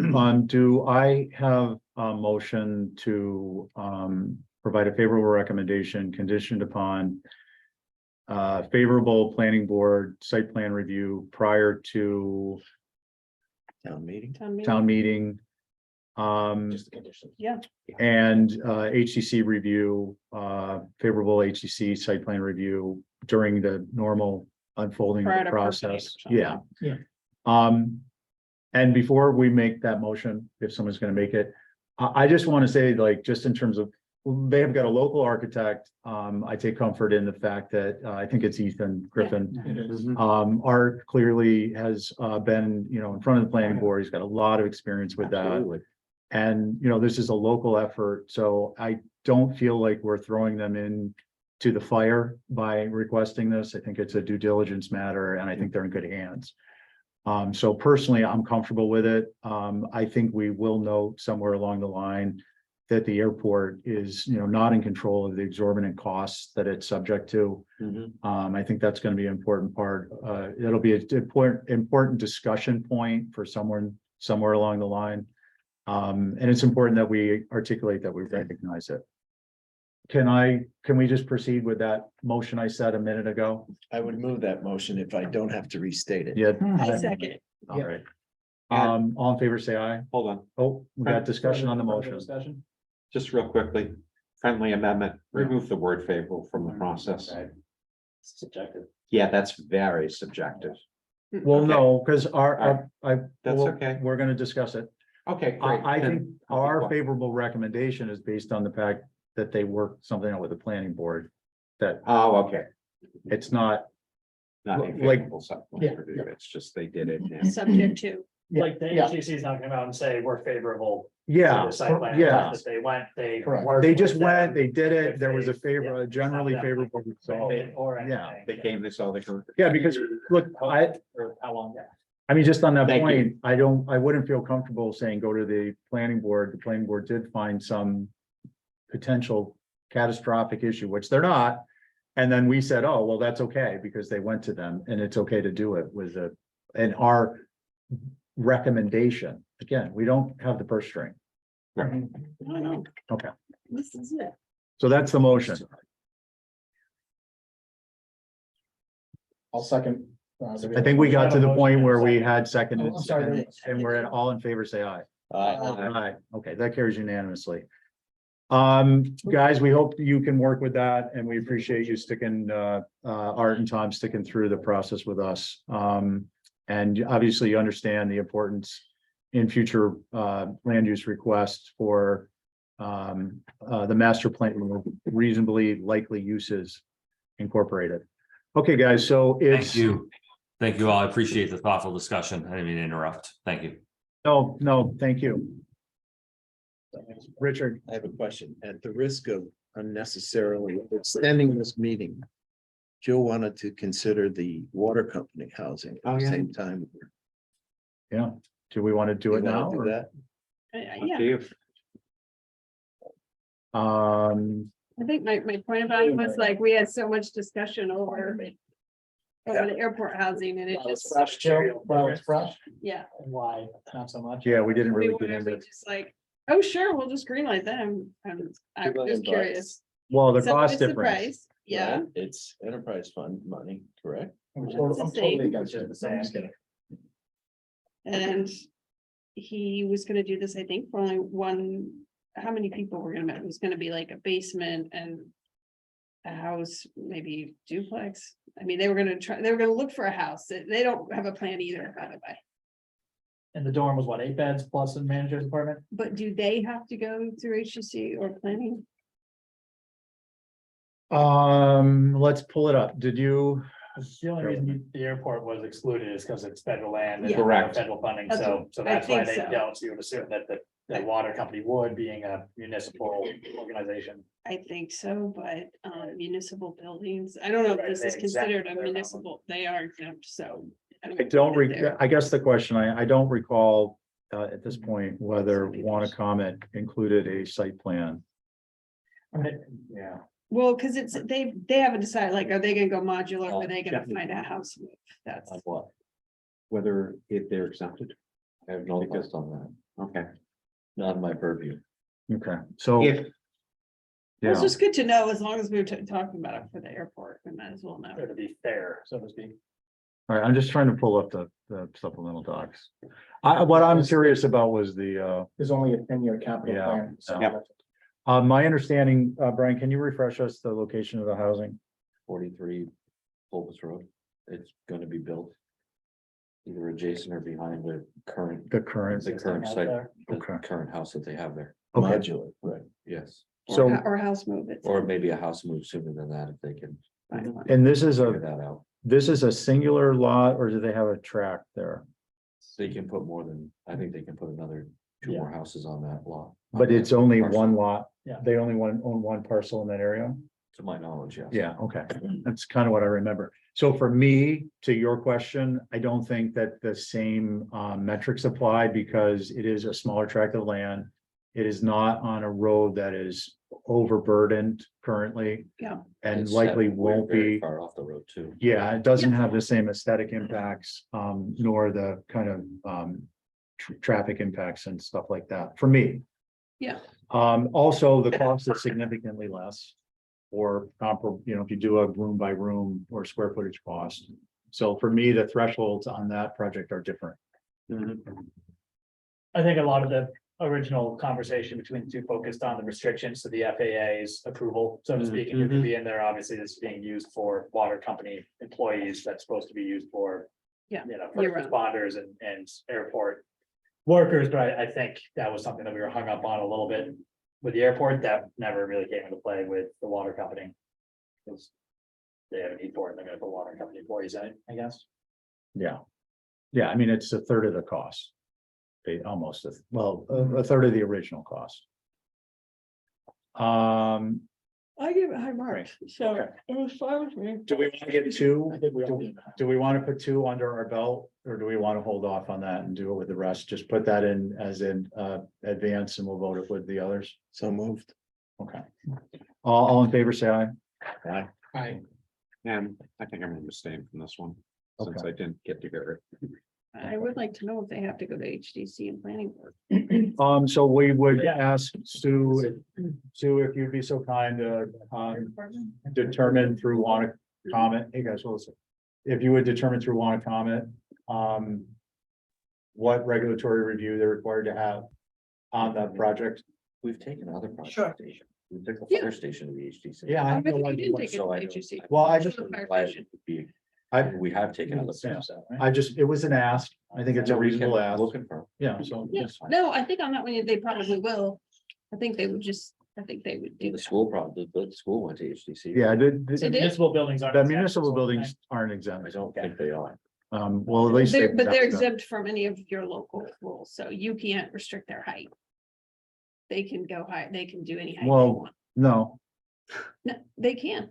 do I have a motion to, provide a favorable recommendation conditioned upon favorable planning board site plan review prior to Town meeting. town meeting? Just the conditions. Yeah, And HCC review, favorable HCC site plan review during the normal unfolding of Prior the to park date or process. something. Yeah. Yeah. And before we make that motion, if someone's gonna make it, I just want to say, like, just in terms of, they have got a local architect. I take comfort in the fact that, I think it's Ethan Griffin. It is. Art clearly has been, you know, in front of the planning board. He's got a lot of experience with that. Absolutely. And, you know, this is a local effort, so I don't feel like we're throwing them in to the fire by requesting this. I think it's a due diligence matter and I think they're in good hands. So personally, I'm comfortable with it. I think we will note somewhere along the line that the airport is, you know, not in control of the exorbitant costs that it's subject to. I think that's going to be an important part. It'll be an important discussion point for someone somewhere along the line. And it's important that we articulate that we recognize it. Can we just proceed with that motion I said a minute ago? I would move that motion if I don't have to restate it. Yeah. I second. All right. All in favor, say aye. Hold on, Oh, we got discussion on the motion. just real quickly. Friendly amendment, remove the word favorable from the process. Right. Subjective. Yeah, that's very subjective. Well, Okay. no, because That's okay. we're gonna discuss it. Okay, great. I Then think I'll be our quiet. favorable recommendation is based on the fact that they worked something out with the planning board. That Oh, okay. it's not, Not a Like- favorable supplement review, it's just they did it. and- Subject to. Like the Yeah. HGC is not gonna come out and say we're favorable. to yeah, the site plan. yeah. That They went, they. Correct. worked They just with went, them. they did it, if there was a they- favor, yeah, a generally not that favorable result. Or Yeah. anything. They came, they saw the. Yeah, because look, Or how long, yeah. I mean, just on that Thank you. point, I wouldn't feel comfortable saying, go to the planning board. The planning board did find some potential catastrophic issue, which they're not. And then we said, oh, well, that's okay, because they went to them and it's okay to do it with and our recommendation. Again, we don't have the purse string. I know. Okay, This is it. so that's the motion. I'll second. I think we got to the point where we had seconded, Oh, I'm sorry. and we're all in favor, say aye. Uh, Aye, okay, that carries unanimously. Guys, we hope you can work with that and we appreciate you sticking, Art and Tom sticking through the process with us. And obviously you understand the importance in future, land use requests for, the master plan, reasonably likely uses incorporated. Okay, guys, so it's. Thank you. Thank you all. I appreciate the thoughtful discussion. I didn't mean to interrupt. Thank you. No, thank you. Richard, I have a question. At the risk of unnecessarily extending this meeting, Joe wanted to consider the water company housing Oh, at the yeah. same time. yeah, do we want to do it You wanna now? do or- that? Up to Yeah, you. I think my point about it was like, we had so much discussion over the airport housing and it While it's just, fresh, Joe, while it's fresh. yeah. And why, not so much. Yeah, we didn't We really get wanted into to it. just like, oh, sure, we'll just greenlight them. I'm $2 just million curious. Well, the Some of cost it's the difference. price, yeah. Right? It's enterprise fund money, correct? I'm It's totally the I'm same. totally against Which it. is the I'm just same. kidding. And he was gonna do this, I think, for only one, how many people were gonna met? It was gonna be like a basement and a house, maybe duplex. I mean, they were gonna look for a house. They don't have a plan either, by the way. And the dorm was what, 8 beds plus a manager's apartment? But do they have to go through HGC or planning? Let's pull it up. Did you? The only reason the airport was excluded is because it's federal land and Yeah. Correct. federal funding, That's so I that's why think they so. don't, so you would assume that the water company would, being a municipal organization. I think so, but municipal buildings, I don't know if Right, this they're is exempt, considered a they're not. municipal, they are exempt, so. I don't put it there. I guess the question, I don't recall, at this point, whether comment included a site plan. Yeah. Well, because it's, they haven't decided, like, are they gonna go modular, or are they gonna definitely. find a house? That's, What? Whether if they're exempted? I have no interest on that. Okay. Not in my purview. Okay, so, If, it's yeah, just good to know, as long as we're talking about it for the airport, we might as well know. Or to be fair, so to speak. all right, I'm just trying to pull up the supplemental docs. What I'm curious about was the, There's only a 10-year capital Yeah. plan. so- Yeah. my understanding, Brian, can you refresh us the location of the housing? 43 Fulvis Road. It's gonna be built either adjacent or behind the current, The current, the current Out site, there. the Okay. current house that they have there. okay, Modular, right? Yes. so, Or house move it. Or maybe a house move sooner than that if they can and this is figure a, that out. this is a singular lot, or do they have a tract there? They can put more than, I think they can put another 2 more houses on that lot. But it's only Parcel. one lot? Yeah. They only own one parcel in that area? To my knowledge, yes. Yeah, okay, that's kind of what I remember. So for me, to your question, I don't think that the same metrics apply because it is a smaller tract of land. It is not on a road that is overburdened currently. Yeah. And It's likely set way won't very be, Far off the road too. yeah, it doesn't have the same aesthetic impacts, nor the kind of traffic impacts and stuff like that, for me. Yeah. Also, the cost is significantly less. Or comparable, if you do a room by room or square footage cost. So for me, the thresholds on that project are different. I think a lot of the original conversation between the two focused on the restrictions to the FAA's approval, so to speak, and you could be in there, obviously, this is being used for water company employees, that's supposed to be used for. Yeah, You know, you're first right. responders and airport workers, but I think that was something that we were hung up on a little bit with the airport, that never really came into play with the water company. Because they have a need for it, they're gonna put water company employees in it, I guess. Yeah. Yeah, I mean, it's a third of the cost. They almost, a third of the original cost. I give it high marks, so Okay. it was fine with me. Do we want to get two? I think we all need. Do we want to put two under our belt, or do we want to hold off on that and do it with the rest? Just put that in as in advance and we'll vote it with the others. So moved. Okay. All in favor, say aye. Aye. Aye. And I think I'm gonna abstain from this one, since Okay. I didn't get to hear it. I would like to know if they have to go to HDC and planning board. So we would Yeah. ask Sue, if you'd be so kind to determine through want to comment, hey guys, listen. If you would determine through want to comment, what regulatory review they're required to have on that project. We've taken other projects. Sure. We took the Yeah. fire station to the HTC. Yeah, I I bet know. you didn't take it to So I HDC. Well, I just, The fire Why it station. would be- I, We have taken other Yeah. things out, right? I just, it was an ask. I think it's a No, we can- reasonable ask. We'll confirm. Yeah, so. Yeah, it's fine. no, I think on that one, they probably will. I think they would just, I think they would do The that. school probably, the school went to HTC. Yeah, They The did? municipal buildings aren't. the exempt, municipal so- buildings aren't I exempt. don't think they are. Well, at least. But they're they've- exempt from any of your local rules, so you can't restrict their height. They can go high, they can do any height they Well- want. No, No, they can.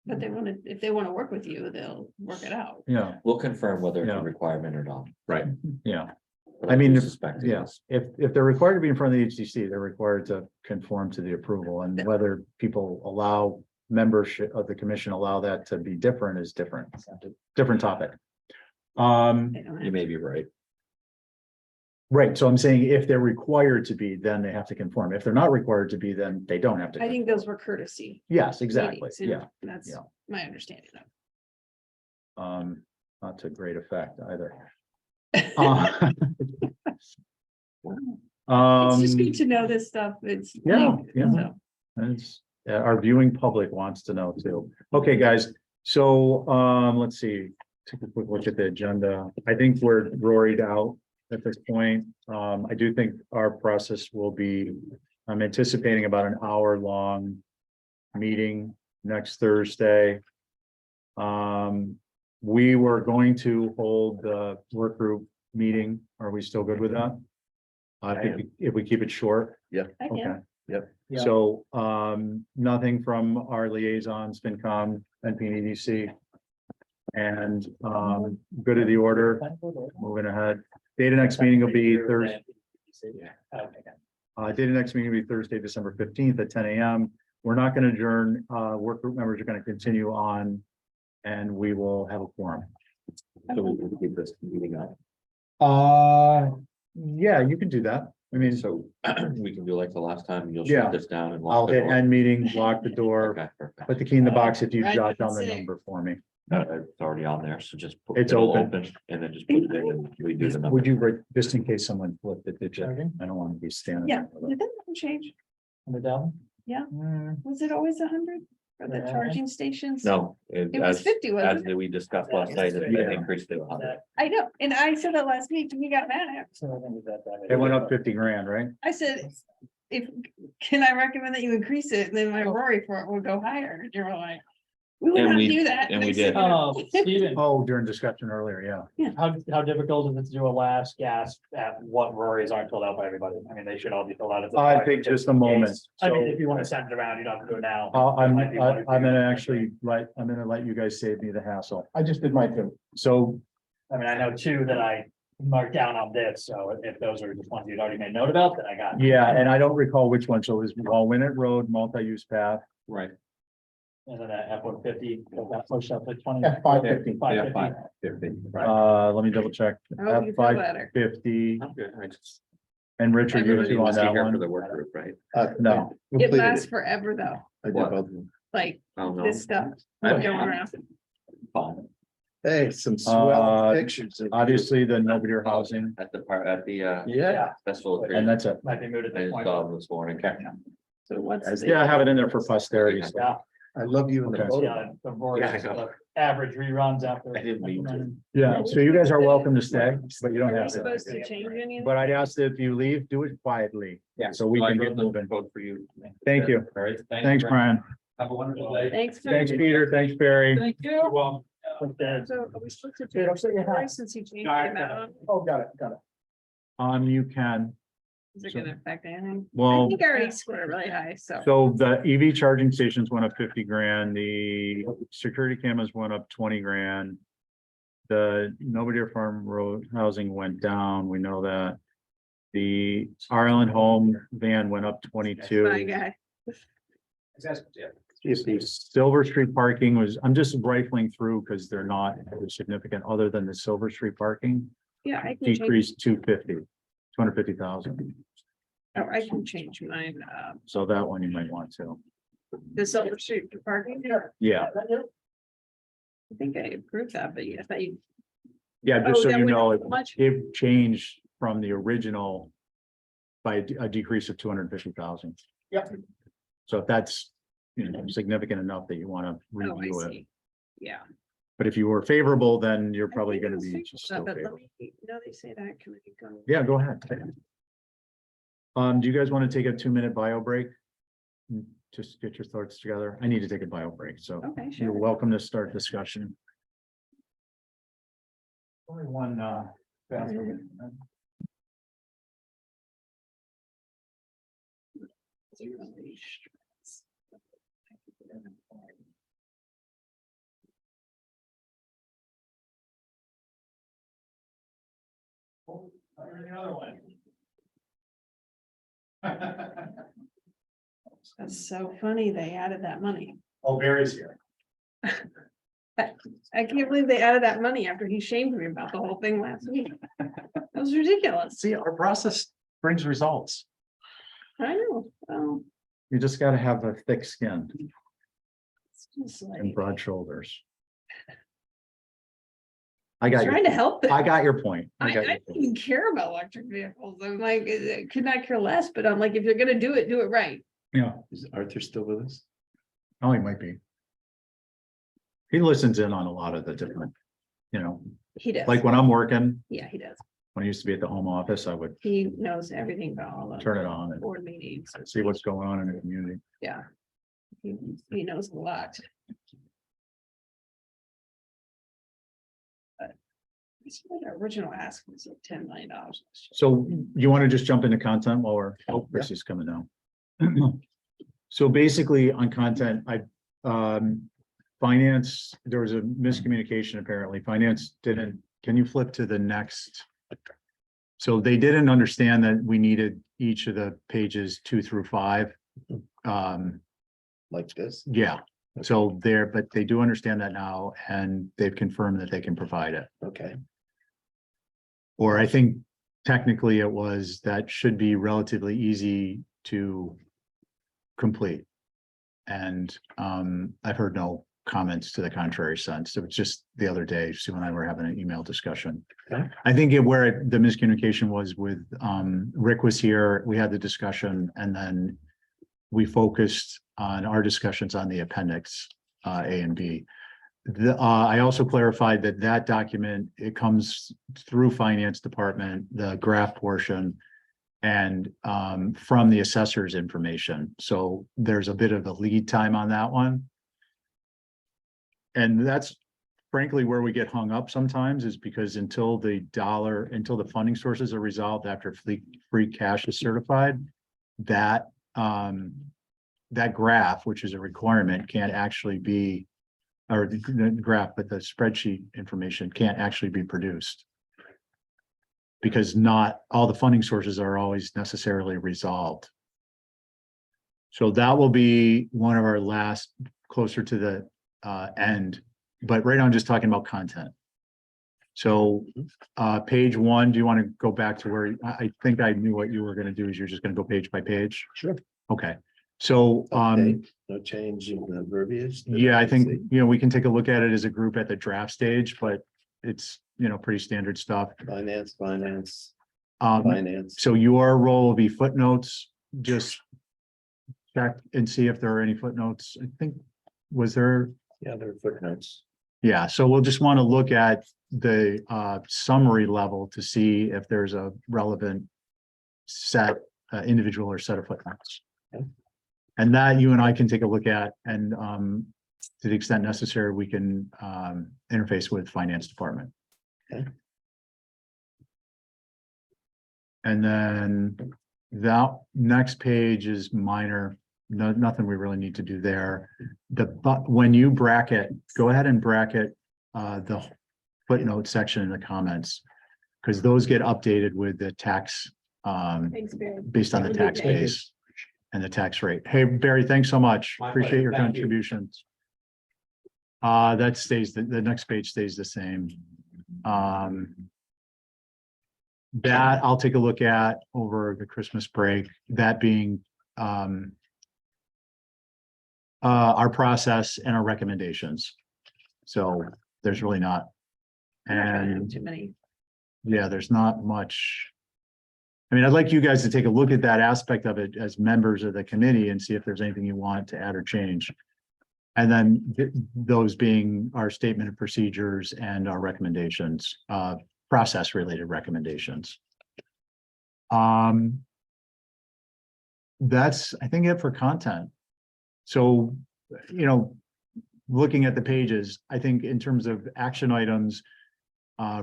But they wanna, if they wanna work with you, they'll work it out. yeah, We'll confirm whether it's Yeah. a requirement or not. Right. yeah. but I mean, do if- suspect it Yeah, is. if they're required to be in front of the HDC, they're required to conform to the approval, and whether people allow membership of the commission allow that to be different is different, different topic. They don't have You may be right. Right, so I'm saying if they're required to be, then they have to conform. If they're not required to be, then they don't have to. I think those were courtesy. Yes, exactly, meetings, and yeah, That's yeah. my understanding of it. Not to great effect either. Uh, It's just good to know this stuff. It's. yeah, yeah. so. It's, our viewing public wants to know too. Okay, guys, so, let's see, take a quick look at the agenda. I think we're roared out at this point. I do think our process will be, I'm anticipating about an hour-long meeting next Thursday. We were going to hold the work group meeting. Are we still good with that? I think if we keep it short. I Okay. can. Yeah. So, nothing from our liaisons, FinCom and PNEDC. And, good of the order, moving ahead. Date of next meeting will be Thursday. Date of next meeting will be Thursday, December 15th at 10 a.m. We're not going to adjourn. Work group members are going to continue on. And we will have a quorum. So we can keep this meeting up. Yeah, you can do that. I mean, So we can do like the last time, you'll Yeah. shut this down and. lock I'll the hit door. end meeting, lock the door, Okay, perfect. put the key in the box if you Right, jot down the that's it. number for me. It's already on there, so just. put It's it'll open. And then just put it in and we do the number. Would you, just in case someone flipped it, did you? Okay. I don't want to be standing. Yeah, there with did that one change? On the down? Was it always 100 for the Yeah. charging stations? No, It was as, 50, as wasn't it? we discussed last night, it's been Yeah. increased to 100. I know, and I said that last week, and you got mad at me. It went up 50 grand, right? I said, can I recommend that you increase it? And then my Rory for it will go higher. And you're like, we will And not we- do that. and we I said, did. Oh, Steven, Oh, during discussion earlier, yeah. how difficult is it to do a last gasp at what Rory's aren't filled out by everybody? I mean, they should all be filled out. at the I point, think just a in moment. case. I mean, So- if you want to send it around, you don't have to do it now. I'm Might be one or two. gonna actually I'm gonna let you guys save me the hassle. I just did my two. So, I mean, I know two that I marked down on this, so if those are just ones you'd already made note about, then I got. yeah, and I don't recall which one. So it was Walwinet Road, multi-use path. Right. And then that F-150, that pushed up to 20. F-550. Yeah, 550. 550. Let me double check. Oh, you feel better. F-550 I'm good. I just- and Richard, you Everybody two on must be that here For one? the work group, right? No, It Completed lasts forever though, I did What? both of them. like Oh, no. this stuff I- going around. Fine. Hey, some swell Uh, pictures. of you. Obviously, the nobody housing, At the part, at the Yeah. festival. of and Trees. that's it. Might be moved at I this just point. saw them this morning. So what's? As the- Yeah, I have it in there for posterity. so- Yeah, I love you in the Okay. photo. yeah, the voice, Yeah, I know. the average reruns after. I didn't mean to. Yeah, so you guys are welcome to stay, but you don't Are we have to. supposed to change anything? But I'd ask that if you leave, do it quietly. Yeah. So we I can wrote get the moving. Vote for you. Thank you. All right. Thanks, Brian. Have a wonderful day. Thanks. for- Thanks, Peter. Thanks, Barry. Thank you. Well. So are we supposed to change the price since he changed the amount? Oh, got it. You can. Is it gonna affect anything? I Well, think I already scored it really high, so. so the EV charging stations went up 50 grand, the security cameras went up 20 grand. The Nobody Farm Road housing went down, we know that. The Ireland home van went up My 22. guy. The Silver Street parking was, I'm just rifling through because they're not significant other than the Silver Street parking Yeah, I can change, decreased 250,000. oh, I can change mine, So that one you might want to. the Silver Street parking. Yeah, I think I approved that, but yeah, I thought you. yeah, Oh, just so that you went know, up so much? it changed from the original by a decrease of 250,000. Yep. So if that's, significant enough that you want to Oh, I review it. see. Yeah. But if you were favorable, then you're probably I think going to I be was just thinking still about that, favorable. but let me- Now they say that, can I go? Yeah, go ahead. Do you guys want to take a 2-minute bio break? Just get your thoughts together. I need to take a bio break, so Okay, you're sure. welcome to start discussion. Only one, bathroom. Another one. That's so funny, they added that money. Oh, Barry's here. I can't believe they added that money after he shamed me about the whole thing last week. That was ridiculous. See, our process brings results. I know, well, You just gotta have a thick skin it's just and like, broad shoulders. I got trying to help them. I got your point. I got your don't point. even care about electric vehicles. I'm like, I could not care less, but I'm like, if you're gonna do it right. Yeah, Is Arthur still with us? oh, he might be. He listens in on a lot of the different, He does. like when I'm working, Yeah, he does. when I used to be at the home office, I would He knows everything about all the turn it on and board meetings. see what's going on in the community. Yeah. He knows a lot. But I swear the original ask was like $10 million. So you want to just jump into content while we're, oh, Chris is coming down. So basically on content, finance, there was a miscommunication apparently. Finance didn't, can you flip to the next? So they didn't understand that we needed each of the pages 2 through 5. Like this? Yeah, so but they do understand that now and they've confirmed that they can provide it. Okay. Or I think technically it was, that should be relatively easy to complete. And I've heard no comments to the contrary since. It was just the other day, Sue and I were having an email discussion. Okay. I think the miscommunication was with Rick was here, we had the discussion, and then we focused on our discussions on the appendix A and B. I also clarified that document, it comes through finance department, the graph portion, and from the assessor's information. So there's a bit of a lead time on that one. And that's frankly where we get hung up sometimes, is because until the funding sources are resolved after free cash is certified, that graph, which is a requirement, can't actually be, or the graph, but the spreadsheet information can't actually be produced. Because not all the funding sources are always necessarily resolved. So that will be one of our last, closer to the end, but right now I'm just talking about content. So page 1, do you want to go back to where, I think I knew what you were going to do, is you're just going to go page by page? Sure. Okay, so Okay. No change in the verbiage? Yeah, I think, we can take a look at it as a group at the draft stage, but it's, pretty standard stuff. Finance. So your role will be footnotes, just check and see if there are any footnotes. I think, was there? Yeah, there are footnotes. Yeah, so we'll just want to look at the summary level to see if there's a relevant set, individual or set of footnotes. Okay. And that you and I can take a look at, and to the extent necessary, we can interface with finance department. Okay. And then that next page is minor, nothing we really need to do there. But when you bracket, go ahead and bracket the footnote section in the comments, because those get updated with the tax, based on the tax base and the tax rate. Hey, Barry, thanks so much. My Appreciate pleasure. your Thank you. contributions. That stays, the next page stays the same. That I'll take a look at over the Christmas break, that being our process and our recommendations. So there's really not. And Too many. yeah, there's not much. I mean, I'd like you guys to take a look at that aspect of it as members of the committee and see if there's anything you want to add or change. And then those being our statement of procedures and our recommendations, process related recommendations. That's, I think, it for content. So, looking at the pages, I think in terms of action items,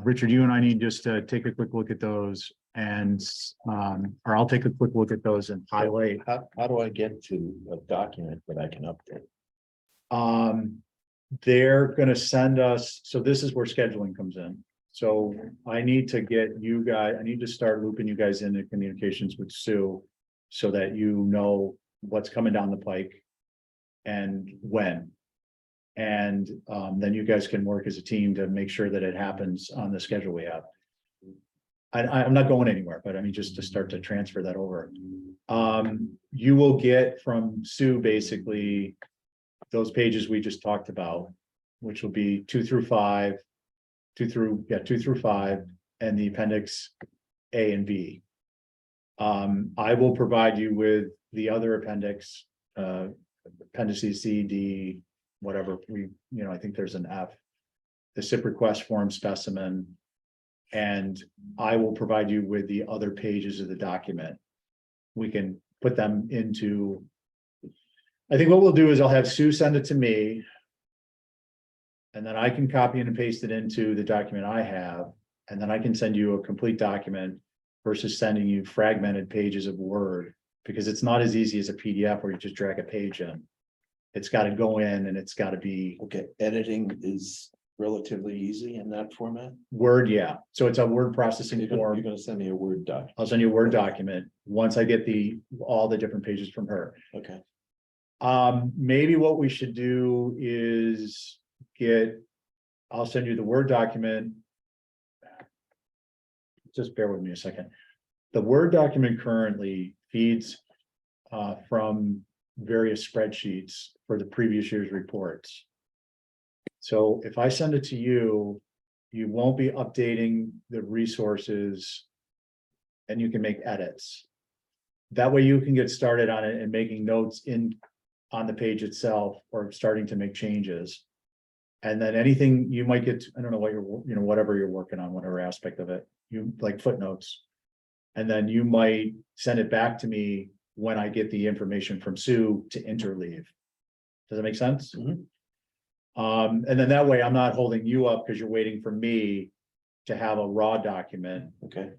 Richard, you and I need just to take a quick look at those and, or I'll take a quick look at those and highlight. How do I get to a document that I can update? They're gonna send us, so this is where scheduling comes in. So I need to get you guys, I need to start looping you guys into communications with Sue so that you know what's coming down the pike and when. And then you guys can work as a team to make sure that it happens on the schedule we have. I'm not going anywhere, but I mean, just to start to transfer that over. You will get from Sue basically those pages we just talked about, which will be 2 through 5, 2 through 5, and the appendix A and B. I will provide you with the other appendix, appendices C, D, whatever I think there's an F, the SIP request form specimen, and I will provide you with the other pages of the document. We can put them into, I think what we'll do is I'll have Sue send it to me. And then I can copy and paste it into the document I have, and then I can send you a complete document versus sending you fragmented pages of Word, because it's not as easy as a PDF where you just drag a page in. It's got to go in and it's got to be Okay, editing is relatively easy in that format. Word, yeah. So it's a word processing You're form. gonna send me a Word doc. I'll send you a Word document once I get all the different pages from her. Okay. Maybe what we should do is I'll send you the Word document. Just bear with me a second. The Word document currently feeds from various spreadsheets for the previous year's reports. So if I send it to you, you won't be updating the resources and you can make edits. That way you can get started on it and making notes on the page itself or starting to make changes. And then anything you might get, I don't know what whatever you're working on, whatever aspect of it, you like footnotes. And then you might send it back to me when I get the information from Sue to interleave. Does that make sense? Mhm. And then that way I'm not holding you up because you're waiting for me to have a raw document. Okay.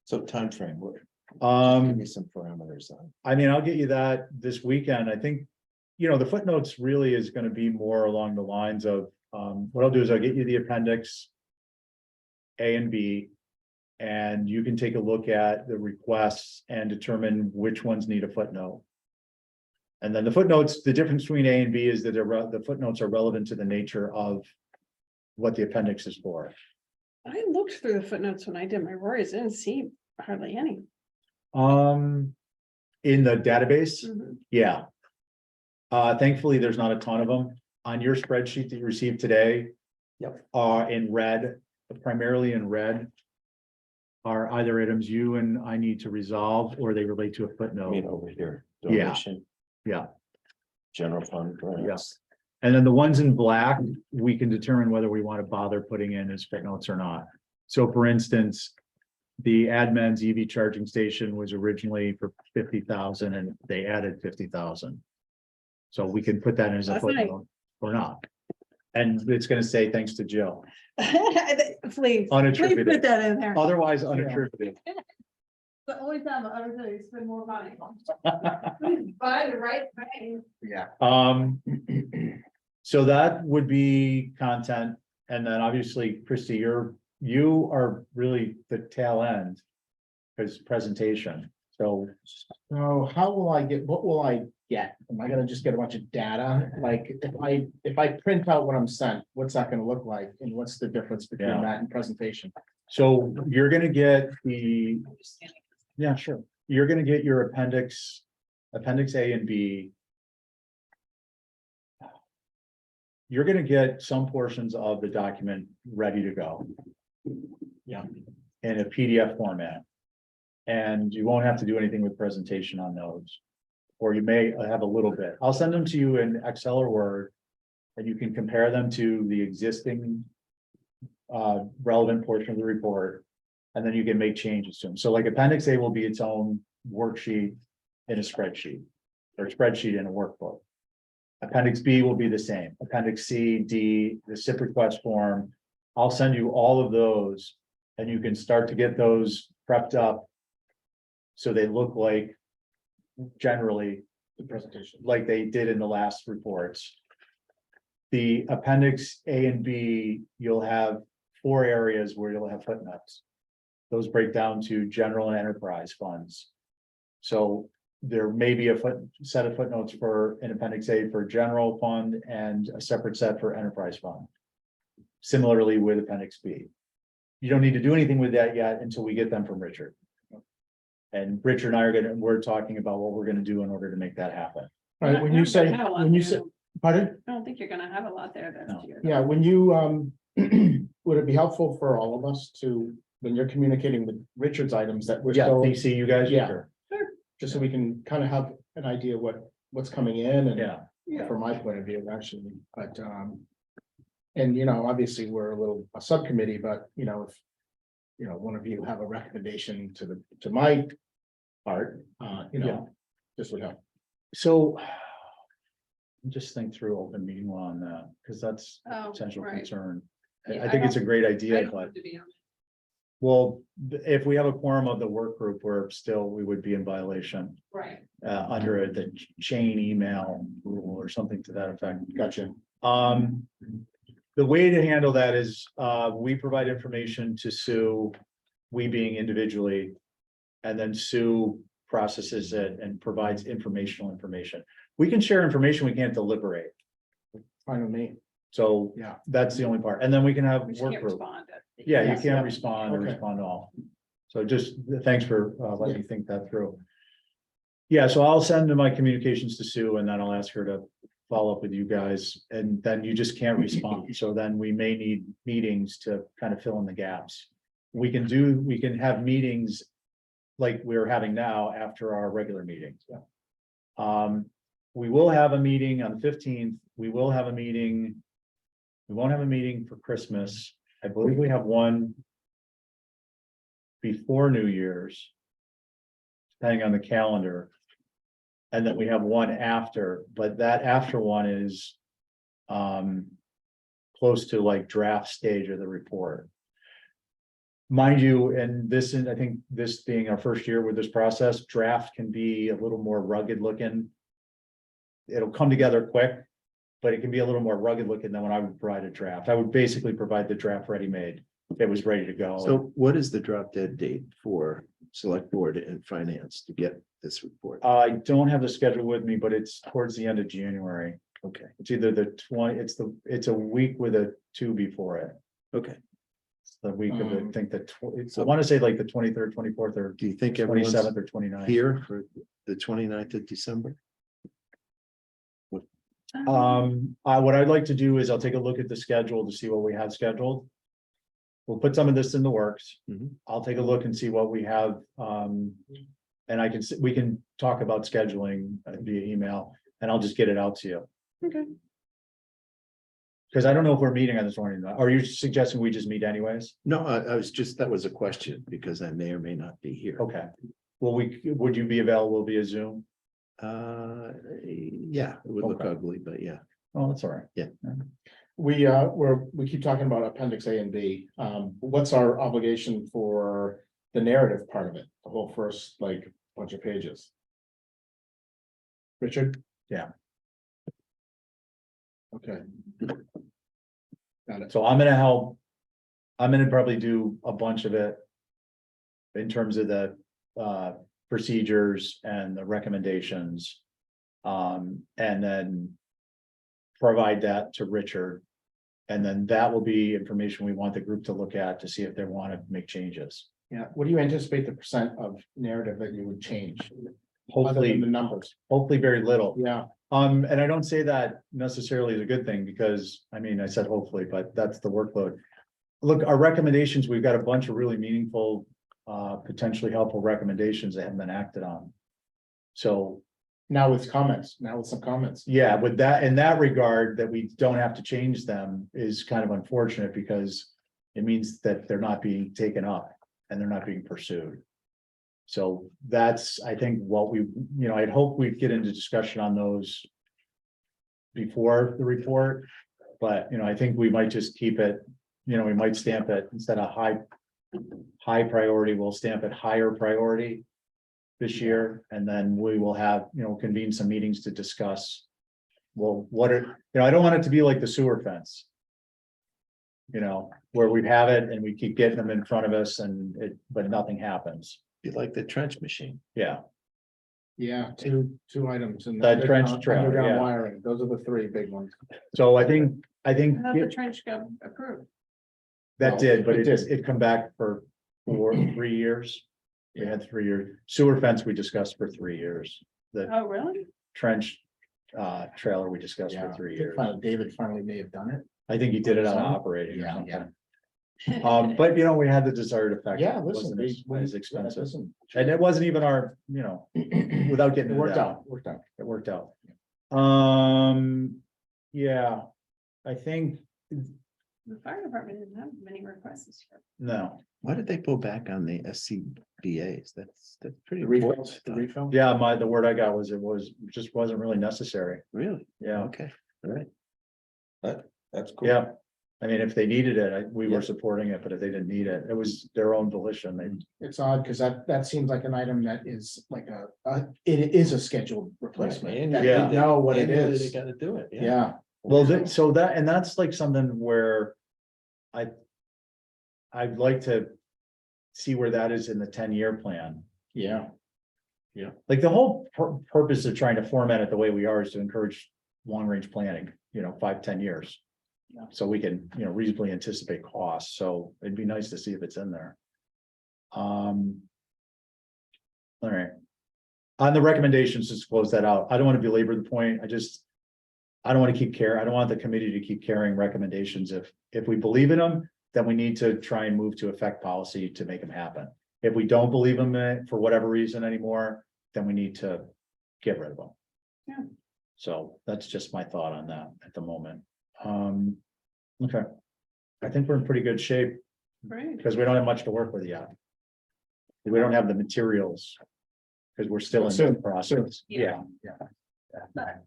So time frame. Give me some parameters on. I mean, I'll get you that this weekend. I think, the footnotes really is going to be more along the lines of, what I'll do is I'll get you the appendix A and B, and you can take a look at the requests and determine which ones need a footnote. And then the footnotes, the difference between A and B is that the footnotes are relevant to the nature of what the appendix is for. I looked through the footnotes when I did my Rory's, didn't see hardly any. In the database, Mhm. yeah. Thankfully, there's not a ton of them. On your spreadsheet that you received today. Yep. In red, primarily in red. Are either items you and I need to resolve, or they relate to a I mean, footnote. over here, Yeah. donation, Yeah, general fund grants. and then the ones in black, we can determine whether we want to bother putting in as footnotes or not. So for instance. The admin's EV charging station was originally for 50,000 and they added 50,000. So we can put that in as a That's nice. footnote or not. And it's gonna say thanks to Jill, Please, Unattributed. put that in there. otherwise unattributed. The only time the other day, spend more money. Please buy the right thing. Yeah. So that would be content, and then obviously, Christie, you are really the tail end. Because presentation, so So how will I get, what will I get? Am I gonna just get a bunch of data? Like, if I print out what I'm sent, what's that gonna look like? And what's the difference between Yeah. that and presentation? so you're gonna get the. Yeah, sure, you're gonna get your appendix A and B. You're gonna get some portions of the document ready to go. Yeah. In a PDF format. And you won't have to do anything with presentation on those. Or you may have a little bit. I'll send them to you in Excel or Word. And you can compare them to the existing. Relevant portion of the report. And then you can make changes to them. So like Appendix A will be its own worksheet in a spreadsheet. Or spreadsheet in a workbook. Appendix B will be the same. Appendix C, D, the SIP request form. I'll send you all of those. And you can start to get those prepped up. So they look like. Generally, The presentation. like they did in the last reports. The appendix A and B, you'll have 4 areas where you'll have footnotes. Those break down to general and enterprise funds. So there may be a set of footnotes for an appendix A for general fund and a separate set for enterprise fund. Similarly with appendix B. You don't need to do anything with that yet until we get them from Richard. And Richard and I we're talking about what we're gonna do in order to make that happen. All right, when you say, pardon? I don't think you're gonna have a lot there this No. year. Yeah, when you, would it be helpful for all of us to, when you're communicating with Richard's items that we're Yeah, still, DC, you guys. Yeah. Sure. just so we can kind of have an idea what's coming in and Yeah, from my point of view, actually, but, and, you know, obviously, we're a subcommittee, but, you know, if, you know, one of you have a recommendation to my part, you know, this would help. so. Just think through open meeting law on that, because that's a Oh, potential right. concern. Yeah, I I think it's a don't- great I idea, don't but, have to be on it. well, if we have a quorum of the work group, we would be in violation. Right. Under the chain email rule or something to that effect. Gotcha. The way to handle that is, we provide information to Sue, we being individually. And then Sue processes it and provides information. We can share information, we can't deliberate. Fine with me. So Yeah. that's the only part. And then we can have We just work can't group. respond. Yeah, you Yes, can't yeah. respond or Okay. respond to all. So just thanks for letting me think that through. Yeah, so I'll send my communications to Sue and then I'll ask her to follow up with you guys and then you just can't respond. So then we may need meetings to kind of fill in the gaps. We can have meetings like we're having now after our regular meetings. We will have a meeting on the 15th. We will have a meeting. We won't have a meeting for Christmas. I believe we have one before New Year's, depending on the calendar. And then we have one after, but that after one is close to like draft stage of the report. Mind you, and this, and I think this being our first year with this process, draft can be a little more rugged looking. It'll come together quick, but it can be a little more rugged looking than when I would provide a draft. I would basically provide the draft ready-made. It was ready to go. So what is the drop dead date for select board and finance to get this report? I don't have the schedule with me, but it's towards the end of January. Okay, It's either the 20, it's a week with a 2 before it. okay. It's the week of, I think I want to say like the 23rd, 24th or Do you think everyone's 27th or 29th. here for the 29th of December? What I'd like to do is I'll take a look at the schedule to see what we have scheduled. We'll put some of this in the works. Mhm. I'll take a look and see what we have, and we can talk about scheduling via email, and I'll just get it out to you. Okay. Because I don't know if we're meeting on this morning. Are you suggesting we just meet anyways? No, I was just, that was a question because I may or may not be here. Okay. Well, would you be available via Zoom? Yeah, it would look Okay. ugly, but yeah. Oh, that's all right. Yeah. We keep talking about appendix A and B. What's our obligation for the narrative part of it, the whole first like bunch of pages? Richard? Yeah. Okay. Got it. So I'm gonna help. I'm gonna probably do a bunch of it. In terms of the procedures and the recommendations. And then. Provide that to Richard. And then that will be information we want the group to look at to see if they want to make changes. Yeah, what do you anticipate the percent of narrative that you would change? Other than Hopefully, the numbers, hopefully very little. yeah, And I don't say that necessarily is a good thing because, I mean, I said hopefully, but that's the workload. Look, our recommendations, we've got a bunch of really meaningful, potentially helpful recommendations that haven't been acted on. So, now with some comments. yeah, with that, in that regard, that we don't have to change them is kind of unfortunate because it means that they're not being taken up and they're not being pursued. So that's, I think, what we, I'd hope we'd get into discussion on those before the report, but, I think we might just keep it, we might stamp it instead of high priority, we'll stamp it higher priority this year, and then we will have, convene some meetings to discuss. Well, I don't want it to be like the sewer fence. Where we have it and we keep getting them in front of us but nothing happens. Be like the trench machine. Yeah, Yeah, two items. And That trench trail, underground yeah. wiring, those are the three big ones. so I think I thought the trench got approved. that did, but It it come back for 3 years. We had 3 years. Sewer fence we discussed for 3 years. The Oh, really? trench trailer we discussed Yeah, for 3 I think years. David finally may have done it. I think he did it on operating or Yeah, something. yeah. But we had the desired effect. Yeah, It listen, wasn't as expensive. listen, And it wasn't even our, without getting It into worked that, out, worked out. it worked out. Yeah, I think, The fire department didn't have many requests this year. no, Why did they pull back on the SCBA's? That's pretty The important refills, the stuff. refill? yeah, the word I got was just wasn't really necessary. Really? Yeah, Okay, all right. That's cool. yeah. I mean, if they needed it, we Yeah. were supporting it, but if they didn't need it, it was their own volition. It's odd, because that seems like an item that is like it is a scheduled replacement. And That Yeah. we know what it annually is. They gotta do it, yeah. Yeah, Well, that's like something where I'd like to see where that is in the 10-year plan. yeah, Like the whole purpose of trying to format it the way we are is to encourage long-range planning, 5-10 years. Yeah. So we can, reasonably anticipate costs, so it'd be nice to see if it's in there. All right. On the recommendations, just close that out. I don't want to belabor the point. I don't want to I don't want the committee to keep carrying recommendations. If we believe in them, then we need to try and move to effect policy to make them happen. If we don't believe them for whatever reason anymore, then we need to get rid of them. Yeah. So that's just my thought on that at the moment. Okay. I think we're in pretty good shape Great. because we don't have much to work with yet. We don't have the materials. Because we're still in Soon, the process. Yeah. Yeah. But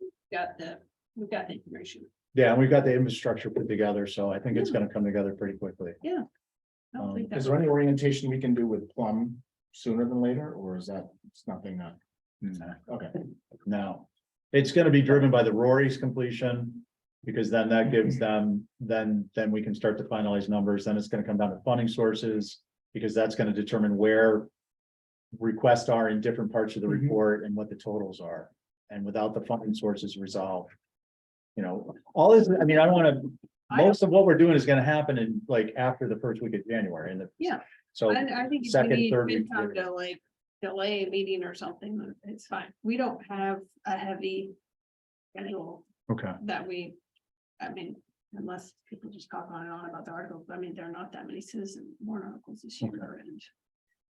we've got the information. Yeah, and we've got the infrastructure put together, so I think it's gonna come together pretty quickly. I don't think is that- there any orientation we can do with Plum sooner than later, or is that, it's nothing that, okay, No, it's gonna be driven by the Rory's completion. Because then that gives them, then we can start to finalize numbers, then it's gonna come down to funding sources. Because that's gonna determine where requests are in different parts of the Mhm. report and what the totals are. And without the funding sources resolved. All this, I mean, I don't wanna, most of what we're doing is gonna happen in like after the first week of January and Yeah. so. I think if we second, need third week, FinCom to like delay a meeting or something, then it's fine. We don't have a heavy schedule Okay, that we, I mean, unless people just talk on and on about the articles, I mean, there are not that many citizen warrant articles this year, and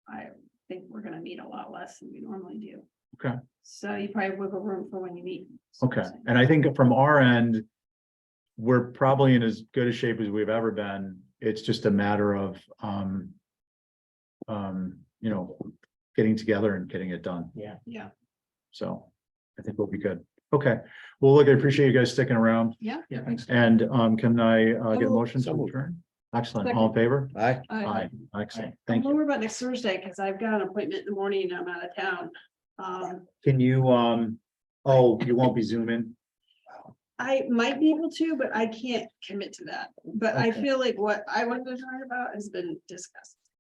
I think we're gonna meet a lot less than we normally do. Okay. So you probably have wiggle room for when you meet. okay. And I think from our end, we're probably in as good a shape as we've ever been. It's just a matter of, you know, getting together and getting it done. Yeah, So I think we'll be good. Okay. Well, look, I appreciate you guys sticking around, Yeah, thanks. and can I get a will. motion So to moved. adjourn? Excellent. All in favor? Aye. Aye. Excellent. I'm Thank you. lower about next Thursday, because I've got an appointment in the morning, I'm out of town. Can you, oh, you won't be zooming? I might be able to, but I can't commit to that, but I Okay. feel like what I wanted to talk about has been discussed.